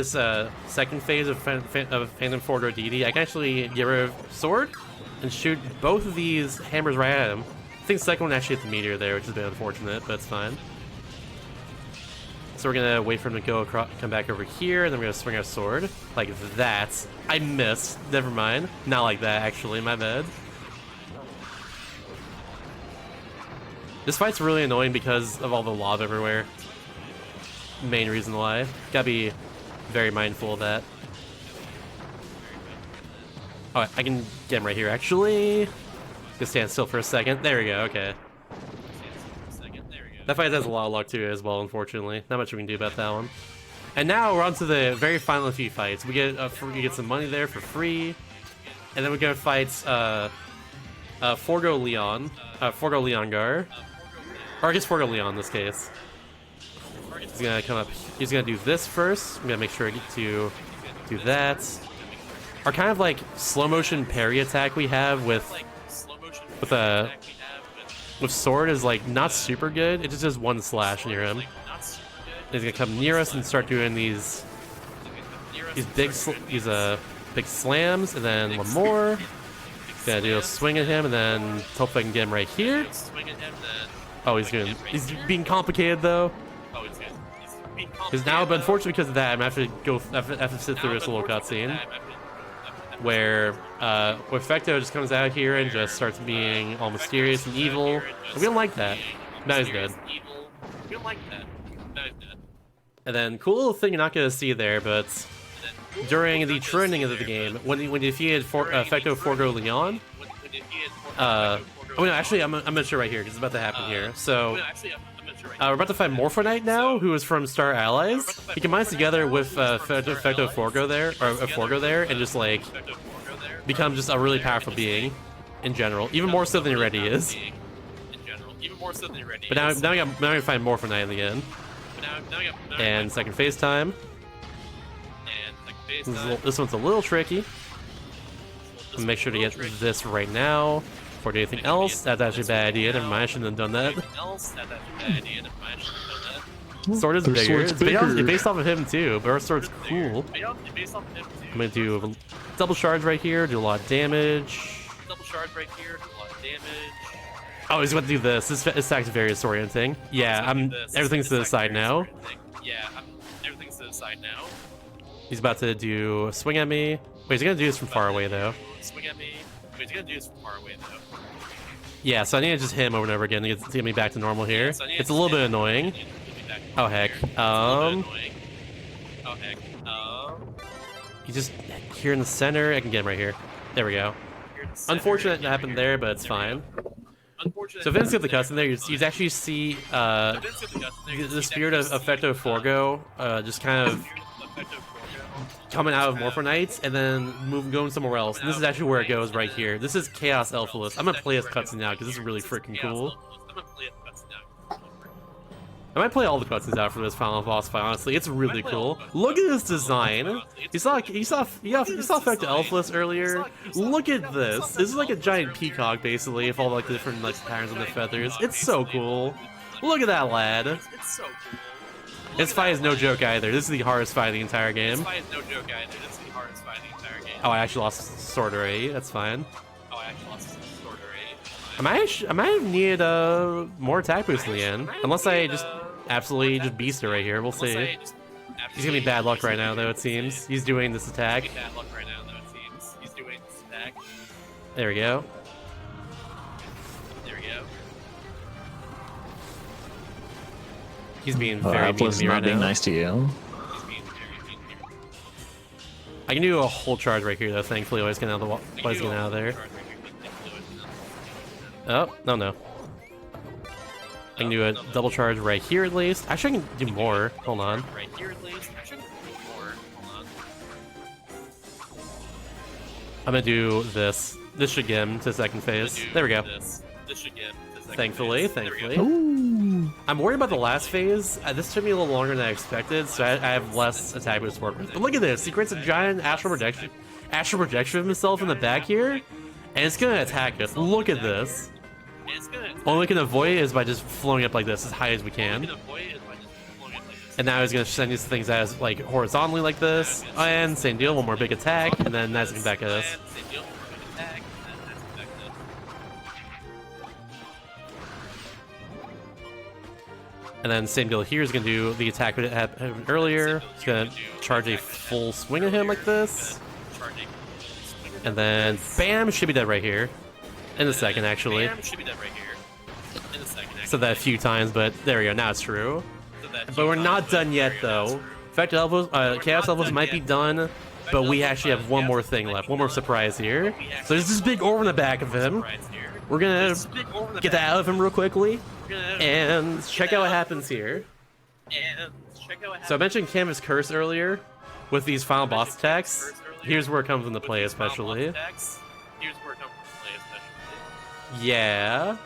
B: second phase of Phantom Fordo DD, I can actually get rid of sword and shoot both of these hammers right at him. I think the second one actually hit the meteor there, which is a bit unfortunate, but it's fine. So we're gonna wait for him to go across, come back over here, and then we're gonna swing our sword like that. I missed. Never mind. Not like that, actually. My bad. This fight's really annoying because of all the lava everywhere. Main reason why. Gotta be very mindful of that. Alright, I can get him right here, actually. Just stand still for a second. There we go, okay. That fight has a lot of luck too as well, unfortunately. Not much we can do about that one. And now we're on to the very final few fights. We get some money there for free. And then we're gonna fight Forgo Leongar. Or I guess Forgo Leon in this case. He's gonna come up. He's gonna do this first. I'm gonna make sure I get to do that. Our kind of like slow motion parry attack we have with sword is like not super good. It just does 1 slash near him. He's gonna come near us and start doing these big slams, and then one more. Gonna do a swing at him, and then hopefully I can get him right here. Oh, he's being complicated though. Because now, but unfortunately because of that, I'm gonna have to sit through this little cutscene where Fecto just comes out here and just starts being all mysterious and evil. We don't like that. Now he's dead. And then, cool little thing you're not gonna see there, but during the trending of the game, when you defeated Fecto Forgo Leon, oh no, actually I'm gonna show right here because it's about to happen here. So we're about to find Morphonite now, who is from Star Allies. He combines together with Fecto Forgo there, or Forgo there, and just like become just a really powerful being in general, even more so than he already is. But now we gotta find Morphonite in the end. And second phase time. This one's a little tricky. Make sure to get this right now. Before doing anything else, that's actually a bad idea. Never mind, I shouldn't have done that. Sword is bigger. It's based off of him too, but our sword's cool. I'm gonna do a double charge right here, do a lot of damage. Oh, he's about to do this. This attack's very disorienting. Yeah, everything's to the side now. He's about to do a swing at me. Wait, he's gonna do this from far away though. Yeah, so I need to just hit him over and over again to get me back to normal here. It's a little bit annoying. Oh heck. He's just here in the center. I can get him right here. There we go. Unfortunate it happened there, but it's fine. So Vince got the cutscene there. You actually see the spirit of Fecto Forgo just kind of coming out of Morphonites and then going somewhere else. And this is actually where it goes right here. This is Chaos Elphalus. I'm gonna play this cutscene now because this is really freaking cool. I might play all the cutscenes out for this final boss fight, honestly. It's really cool. Look at this design. You saw Fecto Elphalus earlier. Look at this. This is like a giant peacock, basically, with all like the different like patterns on the feathers. It's so cool. Look at that lad. This fight is no joke either. This is the hardest fight of the entire game. Oh, I actually lost sword already. That's fine. I might have needed more attack boost in the end. Unless I just absolutely just beast it right here. We'll see. He's gonna be bad luck right now, though, it seems. He's doing this attack. There we go. He's being very mean to me right now.
C: Nice to you.
B: I can do a whole charge right here, though, thankfully. Always getting out of there. Oh, no. I can do a double charge right here at least. Actually, I can do more. Hold on. I'm gonna do this. This should get him to second phase. There we go. Thankfully.
C: Ooh.
B: I'm worried about the last phase. This took me a little longer than I expected, so I have less attack boost to work with. But look at this. He creates a giant astral projection of himself in the back here, and it's gonna attack us. Look at this. Only we can avoid it is by just flowing up like this as high as we can. And now he's gonna send these things as like horizontally like this, and same deal, one more big attack, and then that's gonna back at us. And then same deal here is gonna do the attack that happened earlier. He's gonna charge a full swing at him like this, and then bam, should be dead right here. In a second, actually. Said that a few times, but there we go. Now it's true. But we're not done yet, though. Chaos Elphalus might be done, but we actually have one more thing left. One more surprise here. So there's this big orb in the back of him. We're gonna get that out of him real quickly and check out what happens here. So I mentioned Canvas Curse earlier with these final boss attacks. Here's where it comes into play, especially. Yeah.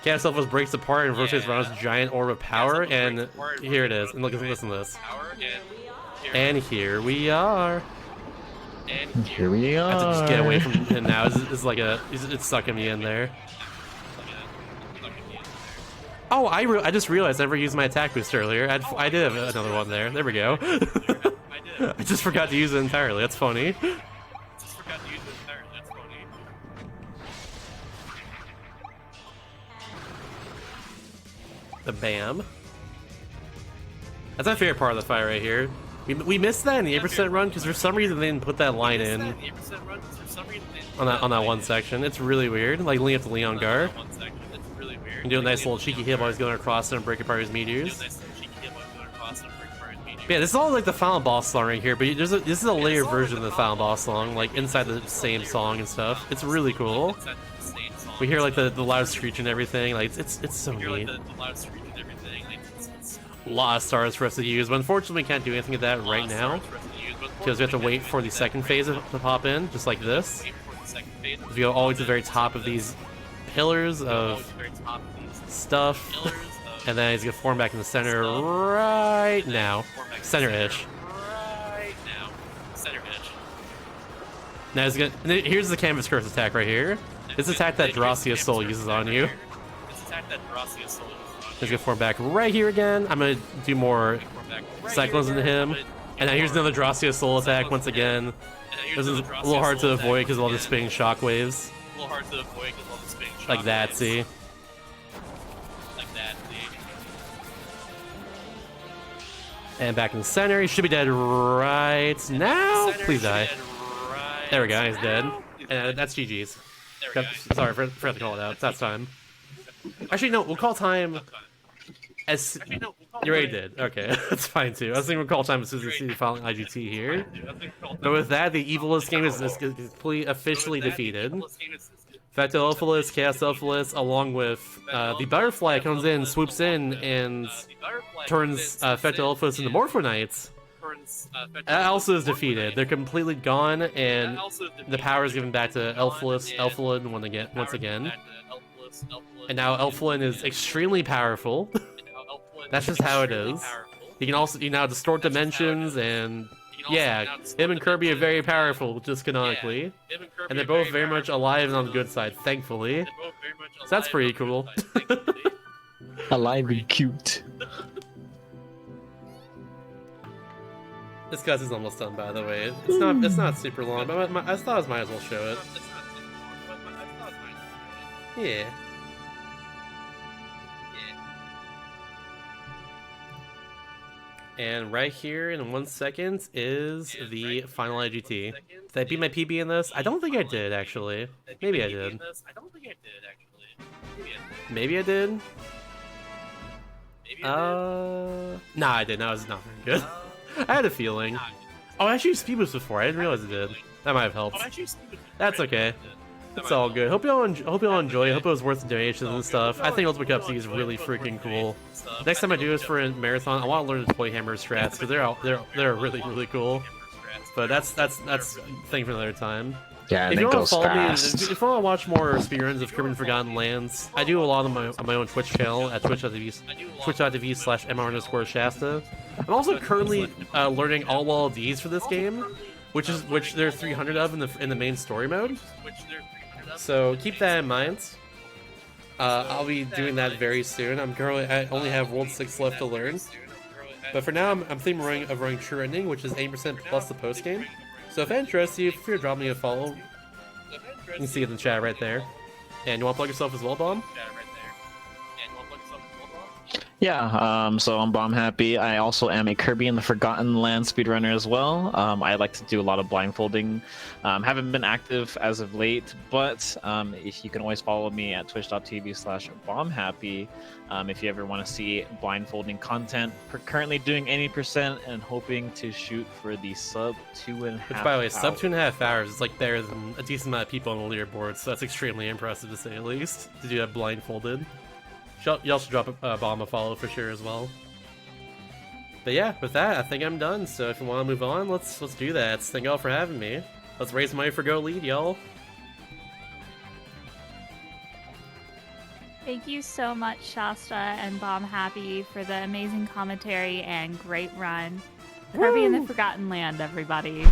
B: Chaos Elphalus breaks apart and rotates around this giant orb of power, and here it is. And listen to this. And here we are.
C: Here we are.
B: I have to just get away from him now. It's sucking me in there. Oh, I just realized I never used my attack boost earlier. I did have another one there. There we go. I just forgot to use it entirely. That's funny. The bam. That's my favorite part of the fight right here. We missed that in the 8% run because for some reason they didn't put that line in on that one section. It's really weird. Like leading up to Leon Gar. And do a nice little cheeky hit while he's going across and break apart his meteors. Yeah, this is all like the final boss song right here, but this is a later version of the final boss song, like inside the same song and stuff. It's really cool. We hear like the loud screech and everything. Like it's so neat. A lot of stars for us to use, but unfortunately we can't do anything of that right now because we have to wait for the second phase to pop in, just like this. We go all the way to the very top of these pillars of stuff, and then he's gonna form back in the center right now. Center-ish. Now he's gonna. Here's the Canvas Curse attack right here. This attack that Dracia's Soul uses on you. He's gonna form back right here again. I'm gonna do more cyclones into him. And now here's another Dracia's Soul attack once again. This is a little hard to avoid because of all the spinning shockwaves. Like that, see? And back in the center, he should be dead right now. Please die. There we go, he's dead. And that's GG's. Sorry, forgot to call it out. That's time. Actually, no, we'll call time as... You already did. Okay, that's fine too. I was thinking we'll call time as soon as we see the following IGT here. But with that, the evilest game is completely officially defeated. Fecto Elphalus, Chaos Elphalus, along with the Butterfly comes in, swoops in, and turns Fecto Elphalus into Morphonites. That also is defeated. They're completely gone, and the power is given back to Elphalin once again. And now Elphalin is extremely powerful. That's just how it is. You can now distort dimensions, and yeah, him and Kirby are very powerful, just canonically. And they're both very much alive and on the good side, thankfully. So that's pretty cool.
C: Alive and cute.
B: This guy's is almost done, by the way. It's not super long, but I thought I might as well show it. Yeah. And right here in 1 second is the final IGT. Did I beat my PB in this? I don't think I did, actually. Maybe I did. Maybe I did? Nah, I didn't. That was not very good. I had a feeling. Oh, I actually used Speed Boost before. I didn't realize it did. That might have helped. That's okay. It's all good. Hope y'all enjoy. Hope it was worth the donations and stuff. I think Ultimate Cup C is really freaking cool. Next time I do this for a marathon, I want to learn the toy hammer strats because they're really cool. But that's thing for another time.
C: Yeah,
B: if
C: and
B: you
C: it
B: want to
C: goes
B: follow
C: fast.
B: me, if you want to watch more speedruns of Kirby and Forgotten Lands, I do a lot on my own Twitch channel at twitch.tv/mr_Shasta. I'm also currently learning all LLDs for this game, which there are 300 of in the main story mode. So keep that in mind. I'll be doing that very soon. I only have World 6 left to learn. But for now, I'm thinking of running True Ending, which is 80% plus the post game. So if that interests you, feel free to drop me a follow. You can see it in the chat right there. And you want to plug yourself as well, Bomb?
C: Yeah, so I'm Bomb Happy. I also am a Kirby and the Forgotten Land speedrunner as well. I like to do a lot of blindfolding. Haven't been active as of late, but if you can always follow me at twitch.tv/bombhappy if you ever want to see blindfolding content. We're currently doing 80% and hoping to shoot for the sub 2.5
B: Which, by the way,
C: hours.
B: sub 2.5 hours is like better than a decent amount of people on the leaderboard, so that's extremely impressive to say the least, to do that blindfolded. You also drop a Bomb a follow for sure as well. But yeah, with that, I think I'm done. So if you want to move on, let's do that. Thank y'all for having me. Let's raise money for Go Lead, y'all.
A: Thank you so much, Shasta and Bomb Happy, for the amazing commentary and great run. Kirby and the Forgotten Land, everybody.